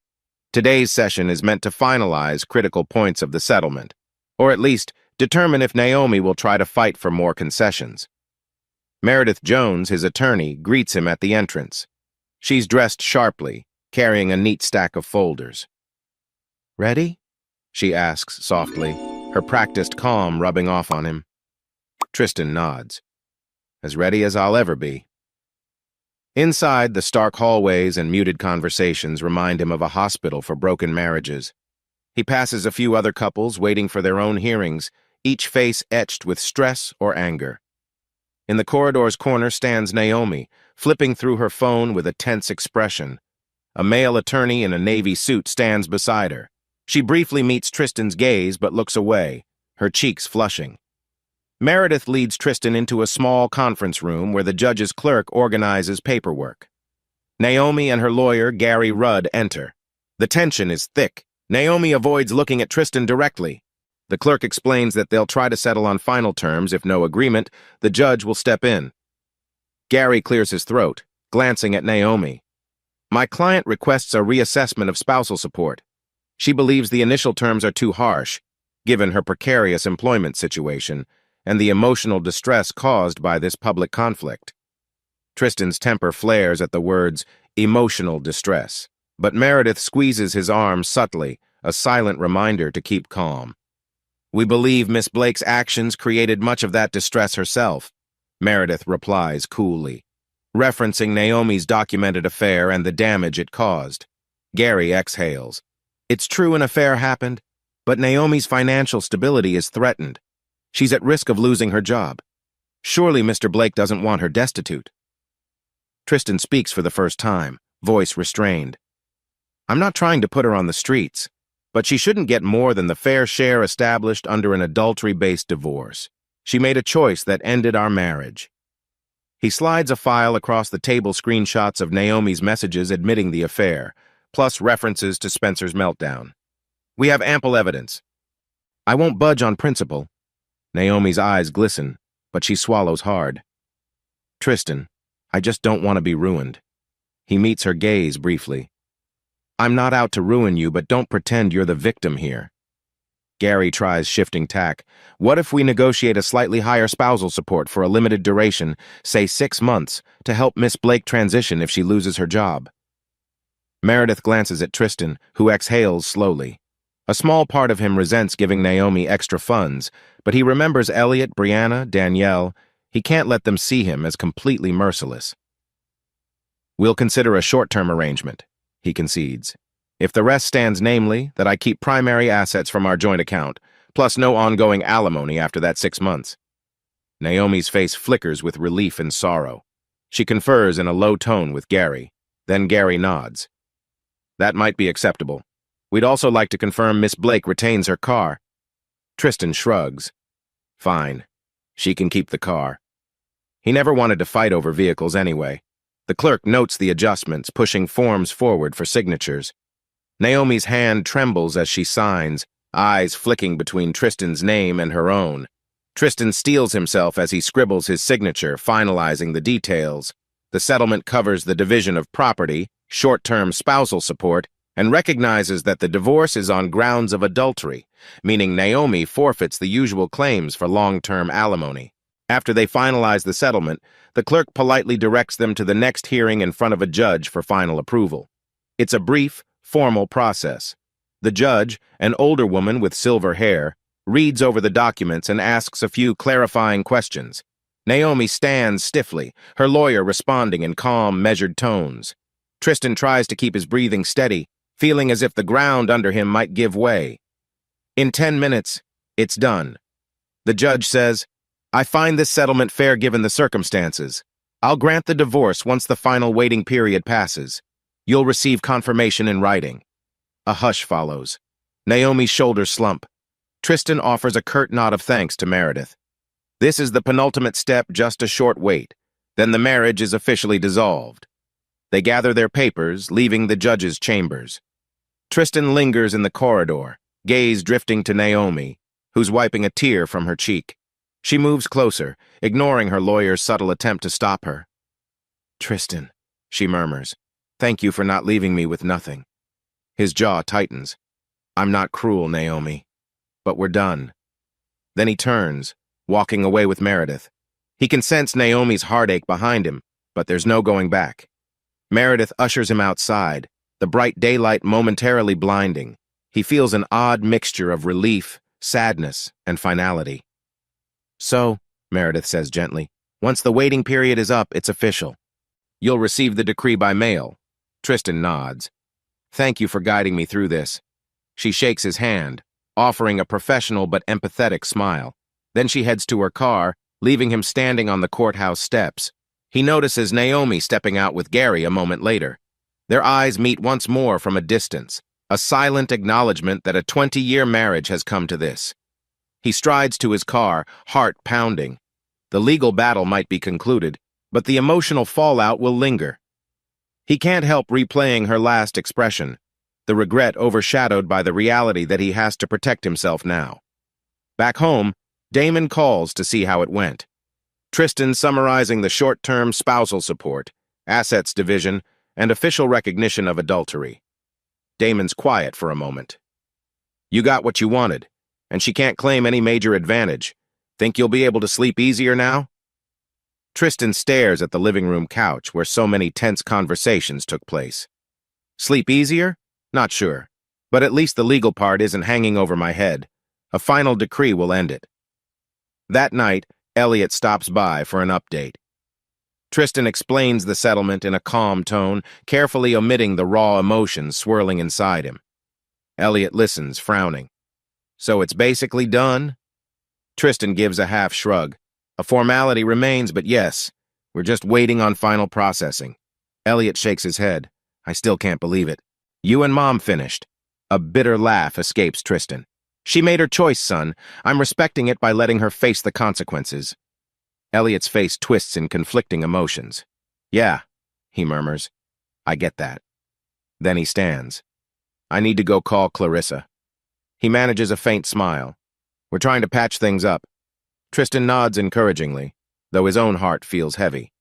Speaker 2: Today's session is meant to finalize critical points of the settlement, or at least determine if Naomi will try to fight for more concessions. Meredith Jones, his attorney, greets him at the entrance. She's dressed sharply, carrying a neat stack of folders. "Ready?" she asks softly, her practiced calm rubbing off on him. Tristan nods. "As ready as I'll ever be." Inside, the stark hallways and muted conversations remind him of a hospital for broken marriages. He passes a few other couples waiting for their own hearings, each face etched with stress or anger. In the corridor's corner stands Naomi, flipping through her phone with a tense expression. A male attorney in a navy suit stands beside her. She briefly meets Tristan's gaze but looks away, her cheeks flushing. Meredith leads Tristan into a small conference room where the judge's clerk organizes paperwork. Naomi and her lawyer, Gary Rudd, enter. The tension is thick. Naomi avoids looking at Tristan directly. The clerk explains that they'll try to settle on final terms. If no agreement, the judge will step in. Gary clears his throat, glancing at Naomi. "My client requests a reassessment of spousal support. She believes the initial terms are too harsh, given her precarious employment situation, and the emotional distress caused by this public conflict. Tristan's temper flares at the words, emotional distress, but Meredith squeezes his arm subtly, a silent reminder to keep calm. We believe Miss Blake's actions created much of that distress herself, Meredith replies coolly, referencing Naomi's documented affair and the damage it caused. Gary exhales. It's true an affair happened, but Naomi's financial stability is threatened. She's at risk of losing her job. Surely Mr. Blake doesn't want her destitute. Tristan speaks for the first time, voice restrained. I'm not trying to put her on the streets, but she shouldn't get more than the fair share established under an adultery-based divorce. She made a choice that ended our marriage. He slides a file across the table, screenshots of Naomi's messages admitting the affair, plus references to Spencer's meltdown. We have ample evidence. I won't budge on principle. Naomi's eyes glisten, but she swallows hard. Tristan, I just don't want to be ruined. He meets her gaze briefly. I'm not out to ruin you, but don't pretend you're the victim here. Gary tries shifting tack. What if we negotiate a slightly higher spousal support for a limited duration, say 6 months, to help Miss Blake transition if she loses her job? Meredith glances at Tristan, who exhales slowly. A small part of him resents giving Naomi extra funds, but he remembers Elliot, Brianna, Danielle. He can't let them see him as completely merciless. We'll consider a short-term arrangement, he concedes. If the rest stands, namely, that I keep primary assets from our joint account, plus no ongoing alimony after that 6 months. Naomi's face flickers with relief and sorrow. She confers in a low tone with Gary. Then Gary nods. That might be acceptable. We'd also like to confirm Miss Blake retains her car. Tristan shrugs. Fine. She can keep the car. He never wanted to fight over vehicles anyway. The clerk notes the adjustments, pushing forms forward for signatures. Naomi's hand trembles as she signs, eyes flicking between Tristan's name and her own. Tristan steels himself as he scribbles his signature, finalizing the details. The settlement covers the division of property, short-term spousal support, and recognizes that the divorce is on grounds of adultery, meaning Naomi forfeits the usual claims for long-term alimony. After they finalize the settlement, the clerk politely directs them to the next hearing in front of a judge for final approval. It's a brief, formal process. The judge, an older woman with silver hair, reads over the documents and asks a few clarifying questions. Naomi stands stiffly, her lawyer responding in calm, measured tones. Tristan tries to keep his breathing steady, feeling as if the ground under him might give way. In 10 minutes, it's done. The judge says, I find this settlement fair given the circumstances. I'll grant the divorce once the final waiting period passes. You'll receive confirmation in writing. A hush follows. Naomi's shoulders slump. Tristan offers a curt nod of thanks to Meredith. This is the penultimate step, just a short wait. Then the marriage is officially dissolved. They gather their papers, leaving the judge's chambers. Tristan lingers in the corridor, gaze drifting to Naomi, who's wiping a tear from her cheek. She moves closer, ignoring her lawyer's subtle attempt to stop her. Tristan, she murmurs, thank you for not leaving me with nothing. His jaw tightens. I'm not cruel, Naomi. But we're done. Then he turns, walking away with Meredith. He can sense Naomi's heartache behind him, but there's no going back. Meredith ushers him outside, the bright daylight momentarily blinding. He feels an odd mixture of relief, sadness, and finality. So, Meredith says gently, once the waiting period is up, it's official. You'll receive the decree by mail. Tristan nods. Thank you for guiding me through this. She shakes his hand, offering a professional but empathetic smile. Then she heads to her car, leaving him standing on the courthouse steps. He notices Naomi stepping out with Gary a moment later. Their eyes meet once more from a distance, a silent acknowledgement that a 20-year marriage has come to this. He strides to his car, heart pounding. The legal battle might be concluded, but the emotional fallout will linger. He can't help replaying her last expression, the regret overshadowed by the reality that he has to protect himself now. Back home, Damon calls to see how it went. Tristan summarizing the short-term spousal support, assets division, and official recognition of adultery. Damon's quiet for a moment. You got what you wanted, and she can't claim any major advantage. Think you'll be able to sleep easier now? Tristan stares at the living room couch where so many tense conversations took place. Sleep easier? Not sure. But at least the legal part isn't hanging over my head. A final decree will end it. That night, Elliot stops by for an update. Tristan explains the settlement in a calm tone, carefully omitting the raw emotions swirling inside him. Elliot listens, frowning. So it's basically done? Tristan gives a half shrug. A formality remains, but yes, we're just waiting on final processing. Elliot shakes his head. I still can't believe it. You and Mom finished. A bitter laugh escapes Tristan. She made her choice, son. I'm respecting it by letting her face the consequences. Elliot's face twists in conflicting emotions. Yeah, he murmurs. I get that. Then he stands. I need to go call Clarissa. He manages a faint smile. We're trying to patch things up. Tristan nods encouragingly, though his own heart feels heavy.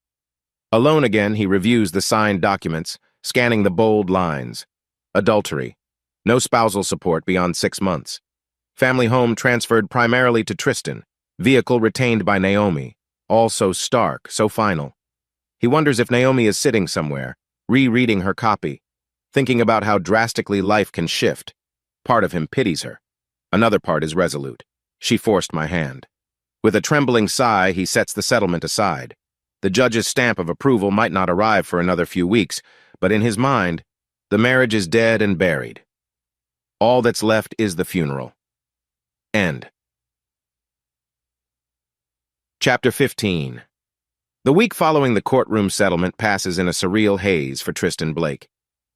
Speaker 2: Alone again, he reviews the signed documents, scanning the bold lines. Adultery. No spousal support beyond 6 months. Family home transferred primarily to Tristan. Vehicle retained by Naomi. All so stark, so final. He wonders if Naomi is sitting somewhere, rereading her copy, thinking about how drastically life can shift. Part of him pities her. Another part is resolute. She forced my hand. With a trembling sigh, he sets the settlement aside. The judge's stamp of approval might not arrive for another few weeks, but in his mind, the marriage is dead and buried. All that's left is the funeral. End. Chapter 15. The week following the courtroom settlement passes in a surreal haze for Tristan Blake.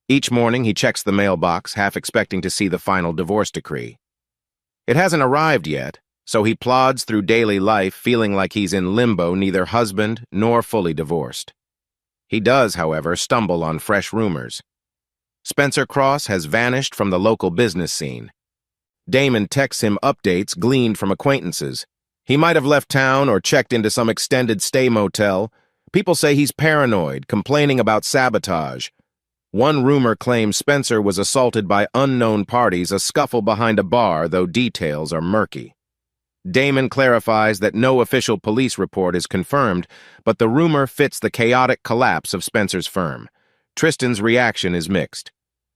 Speaker 2: Each morning he checks the mailbox, half expecting to see the final divorce decree. It hasn't arrived yet, so he plods through daily life feeling like he's in limbo, neither husband nor fully divorced. He does, however, stumble on fresh rumors. Spencer Cross has vanished from the local business scene. Damon texts him updates gleaned from acquaintances. He might have left town or checked into some extended stay motel. People say he's paranoid, complaining about sabotage. One rumor claims Spencer was assaulted by unknown parties, a scuffle behind a bar, though details are murky. Damon clarifies that no official police report is confirmed, but the rumor fits the chaotic collapse of Spencer's firm. Tristan's reaction is mixed.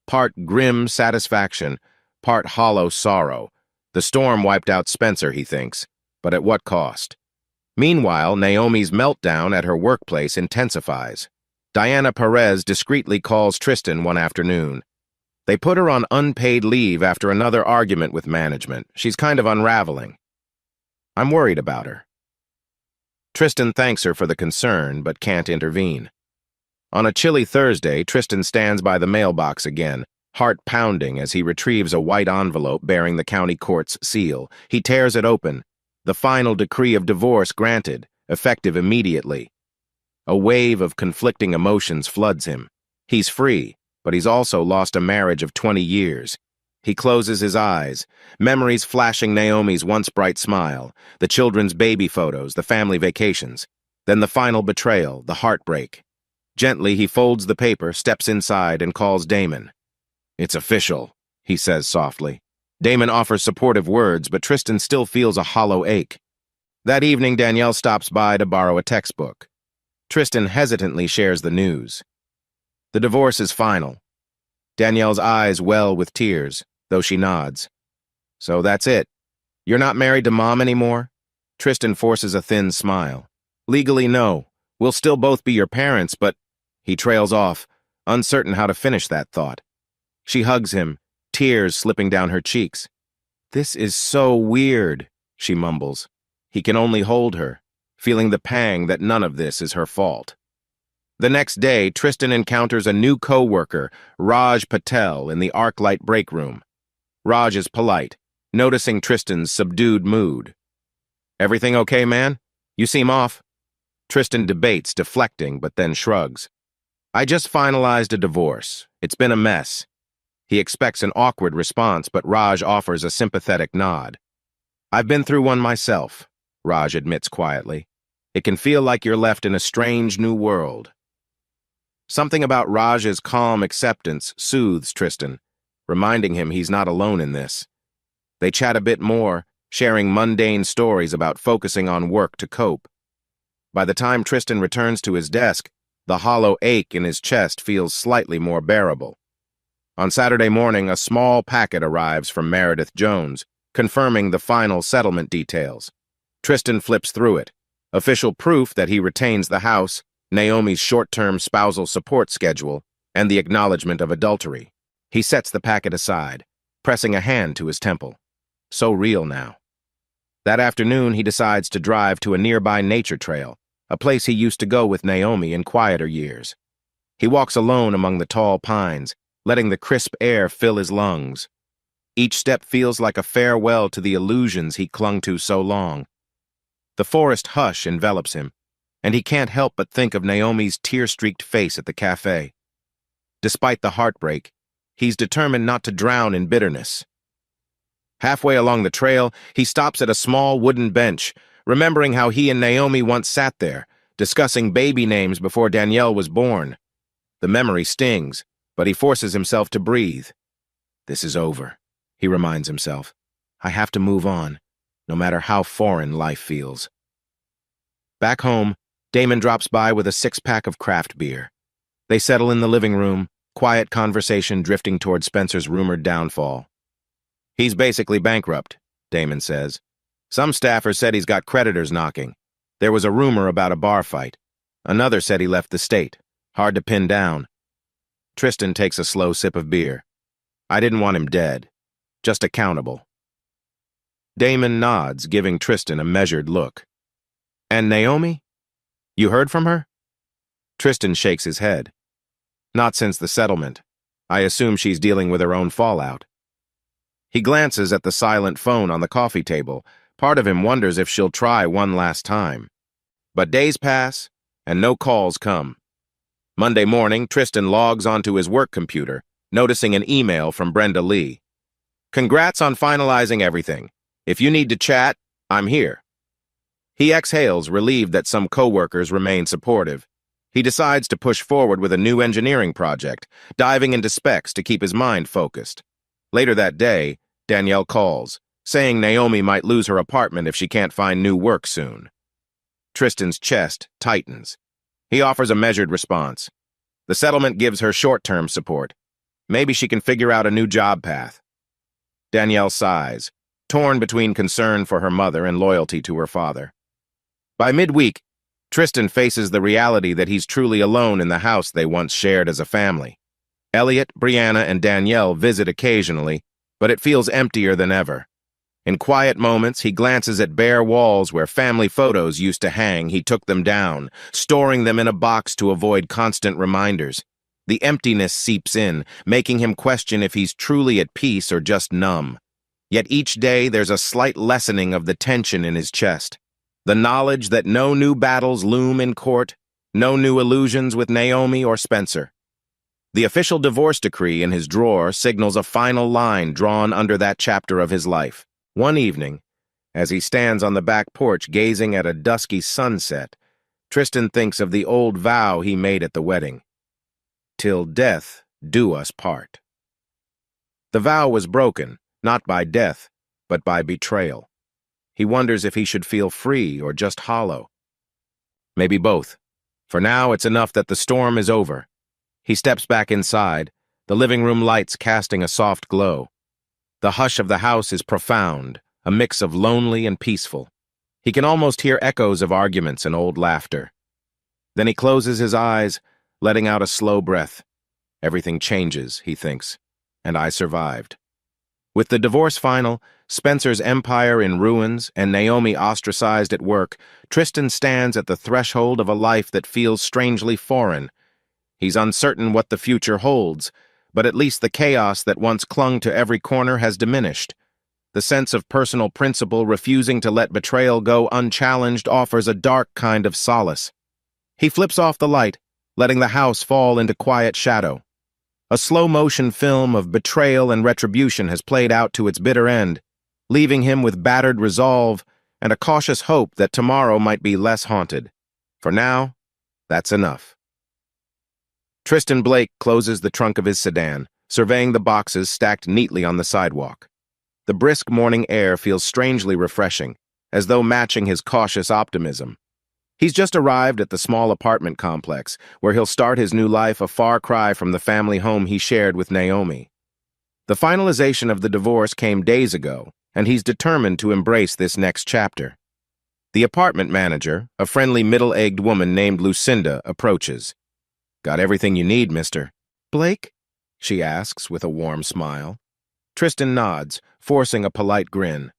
Speaker 2: Part grim satisfaction, part hollow sorrow. The storm wiped out Spencer, he thinks, but at what cost? Meanwhile, Naomi's meltdown at her workplace intensifies. Diana Perez discreetly calls Tristan one afternoon. They put her on unpaid leave after another argument with management. She's kind of unraveling. I'm worried about her. Tristan thanks her for the concern, but can't intervene. On a chilly Thursday, Tristan stands by the mailbox again, heart pounding as he retrieves a white envelope bearing the county court's seal. He tears it open. The final decree of divorce granted, effective immediately. A wave of conflicting emotions floods him. He's free, but he's also lost a marriage of 20 years. He closes his eyes, memories flashing Naomi's once bright smile, the children's baby photos, the family vacations, then the final betrayal, the heartbreak. Gently, he folds the paper, steps inside, and calls Damon. It's official, he says softly. Damon offers supportive words, but Tristan still feels a hollow ache. That evening, Danielle stops by to borrow a textbook. Tristan hesitantly shares the news. The divorce is final. Danielle's eyes well with tears, though she nods. So that's it. You're not married to Mom anymore? Tristan forces a thin smile. Legally, no. We'll still both be your parents, but... He trails off, uncertain how to finish that thought. She hugs him, tears slipping down her cheeks. This is so weird, she mumbles. He can only hold her, feeling the pang that none of this is her fault. The next day, Tristan encounters a new co-worker, Raj Patel, in the ArcLight break room. Raj is polite, noticing Tristan's subdued mood. Everything okay, man? You seem off. Tristan debates, deflecting, but then shrugs. I just finalized a divorce. It's been a mess. He expects an awkward response, but Raj offers a sympathetic nod. I've been through one myself, Raj admits quietly. It can feel like you're left in a strange new world. Something about Raj's calm acceptance soothes Tristan, reminding him he's not alone in this. They chat a bit more, sharing mundane stories about focusing on work to cope. By the time Tristan returns to his desk, the hollow ache in his chest feels slightly more bearable. On Saturday morning, a small packet arrives from Meredith Jones, confirming the final settlement details. Tristan flips through it. Official proof that he retains the house, Naomi's short-term spousal support schedule, and the acknowledgement of adultery. He sets the packet aside, pressing a hand to his temple. So real now. That afternoon, he decides to drive to a nearby nature trail, a place he used to go with Naomi in quieter years. He walks alone among the tall pines, letting the crisp air fill his lungs. Each step feels like a farewell to the illusions he clung to so long. The forest hush envelops him, and he can't help but think of Naomi's tear-streaked face at the cafe. Despite the heartbreak, he's determined not to drown in bitterness. Halfway along the trail, he stops at a small wooden bench, remembering how he and Naomi once sat there, discussing baby names before Danielle was born. The memory stings, but he forces himself to breathe. This is over, he reminds himself. I have to move on, no matter how foreign life feels. Back home, Damon drops by with a 6-pack of craft beer. They settle in the living room, quiet conversation drifting toward Spencer's rumored downfall. He's basically bankrupt, Damon says. Some staffers said he's got creditors knocking. There was a rumor about a bar fight. Another said he left the state. Hard to pin down. Tristan takes a slow sip of beer. I didn't want him dead, just accountable. Damon nods, giving Tristan a measured look. And Naomi? You heard from her? Tristan shakes his head. Not since the settlement. I assume she's dealing with her own fallout. He glances at the silent phone on the coffee table. Part of him wonders if she'll try one last time. But days pass, and no calls come. Monday morning, Tristan logs onto his work computer, noticing an email from Brenda Lee. Congrats on finalizing everything. If you need to chat, I'm here. He exhales, relieved that some coworkers remain supportive. He decides to push forward with a new engineering project, diving into specs to keep his mind focused. Later that day, Danielle calls, saying Naomi might lose her apartment if she can't find new work soon. Tristan's chest tightens. He offers a measured response. The settlement gives her short-term support. Maybe she can figure out a new job path. Danielle sighs, torn between concern for her mother and loyalty to her father. By midweek, Tristan faces the reality that he's truly alone in the house they once shared as a family. Elliot, Brianna, and Danielle visit occasionally, but it feels emptier than ever. In quiet moments, he glances at bare walls where family photos used to hang. He took them down, storing them in a box to avoid constant reminders. The emptiness seeps in, making him question if he's truly at peace or just numb. Yet each day there's a slight lessening of the tension in his chest. The knowledge that no new battles loom in court, no new illusions with Naomi or Spencer. The official divorce decree in his drawer signals a final line drawn under that chapter of his life. One evening, as he stands on the back porch gazing at a dusky sunset, Tristan thinks of the old vow he made at the wedding. Till death do us part. The vow was broken, not by death, but by betrayal. He wonders if he should feel free or just hollow. Maybe both. For now, it's enough that the storm is over. He steps back inside, the living room lights casting a soft glow. The hush of the house is profound, a mix of lonely and peaceful. He can almost hear echoes of arguments and old laughter. Then he closes his eyes, letting out a slow breath. Everything changes, he thinks, and I survived. With the divorce final, Spencer's empire in ruins, and Naomi ostracized at work, Tristan stands at the threshold of a life that feels strangely foreign. He's uncertain what the future holds, but at least the chaos that once clung to every corner has diminished. The sense of personal principle refusing to let betrayal go unchallenged offers a dark kind of solace. He flips off the light, letting the house fall into quiet shadow. A slow-motion film of betrayal and retribution has played out to its bitter end, leaving him with battered resolve and a cautious hope that tomorrow might be less haunted. For now, that's enough. Tristan Blake closes the trunk of his sedan, surveying the boxes stacked neatly on the sidewalk. The brisk morning air feels strangely refreshing, as though matching his cautious optimism. He's just arrived at the small apartment complex, where he'll start his new life a far cry from the family home he shared with Naomi. The finalization of the divorce came days ago, and he's determined to embrace this next chapter. The apartment manager, a friendly middle-aged woman named Lucinda, approaches. "Got everything you need, Mr. Blake?" she asks with a warm smile. Tristan nods, forcing a polite grin.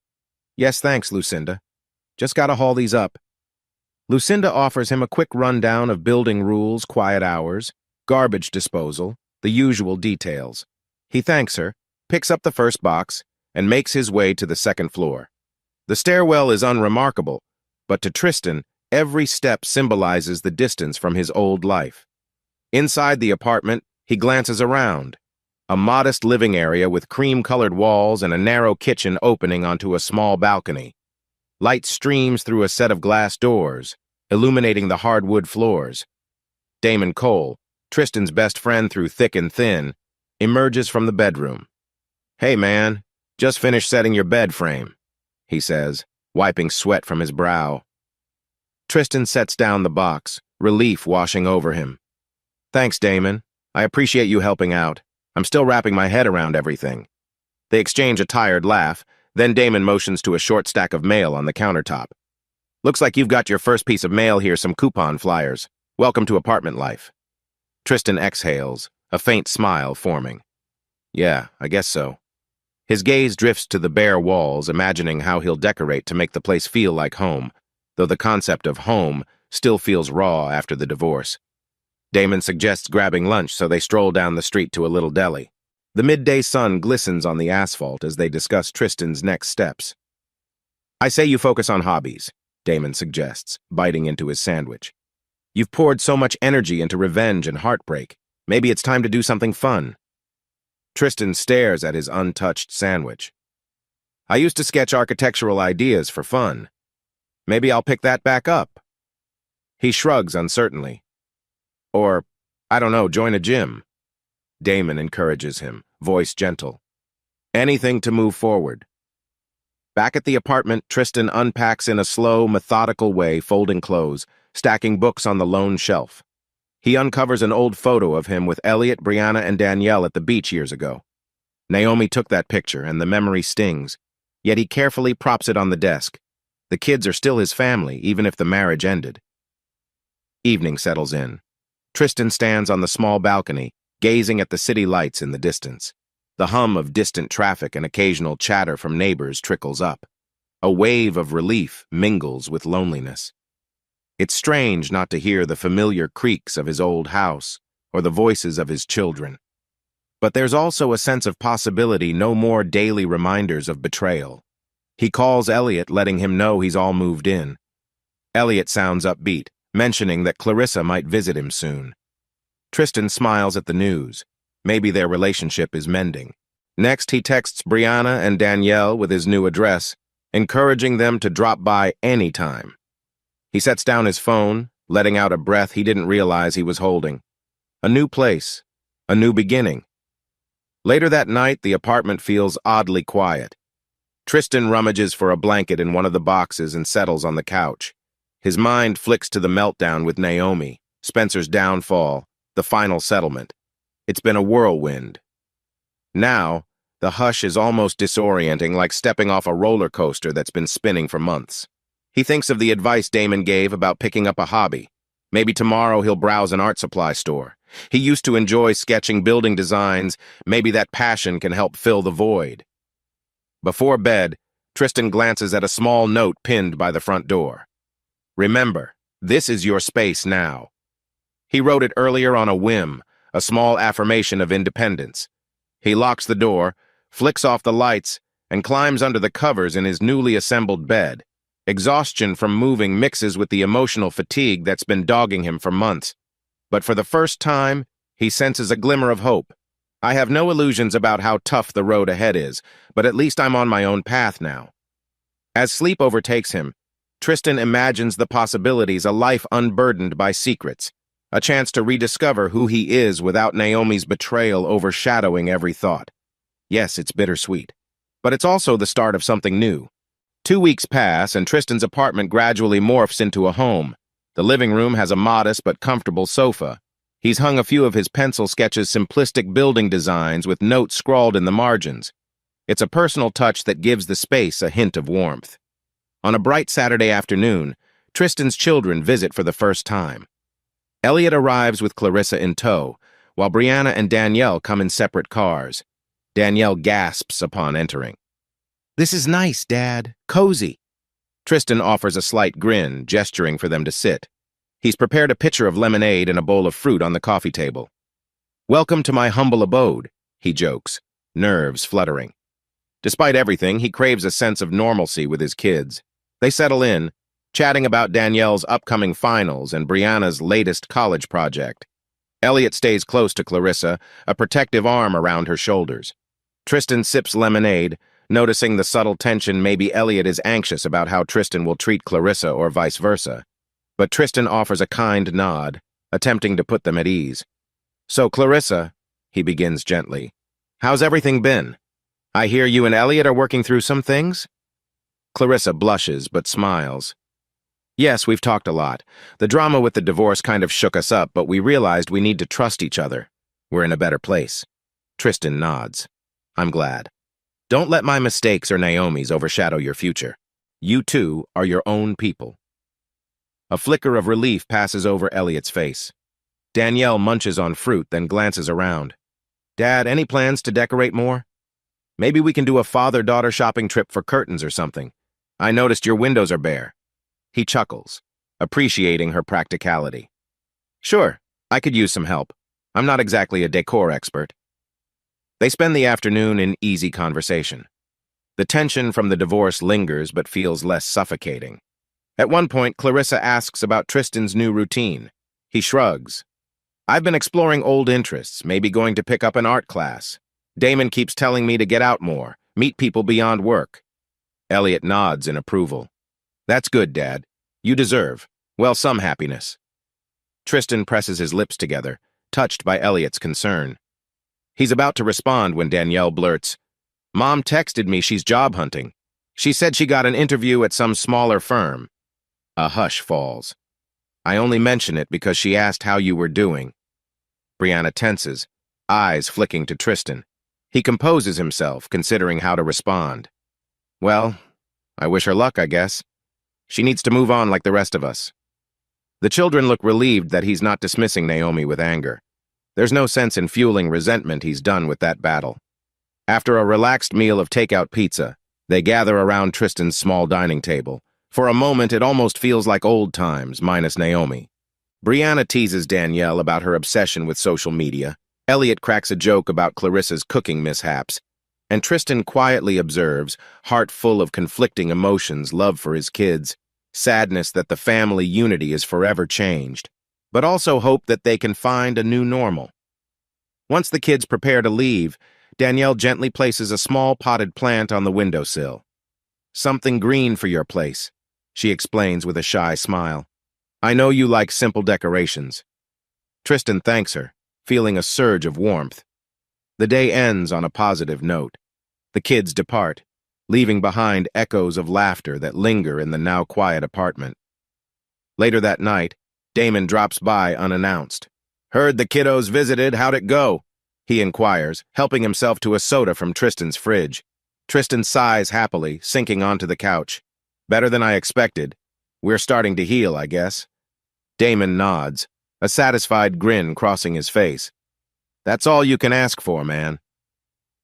Speaker 2: "Yes, thanks, Lucinda. Just gotta haul these up." Lucinda offers him a quick rundown of building rules, quiet hours, garbage disposal, the usual details. He thanks her, picks up the first box, and makes his way to the second floor. The stairwell is unremarkable, but to Tristan, every step symbolizes the distance from his old life. Inside the apartment, he glances around. A modest living area with cream-colored walls and a narrow kitchen opening onto a small balcony. Light streams through a set of glass doors, illuminating the hardwood floors. Damon Cole, Tristan's best friend through thick and thin, emerges from the bedroom. "Hey, man, just finished setting your bed frame," he says, wiping sweat from his brow. Tristan sets down the box, relief washing over him. "Thanks, Damon. I appreciate you helping out. I'm still wrapping my head around everything." They exchange a tired laugh, then Damon motions to a short stack of mail on the countertop. "Looks like you've got your first piece of mail here, some coupon flyers. Welcome to apartment life." Tristan exhales, a faint smile forming. "Yeah, I guess so." His gaze drifts to the bare walls, imagining how he'll decorate to make the place feel like home, though the concept of home still feels raw after the divorce. Damon suggests grabbing lunch, so they stroll down the street to a little deli. The midday sun glistens on the asphalt as they discuss Tristan's next steps. "I say you focus on hobbies," Damon suggests, biting into his sandwich. "You've poured so much energy into revenge and heartbreak. Maybe it's time to do something fun." Tristan stares at his untouched sandwich. "I used to sketch architectural ideas for fun. Maybe I'll pick that back up." He shrugs uncertainly. "Or, I don't know, join a gym." Damon encourages him, voice gentle. "Anything to move forward." Back at the apartment, Tristan unpacks in a slow, methodical way, folding clothes, stacking books on the lone shelf. He uncovers an old photo of him with Elliot, Brianna, and Danielle at the beach years ago. Naomi took that picture, and the memory stings, yet he carefully props it on the desk. The kids are still his family, even if the marriage ended. Evening settles in. Tristan stands on the small balcony, gazing at the city lights in the distance. The hum of distant traffic and occasional chatter from neighbors trickles up. A wave of relief mingles with loneliness. It's strange not to hear the familiar creaks of his old house or the voices of his children. But there's also a sense of possibility, no more daily reminders of betrayal. He calls Elliot, letting him know he's all moved in. Elliot sounds upbeat, mentioning that Clarissa might visit him soon. Tristan smiles at the news. Maybe their relationship is mending. Next, he texts Brianna and Danielle with his new address, encouraging them to drop by anytime. He sets down his phone, letting out a breath he didn't realize he was holding. A new place, a new beginning. Later that night, the apartment feels oddly quiet. Tristan rummages for a blanket in one of the boxes and settles on the couch. His mind flicks to the meltdown with Naomi, Spencer's downfall, the final settlement. It's been a whirlwind. Now, the hush is almost disorienting, like stepping off a roller coaster that's been spinning for months. He thinks of the advice Damon gave about picking up a hobby. Maybe tomorrow he'll browse an art supply store. He used to enjoy sketching building designs. Maybe that passion can help fill the void. Before bed, Tristan glances at a small note pinned by the front door. "Remember, this is your space now." He wrote it earlier on a whim, a small affirmation of independence. He locks the door, flicks off the lights, and climbs under the covers in his newly assembled bed. Exhaustion from moving mixes with the emotional fatigue that's been dogging him for months. But for the first time, he senses a glimmer of hope. "I have no illusions about how tough the road ahead is, but at least I'm on my own path now." As sleep overtakes him, Tristan imagines the possibilities, a life unburdened by secrets, a chance to rediscover who he is without Naomi's betrayal overshadowing every thought. Yes, it's bittersweet. But it's also the start of something new. 2 weeks pass, and Tristan's apartment gradually morphs into a home. The living room has a modest but comfortable sofa. He's hung a few of his pencil sketches' simplistic building designs with notes scrawled in the margins. It's a personal touch that gives the space a hint of warmth. On a bright Saturday afternoon, Tristan's children visit for the first time. Elliot arrives with Clarissa in tow, while Brianna and Danielle come in separate cars. Danielle gasps upon entering. "This is nice, Dad. Cozy." Tristan offers a slight grin, gesturing for them to sit. He's prepared a pitcher of lemonade and a bowl of fruit on the coffee table. "Welcome to my humble abode," he jokes, nerves fluttering. Despite everything, he craves a sense of normalcy with his kids. They settle in, chatting about Danielle's upcoming finals and Brianna's latest college project. Elliot stays close to Clarissa, a protective arm around her shoulders. Tristan sips lemonade, noticing the subtle tension. Maybe Elliot is anxious about how Tristan will treat Clarissa or vice versa. But Tristan offers a kind nod, attempting to put them at ease. "So, Clarissa," he begins gently, "how's everything been? I hear you and Elliot are working through some things?" Clarissa blushes but smiles. "Yes, we've talked a lot. The drama with the divorce kind of shook us up, but we realized we need to trust each other. We're in a better place." Tristan nods. "I'm glad. Don't let my mistakes or Naomi's overshadow your future. You two are your own people." A flicker of relief passes over Elliot's face. Danielle munches on fruit, then glances around. "Dad, any plans to decorate more? Maybe we can do a father-daughter shopping trip for curtains or something. I noticed your windows are bare." He chuckles, appreciating her practicality. "Sure, I could use some help. I'm not exactly a decor expert." They spend the afternoon in easy conversation. The tension from the divorce lingers but feels less suffocating. At one point, Clarissa asks about Tristan's new routine. He shrugs. "I've been exploring old interests, maybe going to pick up an art class. Damon keeps telling me to get out more, meet people beyond work." Elliot nods in approval. "That's good, Dad. You deserve, well, some happiness." Tristan presses his lips together, touched by Elliot's concern. He's about to respond when Danielle blurts, "Mom texted me she's job hunting. She said she got an interview at some smaller firm." A hush falls. "I only mention it because she asked how you were doing." Brianna tenses, eyes flicking to Tristan. He composes himself, considering how to respond. "Well, I wish her luck, I guess. She needs to move on like the rest of us." The children look relieved that he's not dismissing Naomi with anger. There's no sense in fueling resentment. He's done with that battle. After a relaxed meal of takeout pizza, they gather around Tristan's small dining table. For a moment, it almost feels like old times, minus Naomi. Brianna teases Danielle about her obsession with social media. Elliot cracks a joke about Clarissa's cooking mishaps. And Tristan quietly observes, heart full of conflicting emotions, love for his kids, sadness that the family unity is forever changed, but also hope that they can find a new normal. Once the kids prepare to leave, Danielle gently places a small potted plant on the windowsill. "Something green for your place," she explains with a shy smile. "I know you like simple decorations." Tristan thanks her, feeling a surge of warmth. The day ends on a positive note. The kids depart, leaving behind echoes of laughter that linger in the now quiet apartment. Later that night, Damon drops by unannounced. "Heard the kiddos visited, how'd it go?" he inquires, helping himself to a soda from Tristan's fridge. Tristan sighs happily, sinking onto the couch. "Better than I expected. We're starting to heal, I guess." Damon nods, a satisfied grin crossing his face. "That's all you can ask for, man."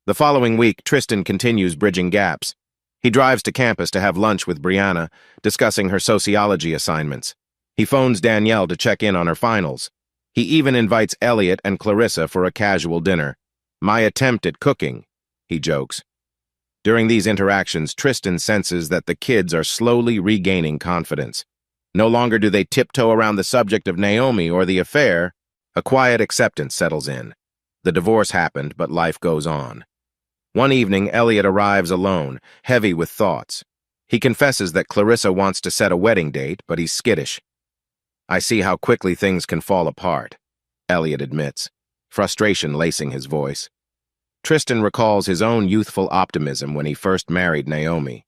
Speaker 2: The following week, Tristan continues bridging gaps. He drives to campus to have lunch with Brianna, discussing her sociology assignments. He phones Danielle to check in on her finals. He even invites Elliot and Clarissa for a casual dinner. "My attempt at cooking," he jokes. During these interactions, Tristan senses that the kids are slowly regaining confidence. No longer do they tiptoe around the subject of Naomi or the affair. A quiet acceptance settles in. The divorce happened, but life goes on. One evening, Elliot arrives alone, heavy with thoughts. He confesses that Clarissa wants to set a wedding date, but he's skittish. "I see how quickly things can fall apart," Elliot admits, frustration lacing his voice. Tristan recalls his own youthful optimism when he first married Naomi.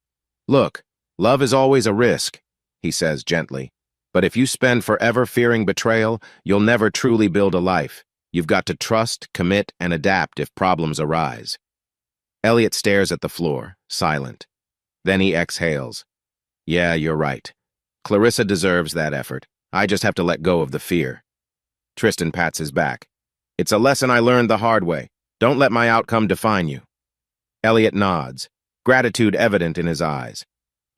Speaker 2: "Look, love is always a risk," he says gently. "But if you spend forever fearing betrayal, you'll never truly build a life. You've got to trust, commit, and adapt if problems arise." Elliot stares at the floor, silent. Then he exhales. "Yeah, you're right. Clarissa deserves that effort. I just have to let go of the fear." Tristan pats his back. "It's a lesson I learned the hard way. Don't let my outcome define you." Elliot nods, gratitude evident in his eyes.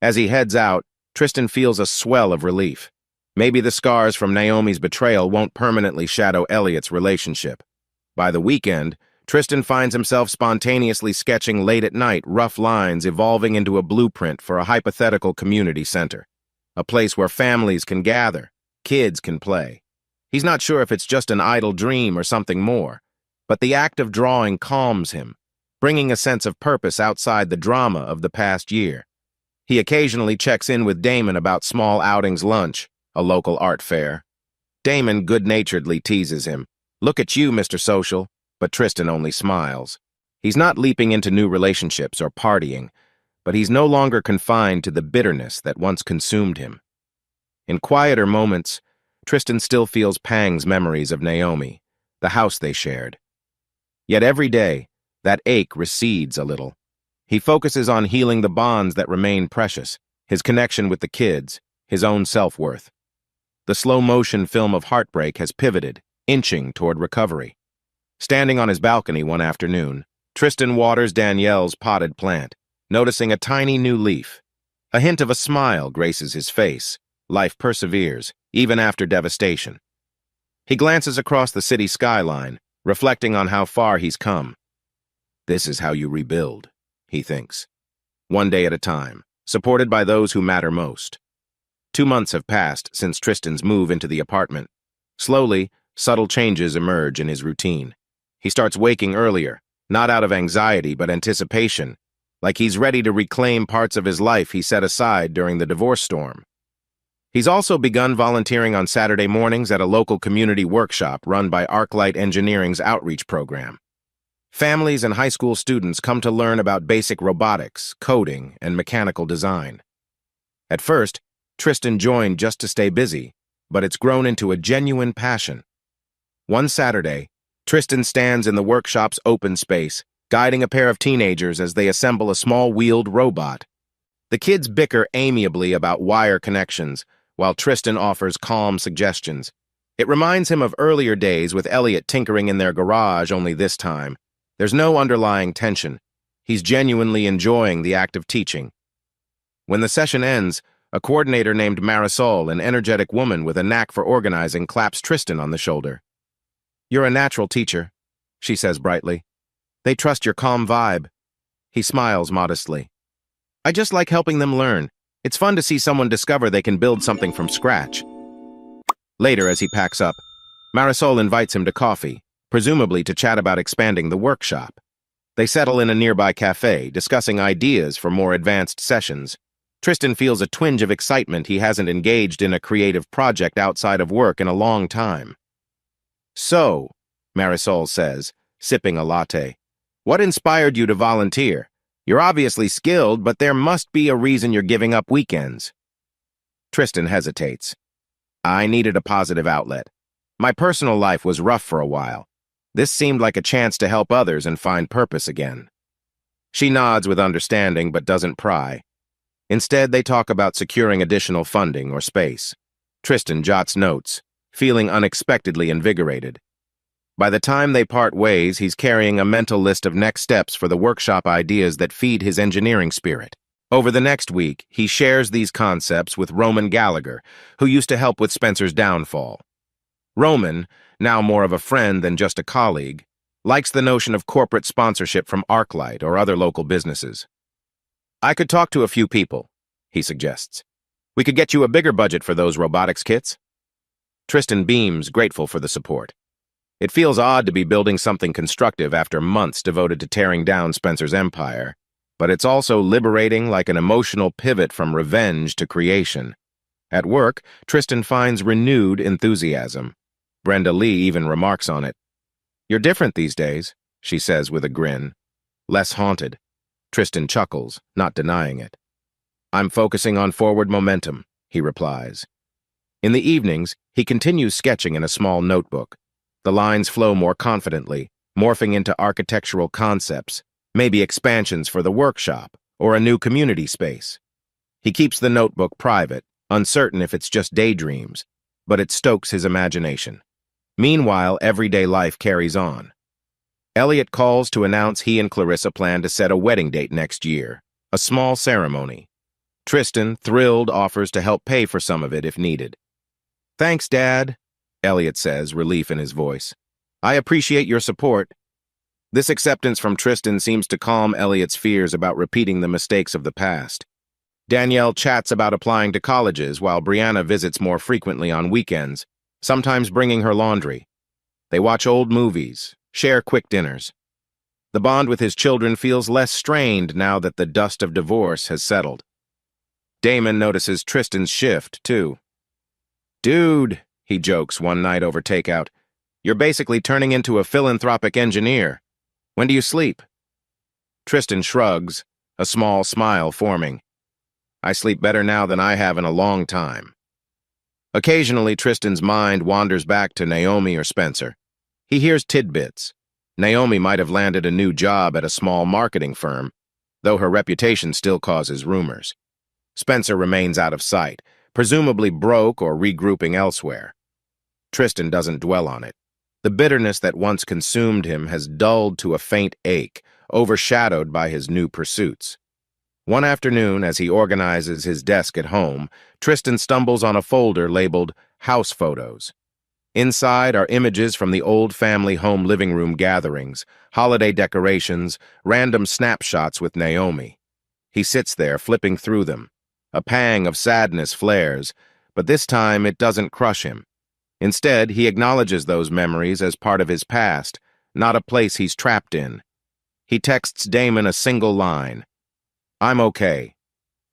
Speaker 2: As he heads out, Tristan feels a swell of relief. Maybe the scars from Naomi's betrayal won't permanently shadow Elliot's relationship. By the weekend, Tristan finds himself spontaneously sketching late at night rough lines evolving into a blueprint for a hypothetical community center. A place where families can gather, kids can play. He's not sure if it's just an idle dream or something more, but the act of drawing calms him, bringing a sense of purpose outside the drama of the past year. He occasionally checks in with Damon about small outings lunch, a local art fair. Damon good-naturedly teases him. "Look at you, Mr. Social," but Tristan only smiles. He's not leaping into new relationships or partying, but he's no longer confined to the bitterness that once consumed him. In quieter moments, Tristan still feels Pang's memories of Naomi, the house they shared. Yet every day, that ache recedes a little. He focuses on healing the bonds that remain precious, his connection with the kids, his own self-worth. The slow-motion film of heartbreak has pivoted, inching toward recovery. Standing on his balcony one afternoon, Tristan waters Danielle's potted plant, noticing a tiny new leaf. A hint of a smile graces his face. Life perseveres, even after devastation. He glances across the city skyline, reflecting on how far he's come. This is how you rebuild, he thinks. One day at a time, supported by those who matter most. 2 months have passed since Tristan's move into the apartment. Slowly, subtle changes emerge in his routine. He starts waking earlier, not out of anxiety but anticipation, like he's ready to reclaim parts of his life he set aside during the divorce storm. He's also begun volunteering on Saturday mornings at a local community workshop run by ArcLight Engineering's outreach program. Families and high school students come to learn about basic robotics, coding, and mechanical design. At first, Tristan joined just to stay busy, but it's grown into a genuine passion. One Saturday, Tristan stands in the workshop's open space, guiding a pair of teenagers as they assemble a small wheeled robot. The kids bicker amiably about wire connections, while Tristan offers calm suggestions. It reminds him of earlier days with Elliot tinkering in their garage, only this time. There's no underlying tension. He's genuinely enjoying the act of teaching. When the session ends, a coordinator named Marisol, an energetic woman with a knack for organizing, claps Tristan on the shoulder. "You're a natural teacher," she says brightly. "They trust your calm vibe." He smiles modestly. "I just like helping them learn. It's fun to see someone discover they can build something from scratch." Later, as he packs up, Marisol invites him to coffee, presumably to chat about expanding the workshop. They settle in a nearby cafe, discussing ideas for more advanced sessions. Tristan feels a twinge of excitement he hasn't engaged in a creative project outside of work in a long time. "So," Marisol says, sipping a latte, "what inspired you to volunteer? You're obviously skilled, but there must be a reason you're giving up weekends." Tristan hesitates. "I needed a positive outlet. My personal life was rough for a while. This seemed like a chance to help others and find purpose again." She nods with understanding but doesn't pry. Instead, they talk about securing additional funding or space. Tristan jots notes, feeling unexpectedly invigorated. By the time they part ways, he's carrying a mental list of next steps for the workshop ideas that feed his engineering spirit. Over the next week, he shares these concepts with Roman Gallagher, who used to help with Spencer's downfall. Roman, now more of a friend than just a colleague, likes the notion of corporate sponsorship from ArcLight or other local businesses. "I could talk to a few people," he suggests. "We could get you a bigger budget for those robotics kits." Tristan beams, grateful for the support. It feels odd to be building something constructive after months devoted to tearing down Spencer's empire, but it's also liberating, like an emotional pivot from revenge to creation. At work, Tristan finds renewed enthusiasm. Brenda Lee even remarks on it. "You're different these days. she says with a grin. Less haunted. Tristan chuckles, not denying it. I'm focusing on forward momentum, he replies. In the evenings, he continues sketching in a small notebook. The lines flow more confidently, morphing into architectural concepts, maybe expansions for the workshop or a new community space. He keeps the notebook private, uncertain if it's just daydreams, but it stokes his imagination. Meanwhile, everyday life carries on. Elliot calls to announce he and Clarissa plan to set a wedding date next year, a small ceremony. Tristan, thrilled, offers to help pay for some of it if needed. Thanks, Dad, Elliot says, relief in his voice. I appreciate your support. This acceptance from Tristan seems to calm Elliot's fears about repeating the mistakes of the past. Danielle chats about applying to colleges while Brianna visits more frequently on weekends, sometimes bringing her laundry. They watch old movies, share quick dinners. The bond with his children feels less strained now that the dust of divorce has settled. Damon notices Tristan's shift, too. Dude, he jokes one night over takeout, you're basically turning into a philanthropic engineer. When do you sleep? Tristan shrugs, a small smile forming. I sleep better now than I have in a long time. Occasionally, Tristan's mind wanders back to Naomi or Spencer. He hears tidbits. Naomi might have landed a new job at a small marketing firm, though her reputation still causes rumors. Spencer remains out of sight, presumably broke or regrouping elsewhere. Tristan doesn't dwell on it. The bitterness that once consumed him has dulled to a faint ache, overshadowed by his new pursuits. One afternoon, as he organizes his desk at home, Tristan stumbles on a folder labeled House Photos. Inside are images from the old family home living room gatherings, holiday decorations, random snapshots with Naomi. He sits there, flipping through them. A pang of sadness flares, but this time it doesn't crush him. Instead, he acknowledges those memories as part of his past, not a place he's trapped in. He texts Damon a single line. I'm okay.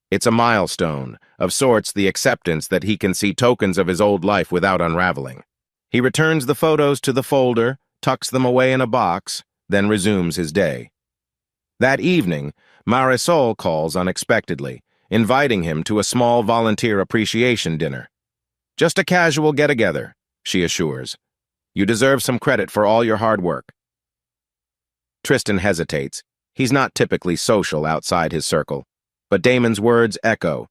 Speaker 2: It's a milestone, of sorts the acceptance that he can see tokens of his old life without unraveling. He returns the photos to the folder, tucks them away in a box, then resumes his day. That evening, Marisol calls unexpectedly, inviting him to a small volunteer appreciation dinner. Just a casual get-together, she assures. You deserve some credit for all your hard work. Tristan hesitates. He's not typically social outside his circle, but Damon's words echo.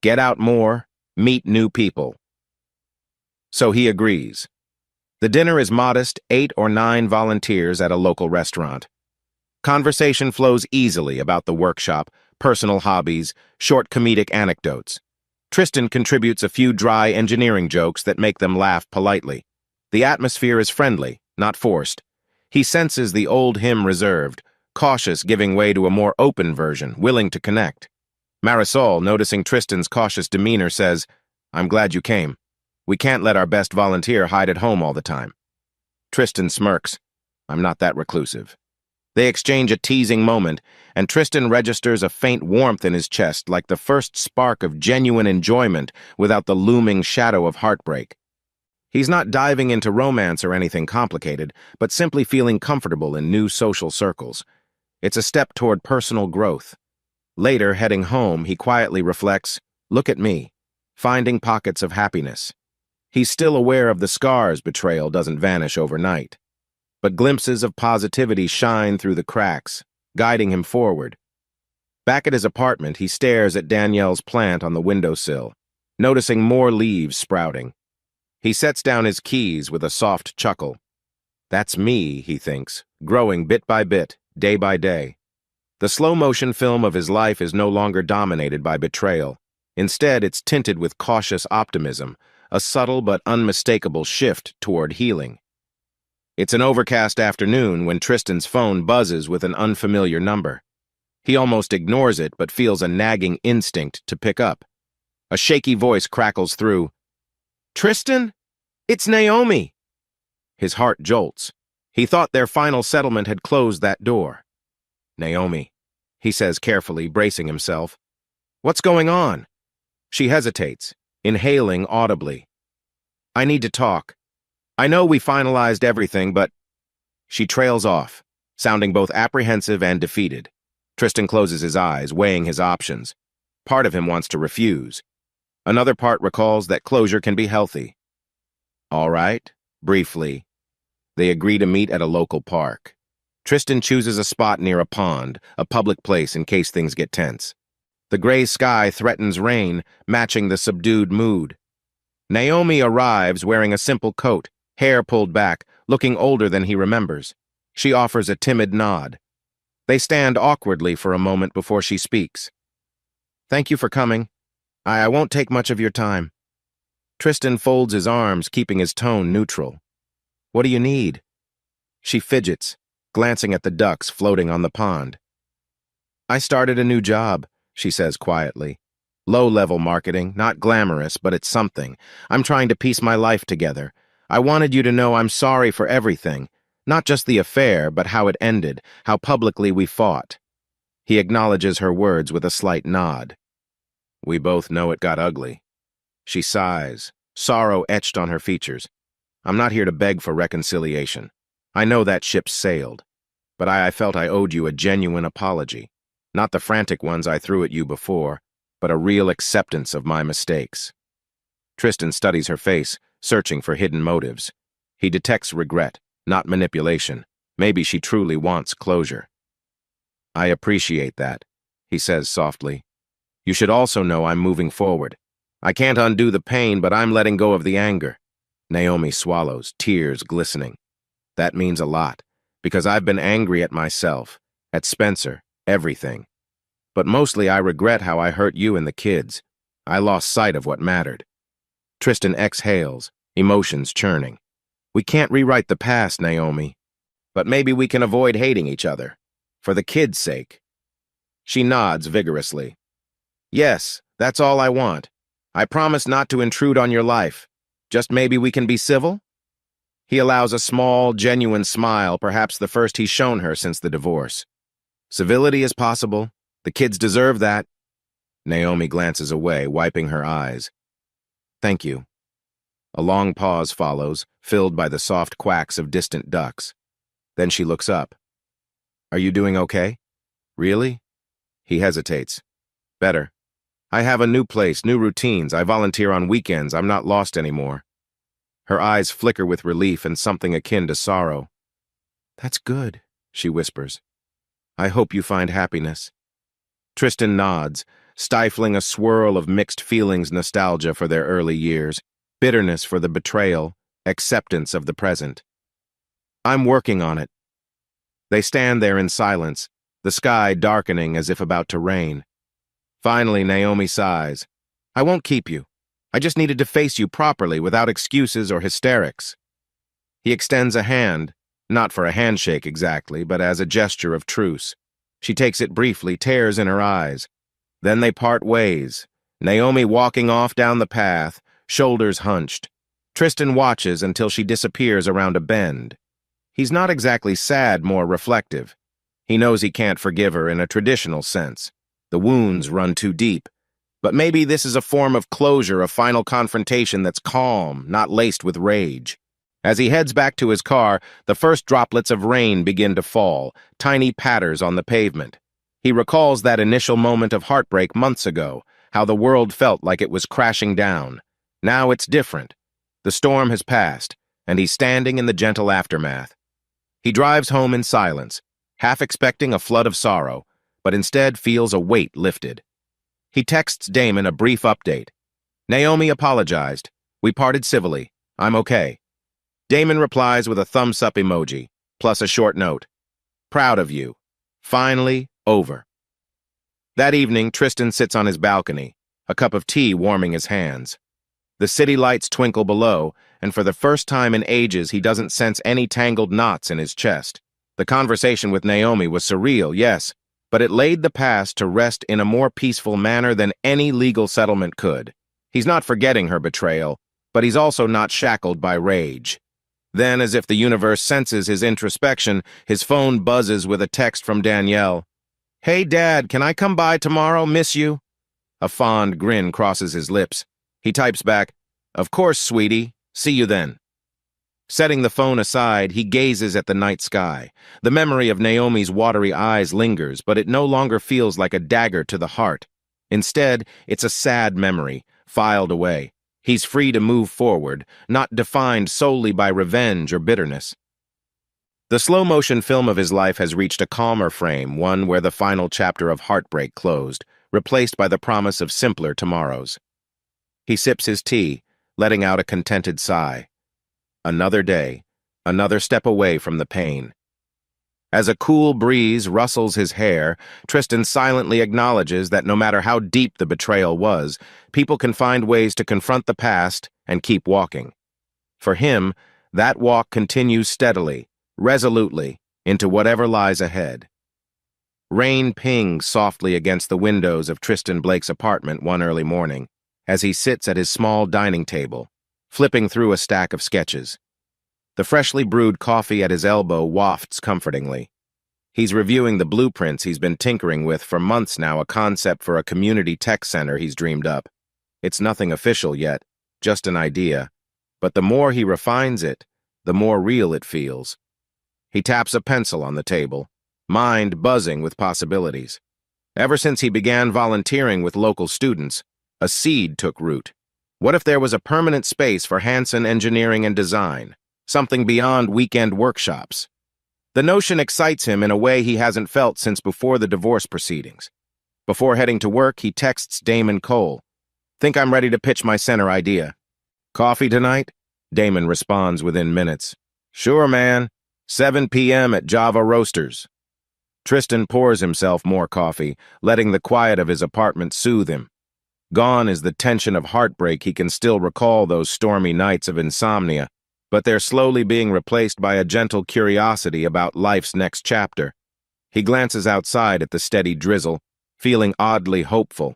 Speaker 2: Get out more, meet new people. So he agrees. The dinner is modest, 8 or 9 volunteers at a local restaurant. Conversation flows easily about the workshop, personal hobbies, short comedic anecdotes. Tristan contributes a few dry engineering jokes that make them laugh politely. The atmosphere is friendly, not forced. He senses the old him reserved, cautious giving way to a more open version, willing to connect. Marisol, noticing Tristan's cautious demeanor, says, I'm glad you came. We can't let our best volunteer hide at home all the time. Tristan smirks. I'm not that reclusive. They exchange a teasing moment, and Tristan registers a faint warmth in his chest like the first spark of genuine enjoyment without the looming shadow of heartbreak. He's not diving into romance or anything complicated, but simply feeling comfortable in new social circles. It's a step toward personal growth. Later, heading home, he quietly reflects, look at me, finding pockets of happiness. He's still aware of the scars betrayal doesn't vanish overnight. But glimpses of positivity shine through the cracks, guiding him forward. Back at his apartment, he stares at Danielle's plant on the windowsill, noticing more leaves sprouting. He sets down his keys with a soft chuckle. That's me, he thinks, growing bit by bit, day by day. The slow-motion film of his life is no longer dominated by betrayal. Instead, it's tinted with cautious optimism, a subtle but unmistakable shift toward healing. It's an overcast afternoon when Tristan's phone buzzes with an unfamiliar number. He almost ignores it but feels a nagging instinct to pick up. A shaky voice crackles through. Tristan? It's Naomi! His heart jolts. He thought their final settlement had closed that door. Naomi, he says carefully, bracing himself. What's going on? She hesitates, inhaling audibly. I need to talk. I know we finalized everything, but... She trails off, sounding both apprehensive and defeated. Tristan closes his eyes, weighing his options. Part of him wants to refuse. Another part recalls that closure can be healthy. All right, briefly. They agree to meet at a local park. Tristan chooses a spot near a pond, a public place in case things get tense. The gray sky threatens rain, matching the subdued mood. Naomi arrives wearing a simple coat, hair pulled back, looking older than he remembers. She offers a timid nod. They stand awkwardly for a moment before she speaks. Thank you for coming. I won't take much of your time. Tristan folds his arms, keeping his tone neutral. What do you need? She fidgets, glancing at the ducks floating on the pond. I started a new job, she says quietly. Low-level marketing, not glamorous, but it's something. I'm trying to piece my life together. I wanted you to know I'm sorry for everything. Not just the affair, but how it ended, how publicly we fought. He acknowledges her words with a slight nod. We both know it got ugly. She sighs, sorrow etched on her features. I'm not here to beg for reconciliation. I know that ship sailed. But I felt I owed you a genuine apology. Not the frantic ones I threw at you before, but a real acceptance of my mistakes. Tristan studies her face, searching for hidden motives. He detects regret, not manipulation. Maybe she truly wants closure. I appreciate that, he says softly. You should also know I'm moving forward. I can't undo the pain, but I'm letting go of the anger. Naomi swallows, tears glistening. That means a lot, because I've been angry at myself, at Spencer, everything. But mostly I regret how I hurt you and the kids. I lost sight of what mattered. Tristan exhales, emotions churning. We can't rewrite the past, Naomi. But maybe we can avoid hating each other. For the kids' sake. She nods vigorously. Yes, that's all I want. I promise not to intrude on your life. Just maybe we can be civil? He allows a small, genuine smile, perhaps the first he's shown her since the divorce. Civility is possible. The kids deserve that. Naomi glances away, wiping her eyes. Thank you. A long pause follows, filled by the soft quacks of distant ducks. Then she looks up. Are you doing okay? Really? He hesitates. Better. I have a new place, new routines. I volunteer on weekends. I'm not lost anymore. Her eyes flicker with relief and something akin to sorrow. That's good, she whispers. I hope you find happiness. Tristan nods, stifling a swirl of mixed feelings, nostalgia for their early years, bitterness for the betrayal, acceptance of the present. I'm working on it. They stand there in silence, the sky darkening as if about to rain. Finally, Naomi sighs. I won't keep you. I just needed to face you properly without excuses or hysterics. He extends a hand, not for a handshake exactly, but as a gesture of truce. She takes it briefly, tears in her eyes. Then they part ways, Naomi walking off down the path, shoulders hunched. Tristan watches until she disappears around a bend. He's not exactly sad, more reflective. He knows he can't forgive her in a traditional sense. The wounds run too deep. But maybe this is a form of closure, a final confrontation that's calm, not laced with rage. As he heads back to his car, the first droplets of rain begin to fall, tiny patters on the pavement. He recalls that initial moment of heartbreak months ago, how the world felt like it was crashing down. Now it's different. The storm has passed, and he's standing in the gentle aftermath. He drives home in silence, half expecting a flood of sorrow, but instead feels a weight lifted. He texts Damon a brief update. Naomi apologized. We parted civilly. I'm okay. Damon replies with a thumbs-up emoji, plus a short note. Proud of you. Finally, over. That evening, Tristan sits on his balcony, a cup of tea warming his hands. The city lights twinkle below, and for the first time in ages, he doesn't sense any tangled knots in his chest. The conversation with Naomi was surreal, yes, but it laid the past to rest in a more peaceful manner than any legal settlement could. He's not forgetting her betrayal, but he's also not shackled by rage. Then, as if the universe senses his introspection, his phone buzzes with a text from Danielle. Hey, Dad, can I come by tomorrow? Miss you? A fond grin crosses his lips. He types back, Of course, sweetie. See you then. Setting the phone aside, he gazes at the night sky. The memory of Naomi's watery eyes lingers, but it no longer feels like a dagger to the heart. Instead, it's a sad memory, filed away. He's free to move forward, not defined solely by revenge or bitterness. The slow-motion film of his life has reached a calmer frame, one where the final chapter of heartbreak closed, replaced by the promise of simpler tomorrows. He sips his tea, letting out a contented sigh. Another day, another step away from the pain. As a cool breeze rustles his hair, Tristan silently acknowledges that no matter how deep the betrayal was, people can find ways to confront the past and keep walking. For him, that walk continues steadily, resolutely, into whatever lies ahead. Rain pings softly against the windows of Tristan Blake's apartment one early morning, as he sits at his small dining table, flipping through a stack of sketches. The freshly brewed coffee at his elbow wafts comfortingly. He's reviewing the blueprints he's been tinkering with for months now, a concept for a community tech center he's dreamed up. It's nothing official yet, just an idea, but the more he refines it, the more real it feels. He taps a pencil on the table, mind buzzing with possibilities. Ever since he began volunteering with local students, a seed took root. What if there was a permanent space for Hanson engineering and design, something beyond weekend workshops? The notion excites him in a way he hasn't felt since before the divorce proceedings. Before heading to work, he texts Damon Cole. "Think I'm ready to pitch my center idea." "Coffee tonight?" Damon responds within minutes. "Sure, man. 7 p.m. at Java Roasters." Tristan pours himself more coffee, letting the quiet of his apartment soothe him. Gone is the tension of heartbreak. He can still recall those stormy nights of insomnia, but they're slowly being replaced by a gentle curiosity about life's next chapter. He glances outside at the steady drizzle, feeling oddly hopeful.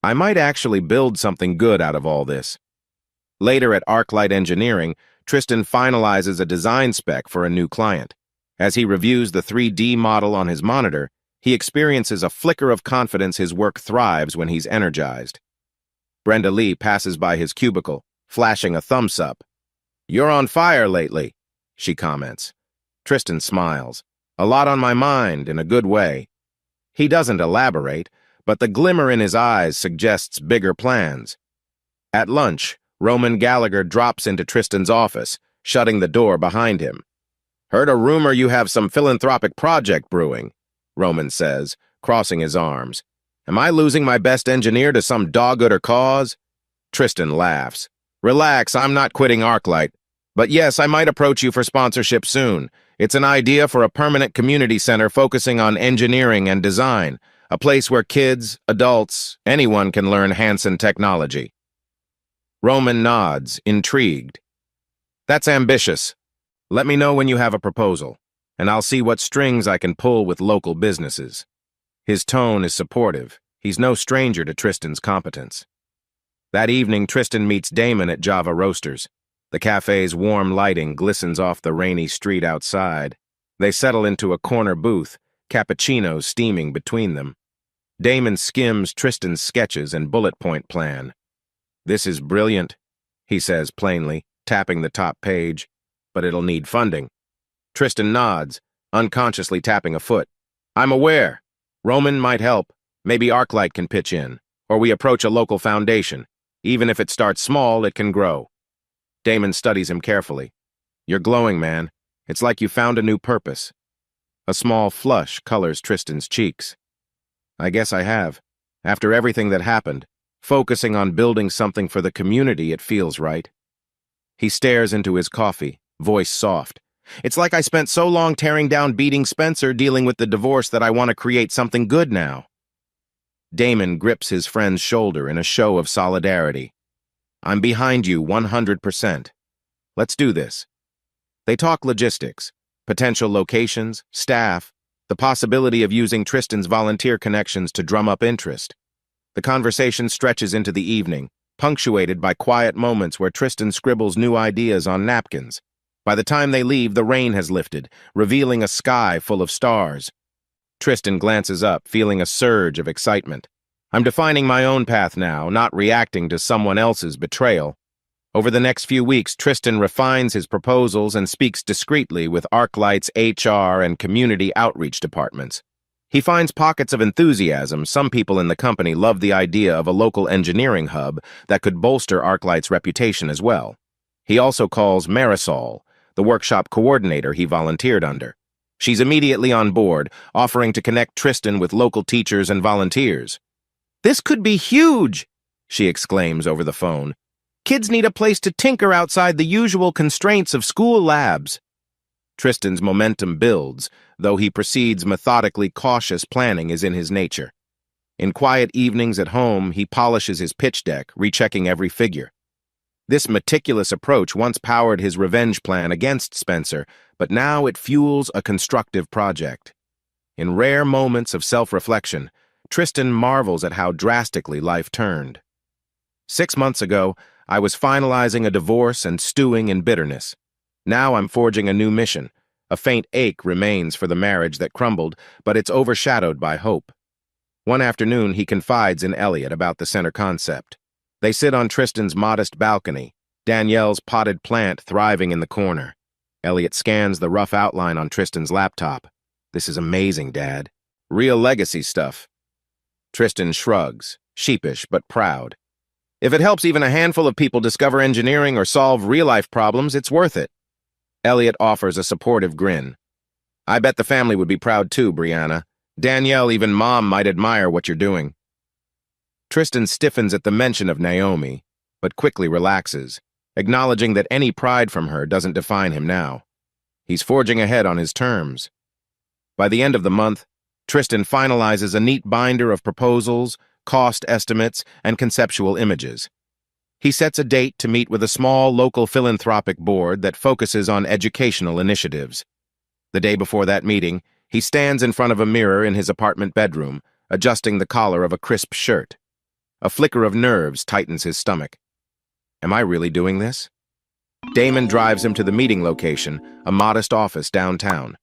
Speaker 2: I might actually build something good out of all this. Later at ArcLight Engineering, Tristan finalizes a design spec for a new client. As he reviews the 3D model on his monitor, he experiences a flicker of confidence. His work thrives when he's energized. Brenda Lee passes by his cubicle, flashing a thumbs up. "You're on fire lately," she comments. Tristan smiles. "A lot on my mind, in a good way." He doesn't elaborate, but the glimmer in his eyes suggests bigger plans. At lunch, Roman Gallagher drops into Tristan's office, shutting the door behind him. "Heard a rumor you have some philanthropic project brewing," Roman says, crossing his arms. "Am I losing my best engineer to some dog-gooder cause?" Tristan laughs. "Relax, I'm not quitting ArcLight. But yes, I might approach you for sponsorship soon. It's an idea for a permanent community center focusing on engineering and design, a place where kids, adults, anyone can learn Hanson technology." Roman nods, intrigued. "That's ambitious. Let me know when you have a proposal, and I'll see what strings I can pull with local businesses." His tone is supportive. He's no stranger to Tristan's competence. That evening, Tristan meets Damon at Java Roasters. The cafe's warm lighting glistens off the rainy street outside. They settle into a corner booth, cappuccinos steaming between them. Damon skims Tristan's sketches and bullet point plan. "This is brilliant," he says plainly, tapping the top page. "But it'll need funding." Tristan nods, unconsciously tapping a foot. "I'm aware. Roman might help. Maybe ArcLight can pitch in, or we approach a local foundation. Even if it starts small, it can grow." Damon studies him carefully. "You're glowing, man. It's like you found a new purpose." A small flush colors Tristan's cheeks. "I guess I have. After everything that happened, focusing on building something for the community, it feels right." He stares into his coffee, voice soft. "It's like I spent so long tearing down beating Spencer, dealing with the divorce, that I want to create something good now." Damon grips his friend's shoulder in a show of solidarity. "I'm behind you 100%. Let's do this." They talk logistics, potential locations, staff, the possibility of using Tristan's volunteer connections to drum up interest. The conversation stretches into the evening, punctuated by quiet moments where Tristan scribbles new ideas on napkins. By the time they leave, the rain has lifted, revealing a sky full of stars. Tristan glances up, feeling a surge of excitement. "I'm defining my own path now, not reacting to someone else's betrayal." Over the next few weeks, Tristan refines his proposals and speaks discreetly with ArcLight's HR and community outreach departments. He finds pockets of enthusiasm. Some people in the company love the idea of a local engineering hub that could bolster ArcLight's reputation as well. He also calls Marisol, the workshop coordinator he volunteered under. She's immediately on board, offering to connect Tristan with local teachers and volunteers. "This could be huge!" she exclaims over the phone. "Kids need a place to tinker outside the usual constraints of school labs." Tristan's momentum builds, though he proceeds methodically. Cautious planning is in his nature. In quiet evenings at home, he polishes his pitch deck, rechecking every figure. This meticulous approach once powered his revenge plan against Spencer, but now it fuels a constructive project. In rare moments of self-reflection, Tristan marvels at how drastically life turned. 6 months ago, I was finalizing a divorce and stewing in bitterness. Now I'm forging a new mission. A faint ache remains for the marriage that crumbled, but it's overshadowed by hope. One afternoon, he confides in Elliot about the center concept. They sit on Tristan's modest balcony, Danielle's potted plant thriving in the corner. Elliot scans the rough outline on Tristan's laptop. "This is amazing, Dad. Real legacy stuff." Tristan shrugs, sheepish but proud. "If it helps even a handful of people discover engineering or solve real-life problems, it's worth it." Elliot offers a supportive grin. "I bet the family would be proud too, Brianna. Danielle, even Mom might admire what you're doing." Tristan stiffens at the mention of Naomi, but quickly relaxes, acknowledging that any pride from her doesn't define him now. He's forging ahead on his terms. By the end of the month, Tristan finalizes a neat binder of proposals, cost estimates, and conceptual images. He sets a date to meet with a small local philanthropic board that focuses on educational initiatives. The day before that meeting, he stands in front of a mirror in his apartment bedroom, adjusting the collar of a crisp shirt. A flicker of nerves tightens his stomach. Am I really doing this? Damon drives him to the meeting location, a modest office downtown.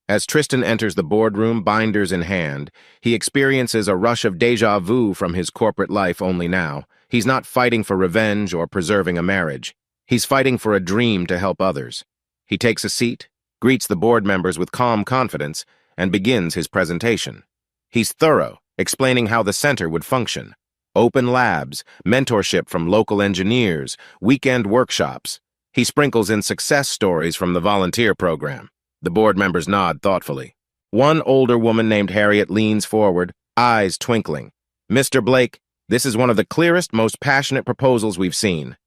Speaker 2: As Tristan enters the boardroom, binders in hand, he experiences a rush of déjà vu from his corporate life. Only now, he's not fighting for revenge or preserving a marriage. He's fighting for a dream to help others. He takes a seat, greets the board members with calm confidence, and begins his presentation. He's thorough, explaining how the center would function. Open labs, mentorship from local engineers, weekend workshops. He sprinkles in success stories from the volunteer program. The board members nod thoughtfully. One older woman named Harriet leans forward, eyes twinkling. "Mr. Blake, this is one of the clearest, most passionate proposals we've seen."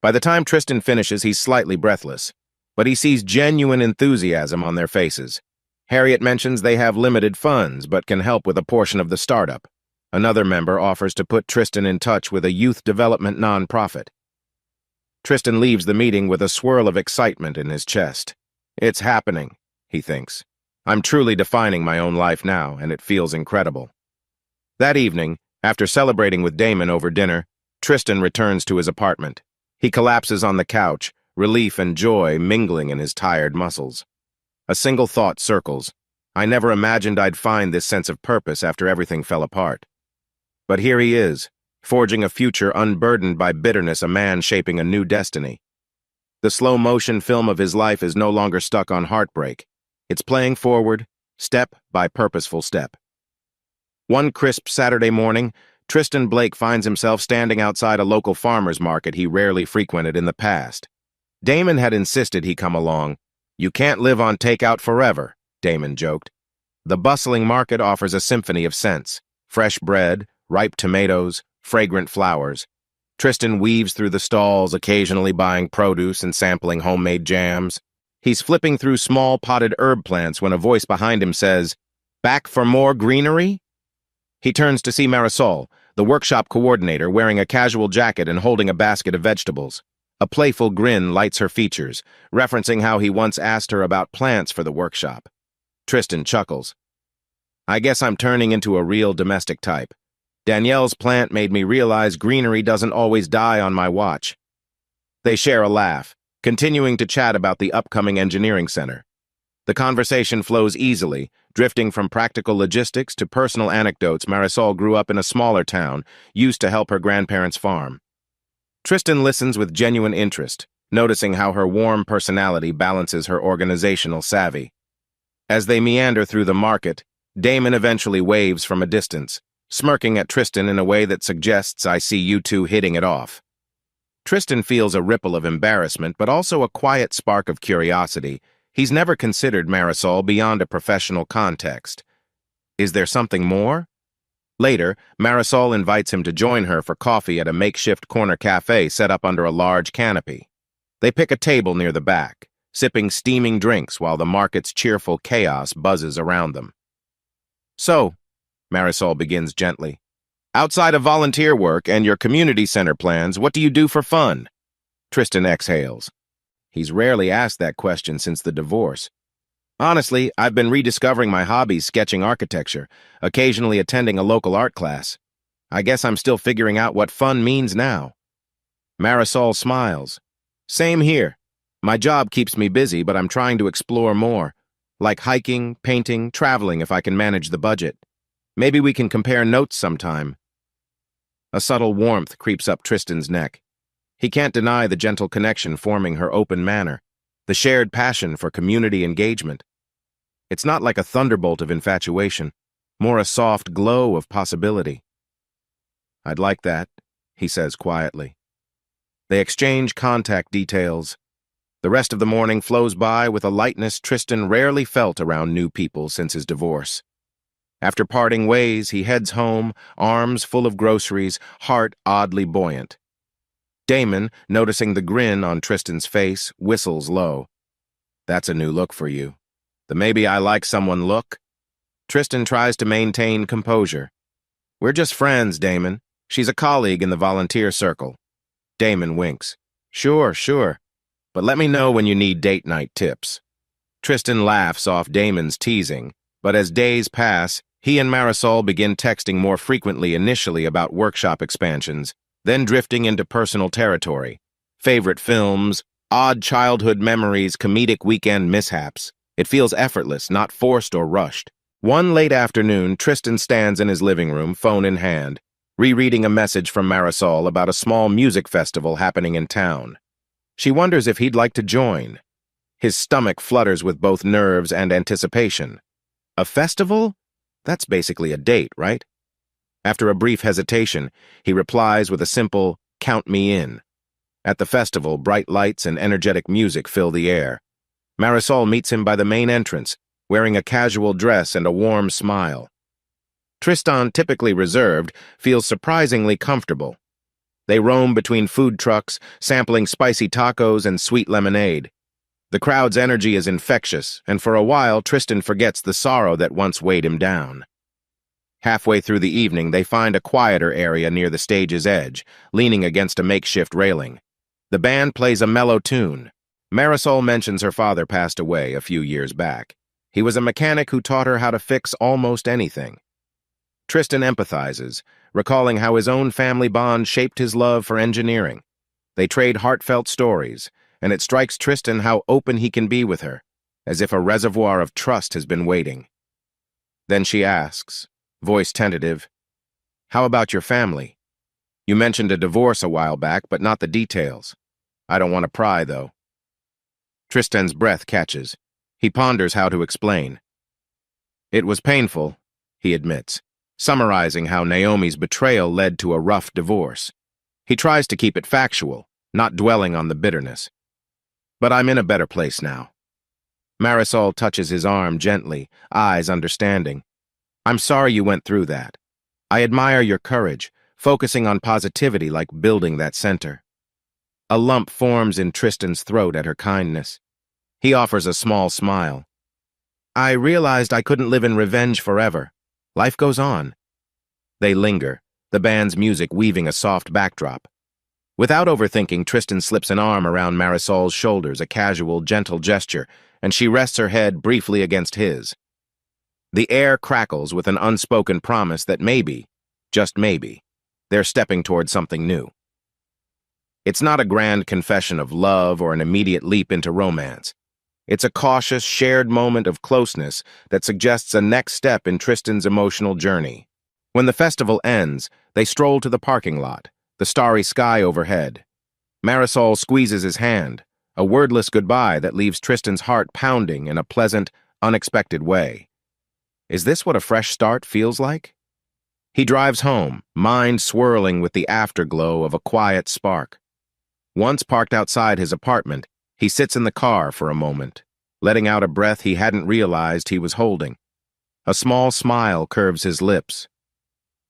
Speaker 2: By the time Tristan finishes, he's slightly breathless, but he sees genuine enthusiasm on their faces. Harriet mentions they have limited funds, but can help with a portion of the startup. Another member offers to put Tristan in touch with a youth development nonprofit. Tristan leaves the meeting with a swirl of excitement in his chest. It's happening, he thinks. I'm truly defining my own life now, and it feels incredible. That evening, after celebrating with Damon over dinner, Tristan returns to his apartment. He collapses on the couch, relief and joy mingling in his tired muscles. A single thought circles. I never imagined I'd find this sense of purpose after everything fell apart. But here he is, forging a future unburdened by bitterness, a man shaping a new destiny. The slow-motion film of his life is no longer stuck on heartbreak. It's playing forward, step by purposeful step. One crisp Saturday morning, Tristan Blake finds himself standing outside a local farmer's market he rarely frequented in the past. Damon had insisted he come along. "You can't live on takeout forever," Damon joked. The bustling market offers a symphony of scents: fresh bread, ripe tomatoes, fragrant flowers. Tristan weaves through the stalls, occasionally buying produce and sampling homemade jams. He's flipping through small potted herb plants when a voice behind him says, "Back for more greenery?" He turns to see Marisol, the workshop coordinator, wearing a casual jacket and holding a basket of vegetables. A playful grin lights her features, referencing how he once asked her about plants for the workshop. Tristan chuckles. "I guess I'm turning into a real domestic type. Danielle's plant made me realize greenery doesn't always die on my watch." They share a laugh, continuing to chat about the upcoming engineering center. The conversation flows easily, drifting from practical logistics to personal anecdotes. Marisol grew up in a smaller town, used to help her grandparents farm. Tristan listens with genuine interest, noticing how her warm personality balances her organizational savvy. As they meander through the market, Damon eventually waves from a distance, smirking at Tristan in a way that suggests, "I see you two hitting it off." Tristan feels a ripple of embarrassment, but also a quiet spark of curiosity. He's never considered Marisol beyond a professional context. Is there something more? Later, Marisol invites him to join her for coffee at a makeshift corner cafe set up under a large canopy. They pick a table near the back, sipping steaming drinks while the market's cheerful chaos buzzes around them. "So," Marisol begins gently, "outside of volunteer work and your community center plans, what do you do for fun?" Tristan exhales. He's rarely asked that question since the divorce. "Honestly, I've been rediscovering my hobbies, sketching architecture, occasionally attending a local art class. I guess I'm still figuring out what fun means now." Marisol smiles. "Same here. My job keeps me busy, but I'm trying to explore more, like hiking, painting, traveling if I can manage the budget. Maybe we can compare notes sometime." A subtle warmth creeps up Tristan's neck. He can't deny the gentle connection forming her open manner, the shared passion for community engagement. It's not like a thunderbolt of infatuation, more a soft glow of possibility. "I'd like that," he says quietly. They exchange contact details. The rest of the morning flows by with a lightness Tristan rarely felt around new people since his divorce. After parting ways, he heads home, arms full of groceries, heart oddly buoyant. Damon, noticing the grin on Tristan's face, whistles low. "That's a new look for you. The maybe I like someone look?" Tristan tries to maintain composure. "We're just friends, Damon. She's a colleague in the volunteer circle." Damon winks. Sure. But let me know when you need date night tips." Tristan laughs off Damon's teasing, but as days pass, he and Marisol begin texting more frequently, initially about workshop expansions, then drifting into personal territory. Favorite films, odd childhood memories, comedic weekend mishaps. It feels effortless, not forced or rushed. One late afternoon, Tristan stands in his living room, phone in hand, rereading a message from Marisol about a small music festival happening in town. She wonders if he'd like to join. His stomach flutters with both nerves and anticipation. A festival? That's basically a date, right? After a brief hesitation, he replies with a simple, "Count me in." At the festival, bright lights and energetic music fill the air. Marisol meets him by the main entrance, wearing a casual dress and a warm smile. Tristan, typically reserved, feels surprisingly comfortable. They roam between food trucks, sampling spicy tacos and sweet lemonade. The crowd's energy is infectious, and for a while, Tristan forgets the sorrow that once weighed him down. Halfway through the evening, they find a quieter area near the stage's edge, leaning against a makeshift railing. The band plays a mellow tune. Marisol mentions her father passed away a few years back. He was a mechanic who taught her how to fix almost anything. Tristan empathizes, recalling how his own family bond shaped his love for engineering. They trade heartfelt stories, and it strikes Tristan how open he can be with her, as if a reservoir of trust has been waiting. Then she asks, voice tentative, "How about your family? You mentioned a divorce a while back, but not the details. I don't want to pry, though." Tristan's breath catches. He ponders how to explain. "It was painful," he admits, summarizing how Naomi's betrayal led to a rough divorce. He tries to keep it factual, not dwelling on the bitterness. "But I'm in a better place now." Marisol touches his arm gently, eyes understanding. "I'm sorry you went through that. I admire your courage, focusing on positivity like building that center." A lump forms in Tristan's throat at her kindness. He offers a small smile. "I realized I couldn't live in revenge forever. Life goes on." They linger, the band's music weaving a soft backdrop. Without overthinking, Tristan slips an arm around Marisol's shoulders, a casual, gentle gesture, and she rests her head briefly against his. The air crackles with an unspoken promise that maybe, just maybe, they're stepping toward something new. It's not a grand confession of love or an immediate leap into romance. It's a cautious, shared moment of closeness that suggests a next step in Tristan's emotional journey. When the festival ends, they stroll to the parking lot, the starry sky overhead, Marisol squeezes his hand, a wordless goodbye that leaves Tristan's heart pounding in a pleasant, unexpected way. Is this what a fresh start feels like? He drives home, mind swirling with the afterglow of a quiet spark. Once parked outside his apartment, he sits in the car for a moment, letting out a breath he hadn't realized he was holding. A small smile curves his lips.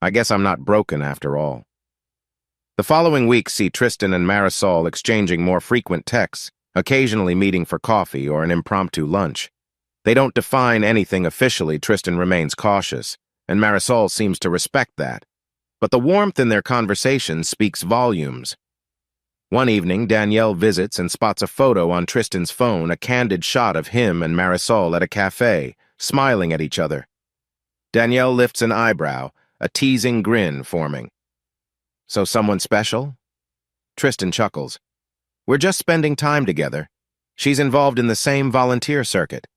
Speaker 2: I guess I'm not broken after all. The following weeks see Tristan and Marisol exchanging more frequent texts, occasionally meeting for coffee or an impromptu lunch. They don't define anything officially. Tristan remains cautious, and Marisol seems to respect that. But the warmth in their conversation speaks volumes. One evening, Danielle visits and spots a photo on Tristan's phone, a candid shot of him and Marisol at a cafe, smiling at each other. Danielle lifts an eyebrow, a teasing grin forming. So someone special? Tristan chuckles. We're just spending time together. She's involved in the same volunteer circuit.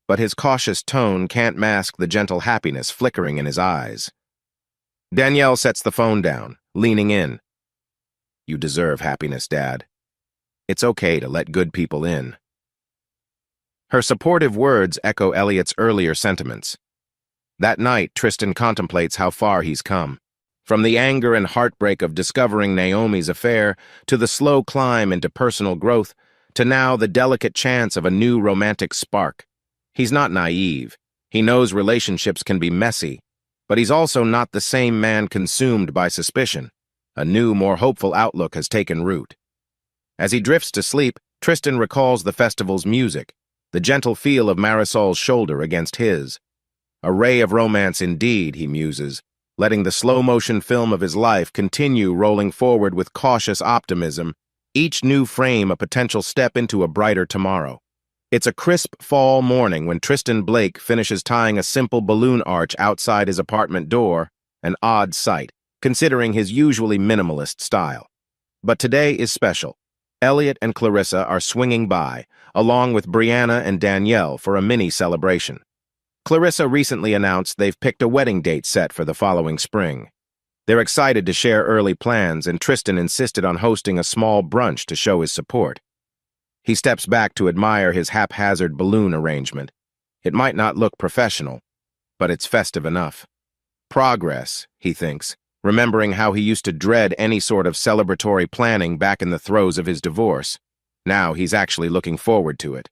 Speaker 2: But his cautious tone can't mask the gentle happiness flickering in his eyes. Danielle sets the phone down, leaning in. You deserve happiness, Dad. It's okay to let good people in. Her supportive words echo Elliot's earlier sentiments. That night, Tristan contemplates how far he's come. From the anger and heartbreak of discovering Naomi's affair, to the slow climb into personal growth, to now the delicate chance of a new romantic spark. He's not naive. He knows relationships can be messy, but he's also not the same man consumed by suspicion. A new, more hopeful outlook has taken root. As he drifts to sleep, Tristan recalls the festival's music, the gentle feel of Marisol's shoulder against his. A ray of romance indeed, he muses, letting the slow-motion film of his life continue rolling forward with cautious optimism, each new frame a potential step into a brighter tomorrow. It's a crisp fall morning when Tristan Blake finishes tying a simple balloon arch outside his apartment door, an odd sight, considering his usually minimalist style. But today is special. Elliot and Clarissa are swinging by, along with Brianna and Danielle for a mini-celebration. Clarissa recently announced they've picked a wedding date set for the following spring. They're excited to share early plans, and Tristan insisted on hosting a small brunch to show his support. He steps back to admire his haphazard balloon arrangement. It might not look professional, but it's festive enough. Progress, he thinks, remembering how he used to dread any sort of celebratory planning back in the throes of his divorce. Now he's actually looking forward to it.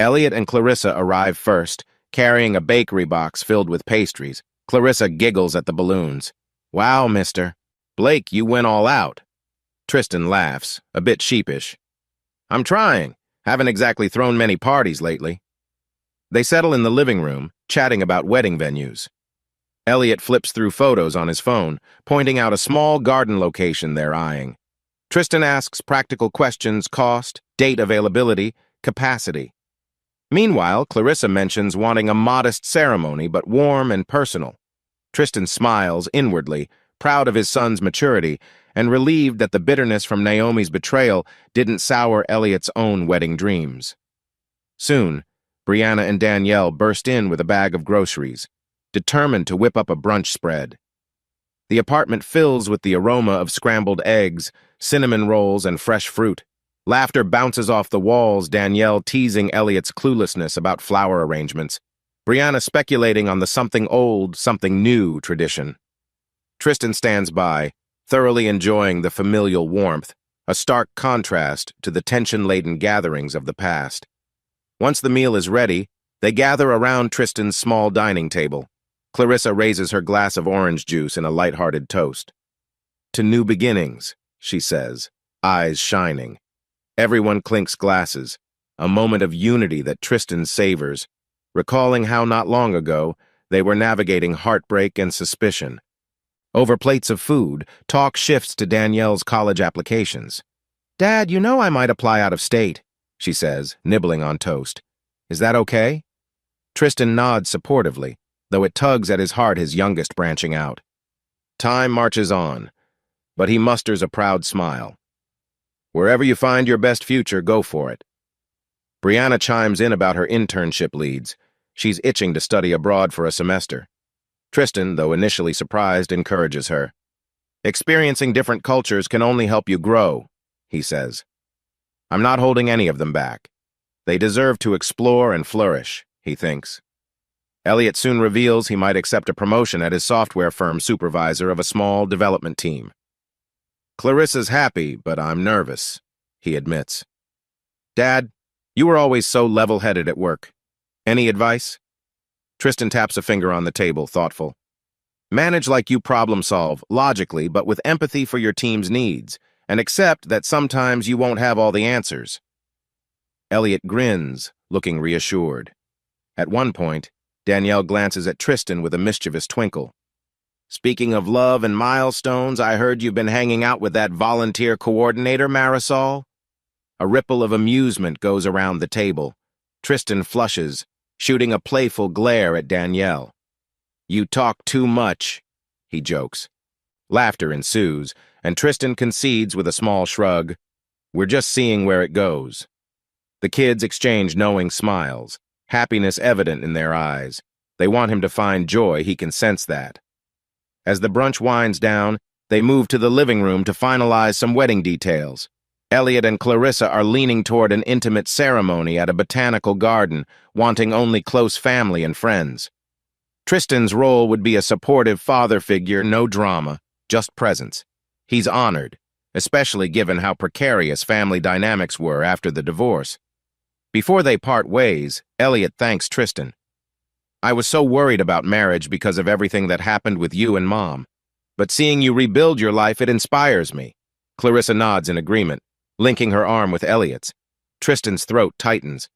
Speaker 2: Elliot and Clarissa arrive first, carrying a bakery box filled with pastries. Clarissa giggles at the balloons. Wow, mister. Blake, you went all out. Tristan laughs, a bit sheepish. I'm trying. Haven't exactly thrown many parties lately. They settle in the living room, chatting about wedding venues. Elliot flips through photos on his phone, pointing out a small garden location they're eyeing. Tristan asks practical questions: cost, date availability, capacity. Meanwhile, Clarissa mentions wanting a modest ceremony, but warm and personal. Tristan smiles inwardly, proud of his son's maturity, and relieved that the bitterness from Naomi's betrayal didn't sour Elliot's own wedding dreams. Soon, Brianna and Danielle burst in with a bag of groceries, determined to whip up a brunch spread. The apartment fills with the aroma of scrambled eggs, cinnamon rolls, and fresh fruit. Laughter bounces off the walls, Danielle teasing Elliot's cluelessness about flower arrangements, Brianna speculating on the something old, something new tradition. Tristan stands by, thoroughly enjoying the familial warmth, a stark contrast to the tension-laden gatherings of the past. Once the meal is ready, they gather around Tristan's small dining table. Clarissa raises her glass of orange juice in a light-hearted toast. To new beginnings, she says, eyes shining. Everyone clinks glasses, a moment of unity that Tristan savors, recalling how not long ago they were navigating heartbreak and suspicion. Over plates of food, talk shifts to Danielle's college applications. Dad, you know I might apply out of state, she says, nibbling on toast. Is that okay? Tristan nods supportively, though it tugs at his heart his youngest branching out. Time marches on, but he musters a proud smile. Wherever you find your best future, go for it. Brianna chimes in about her internship leads. She's itching to study abroad for a semester. Tristan, though initially surprised, encourages her. Experiencing different cultures can only help you grow, he says. I'm not holding any of them back. They deserve to explore and flourish, he thinks. Elliot soon reveals he might accept a promotion at his software firm supervisor of a small development team. Clarissa's happy, but I'm nervous, he admits. Dad, you were always so level-headed at work. Any advice? Tristan taps a finger on the table, thoughtful. Manage like you problem-solve, logically, but with empathy for your team's needs, and accept that sometimes you won't have all the answers. Elliot grins, looking reassured. At one point, Danielle glances at Tristan with a mischievous twinkle. Speaking of love and milestones, I heard you've been hanging out with that volunteer coordinator, Marisol? A ripple of amusement goes around the table. Tristan flushes, shooting a playful glare at Danielle. You talk too much, he jokes. Laughter ensues, and Tristan concedes with a small shrug. We're just seeing where it goes. The kids exchange knowing smiles, happiness evident in their eyes. They want him to find joy, he can sense that. As the brunch winds down, they move to the living room to finalize some wedding details. Elliot and Clarissa are leaning toward an intimate ceremony at a botanical garden, wanting only close family and friends. Tristan's role would be a supportive father figure, no drama, just presence. He's honored, especially given how precarious family dynamics were after the divorce. Before they part ways, Elliot thanks Tristan. I was so worried about marriage because of everything that happened with you and Mom. But seeing you rebuild your life, it inspires me. Clarissa nods in agreement, linking her arm with Elliot's. Tristan's throat tightens.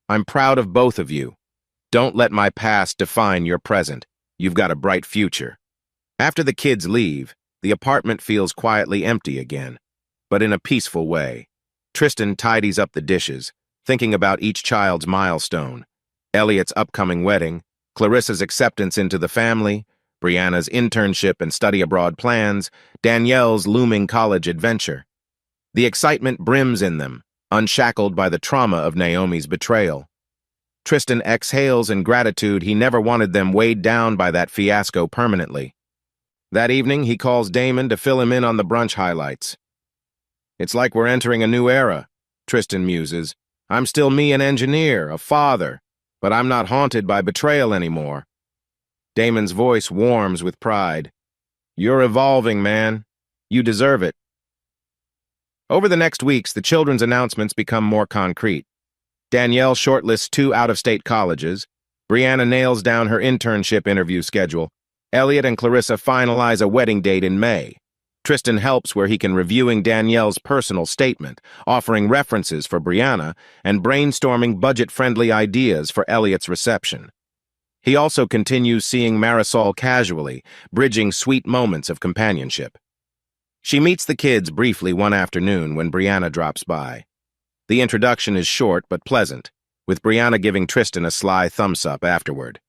Speaker 2: I'm proud of both of you. Don't let my past define your present. You've got a bright future. After the kids leave, the apartment feels quietly empty again, but in a peaceful way. Tristan tidies up the dishes, thinking about each child's milestone. Elliot's upcoming wedding, Clarissa's acceptance into the family, Brianna's internship and study abroad plans, Danielle's looming college adventure. The excitement brims in them, unshackled by the trauma of Naomi's betrayal. Tristan exhales in gratitude he never wanted them weighed down by that fiasco permanently. That evening, he calls Damon to fill him in on the brunch highlights. It's like we're entering a new era, Tristan muses. I'm still me, an engineer, a father, but I'm not haunted by betrayal anymore. Damon's voice warms with pride. You're evolving, man. You deserve it. Over the next weeks, the children's announcements become more concrete. Danielle shortlists 2 out-of-state colleges. Brianna nails down her internship interview schedule. Elliot and Clarissa finalize a wedding date in May. Tristan helps where he can, reviewing Danielle's personal statement, offering references for Brianna, and brainstorming budget-friendly ideas for Elliot's reception. He also continues seeing Marisol casually, bridging sweet moments of companionship. She meets the kids briefly one afternoon when Brianna drops by. The introduction is short but pleasant, with Brianna giving Tristan a sly thumbs-up afterward.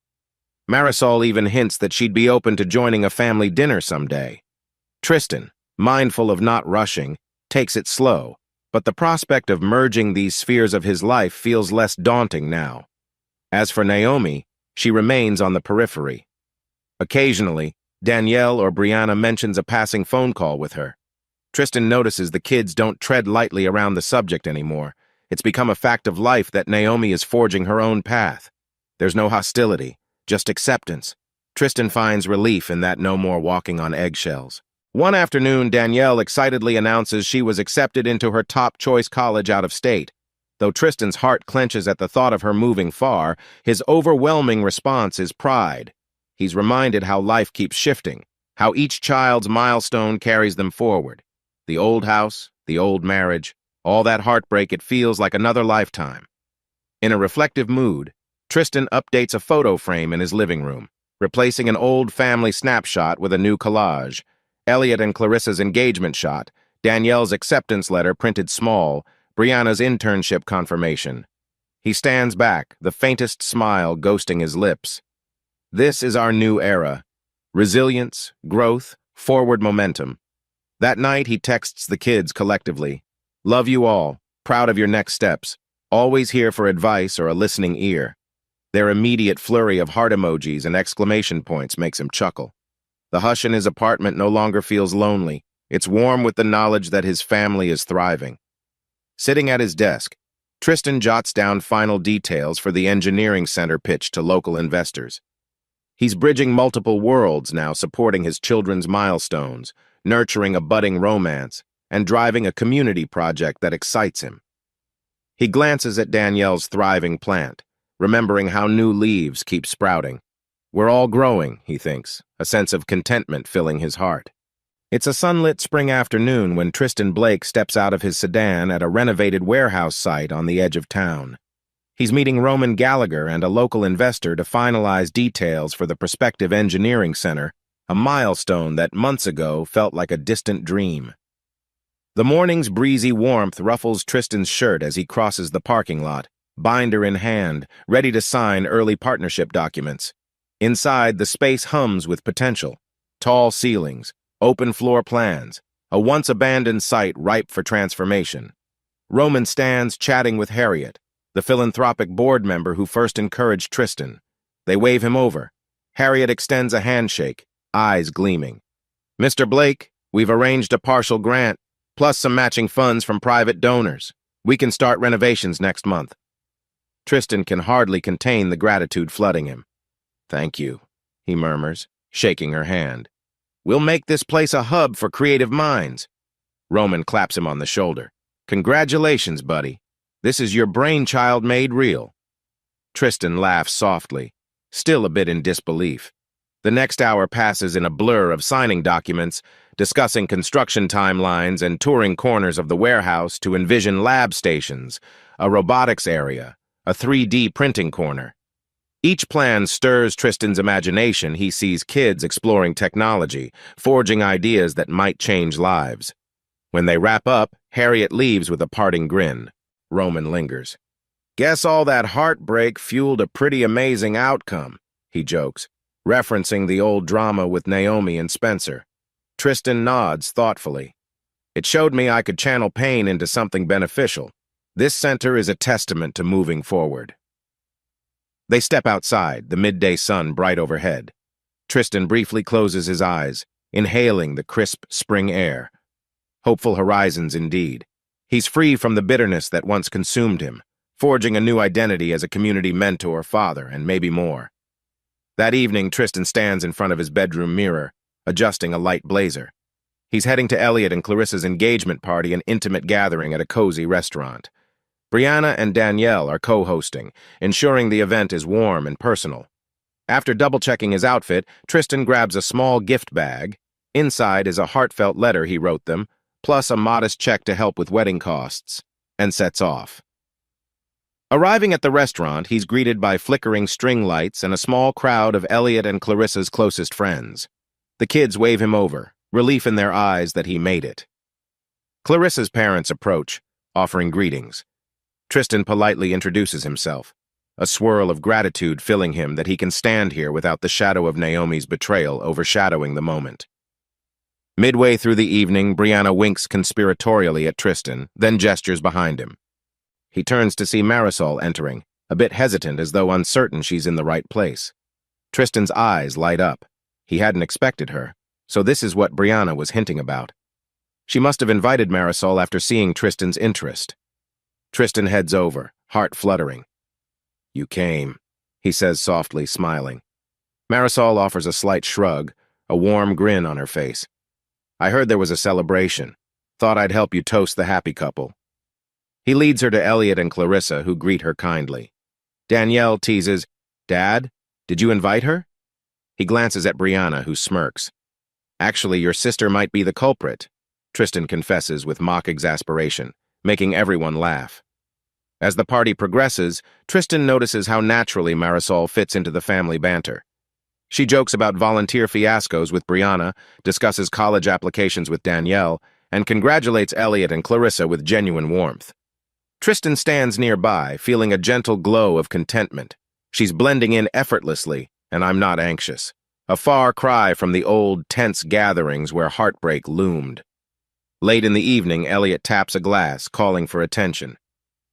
Speaker 2: Marisol even hints that she'd be open to joining a family dinner someday. Tristan, mindful of not rushing, takes it slow, but the prospect of merging these spheres of his life feels less daunting now. As for Naomi, she remains on the periphery. Occasionally, Danielle or Brianna mentions a passing phone call with her. Tristan notices the kids don't tread lightly around the subject anymore. It's become a fact of life that Naomi is forging her own path. There's no hostility, just acceptance. Tristan finds relief in that no more walking on eggshells. One afternoon, Danielle excitedly announces she was accepted into her top-choice college out of state. Though Tristan's heart clenches at the thought of her moving far, his overwhelming response is pride. He's reminded how life keeps shifting, how each child's milestone carries them forward. The old house, the old marriage, all that heartbreak, it feels like another lifetime. In a reflective mood, Tristan updates a photo frame in his living room, replacing an old family snapshot with a new collage. Elliot and Clarissa's engagement shot, Danielle's acceptance letter printed small, Brianna's internship confirmation. He stands back, the faintest smile ghosting his lips. This is our new era. Resilience, growth, forward momentum. That night, he texts the kids collectively. Love you all, proud of your next steps, always here for advice or a listening ear. Their immediate flurry of heart emojis and exclamation points makes him chuckle. The hush in his apartment no longer feels lonely. It's warm with the knowledge that his family is thriving. Sitting at his desk, Tristan jots down final details for the engineering center pitch to local investors. He's bridging multiple worlds now, supporting his children's milestones, nurturing a budding romance, and driving a community project that excites him. He glances at Danielle's thriving plant, remembering how new leaves keep sprouting. We're all growing, he thinks, a sense of contentment filling his heart. It's a sunlit spring afternoon when Tristan Blake steps out of his sedan at a renovated warehouse site on the edge of town. He's meeting Roman Gallagher and a local investor to finalize details for the prospective engineering center, a milestone that months ago felt like a distant dream. The morning's breezy warmth ruffles Tristan's shirt as he crosses the parking lot, binder in hand, ready to sign early partnership documents. Inside, the space hums with potential. Tall ceilings, open floor plans, a once-abandoned site ripe for transformation. Roman stands chatting with Harriet, the philanthropic board member who first encouraged Tristan. They wave him over. Harriet extends a handshake, eyes gleaming. "Mr. Blake, we've arranged a partial grant, plus some matching funds from private donors. We can start renovations next month." Tristan can hardly contain the gratitude flooding him. "Thank you," he murmurs, shaking her hand. "We'll make this place a hub for creative minds." Roman claps him on the shoulder. "Congratulations, buddy. This is your brainchild made real." Tristan laughs softly, still a bit in disbelief. The next hour passes in a blur of signing documents, discussing construction timelines and touring corners of the warehouse to envision lab stations, a robotics area, a 3D printing corner. Each plan stirs Tristan's imagination. He sees kids exploring technology, forging ideas that might change lives. When they wrap up, Harriet leaves with a parting grin. Roman lingers. "Guess all that heartbreak fueled a pretty amazing outcome," he jokes, referencing the old drama with Naomi and Spencer. Tristan nods thoughtfully. "It showed me I could channel pain into something beneficial. This center is a testament to moving forward." They step outside, the midday sun bright overhead. Tristan briefly closes his eyes, inhaling the crisp spring air. Hopeful horizons indeed. He's free from the bitterness that once consumed him, forging a new identity as a community mentor, father, and maybe more. That evening, Tristan stands in front of his bedroom mirror, adjusting a light blazer. He's heading to Elliot and Clarissa's engagement party, an intimate gathering at a cozy restaurant. Brianna and Danielle are co-hosting, ensuring the event is warm and personal. After double-checking his outfit, Tristan grabs a small gift bag. Inside is a heartfelt letter he wrote them, plus a modest check to help with wedding costs, and sets off. Arriving at the restaurant, he's greeted by flickering string lights and a small crowd of Elliot and Clarissa's closest friends. The kids wave him over, relief in their eyes that he made it. Clarissa's parents approach, offering greetings. Tristan politely introduces himself, a swirl of gratitude filling him that he can stand here without the shadow of Naomi's betrayal overshadowing the moment. Midway through the evening, Brianna winks conspiratorially at Tristan, then gestures behind him. He turns to see Marisol entering, a bit hesitant as though uncertain she's in the right place. Tristan's eyes light up. He hadn't expected her, so this is what Brianna was hinting about. She must have invited Marisol after seeing Tristan's interest. Tristan heads over, heart fluttering. "You came," he says softly, smiling. Marisol offers a slight shrug, a warm grin on her face. "I heard there was a celebration. Thought I'd help you toast the happy couple." He leads her to Elliot and Clarissa, who greet her kindly. Danielle teases, "Dad, did you invite her?" He glances at Brianna, who smirks. "Actually, your sister might be the culprit," Tristan confesses with mock exasperation, making everyone laugh. As the party progresses, Tristan notices how naturally Marisol fits into the family banter. She jokes about volunteer fiascos with Brianna, discusses college applications with Danielle, and congratulates Elliot and Clarissa with genuine warmth. Tristan stands nearby, feeling a gentle glow of contentment. She's blending in effortlessly, and I'm not anxious. A far cry from the old, tense gatherings where heartbreak loomed. Late in the evening, Elliot taps a glass, calling for attention.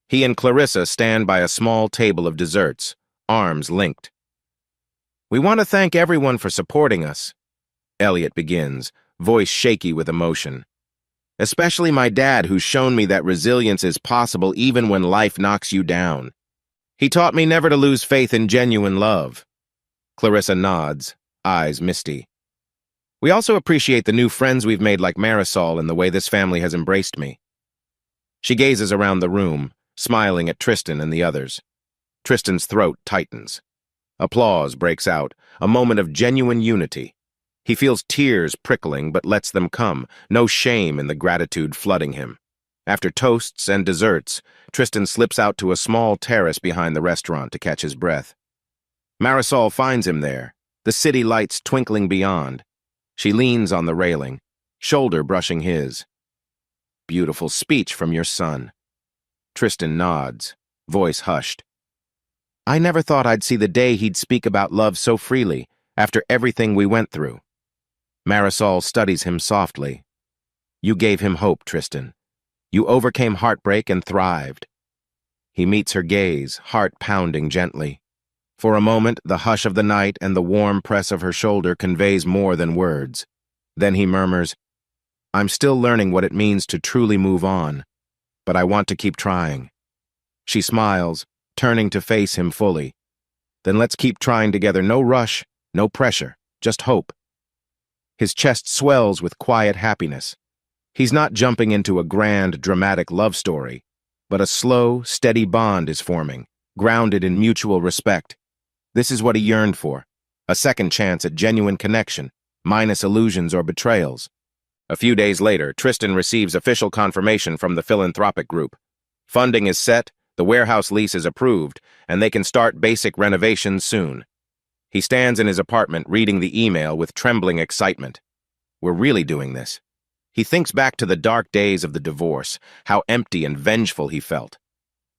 Speaker 2: He and Clarissa stand by a small table of desserts, arms linked. "We want to thank everyone for supporting us," Elliot begins, voice shaky with emotion. Especially my dad, who's shown me that resilience is possible even when life knocks you down. He taught me never to lose faith in genuine love. Clarissa nods, eyes misty. We also appreciate the new friends we've made like Marisol and the way this family has embraced me. She gazes around the room, smiling at Tristan and the others. Tristan's throat tightens. Applause breaks out, a moment of genuine unity. He feels tears prickling but lets them come, no shame in the gratitude flooding him. After toasts and desserts, Tristan slips out to a small terrace behind the restaurant to catch his breath. Marisol finds him there, the city lights twinkling beyond. She leans on the railing, shoulder brushing his. Beautiful speech from your son. Tristan nods, voice hushed. I never thought I'd see the day he'd speak about love so freely, after everything we went through. Marisol studies him softly. You gave him hope, Tristan. You overcame heartbreak and thrived. He meets her gaze, heart pounding gently. For a moment, the hush of the night and the warm press of her shoulder conveys more than words. Then he murmurs, I'm still learning what it means to truly move on, but I want to keep trying. She smiles, turning to face him fully. Then let's keep trying together. No rush, no pressure, just hope. His chest swells with quiet happiness. He's not jumping into a grand, dramatic love story, but a slow, steady bond is forming, grounded in mutual respect. This is what he yearned for, a second chance at genuine connection, minus illusions or betrayals. A few days later, Tristan receives official confirmation from the philanthropic group. Funding is set, the warehouse lease is approved, and they can start basic renovations soon. He stands in his apartment reading the email with trembling excitement. We're really doing this. He thinks back to the dark days of the divorce, how empty and vengeful he felt.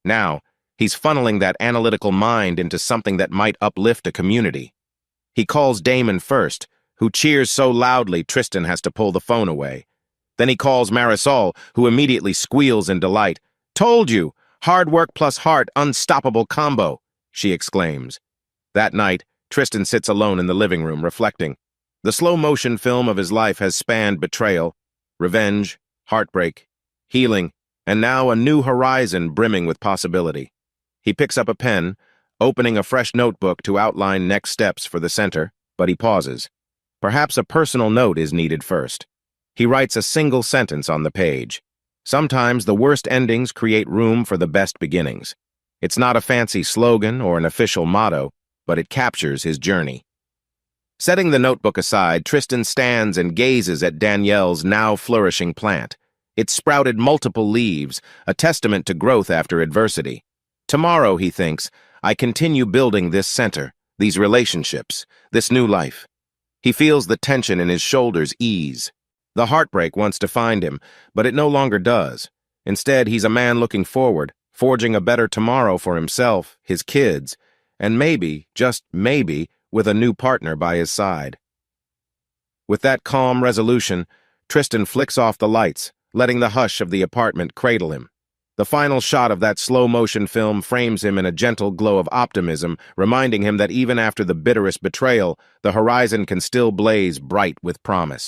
Speaker 2: Now, he's funneling that analytical mind into something that might uplift a community. He calls Damon first, who cheers so loudly Tristan has to pull the phone away. Then he calls Marisol, who immediately squeals in delight. Told you! Hard work plus heart, unstoppable combo, she exclaims. That night, Tristan sits alone in the living room, reflecting. The slow-motion film of his life has spanned betrayal, revenge, heartbreak, healing, and now a new horizon brimming with possibility. He picks up a pen, opening a fresh notebook to outline next steps for the center, but he pauses. Perhaps a personal note is needed first. He writes a single sentence on the page. Sometimes the worst endings create room for the best beginnings. It's not a fancy slogan or an official motto, but it captures his journey. Setting the notebook aside, Tristan stands and gazes at Danielle's now flourishing plant. It sprouted multiple leaves, a testament to growth after adversity. Tomorrow, he thinks, I continue building this center, these relationships, this new life. He feels the tension in his shoulders ease. The heartbreak wants to find him, but it no longer does. Instead, he's a man looking forward, forging a better tomorrow for himself, his kids, and maybe, just maybe, with a new partner by his side. With that calm resolution, Tristan flicks off the lights, letting the hush of the apartment cradle him. The final shot of that slow-motion film frames him in a gentle glow of optimism, reminding him that even after the bitterest betrayal, the horizon can still blaze bright with promise.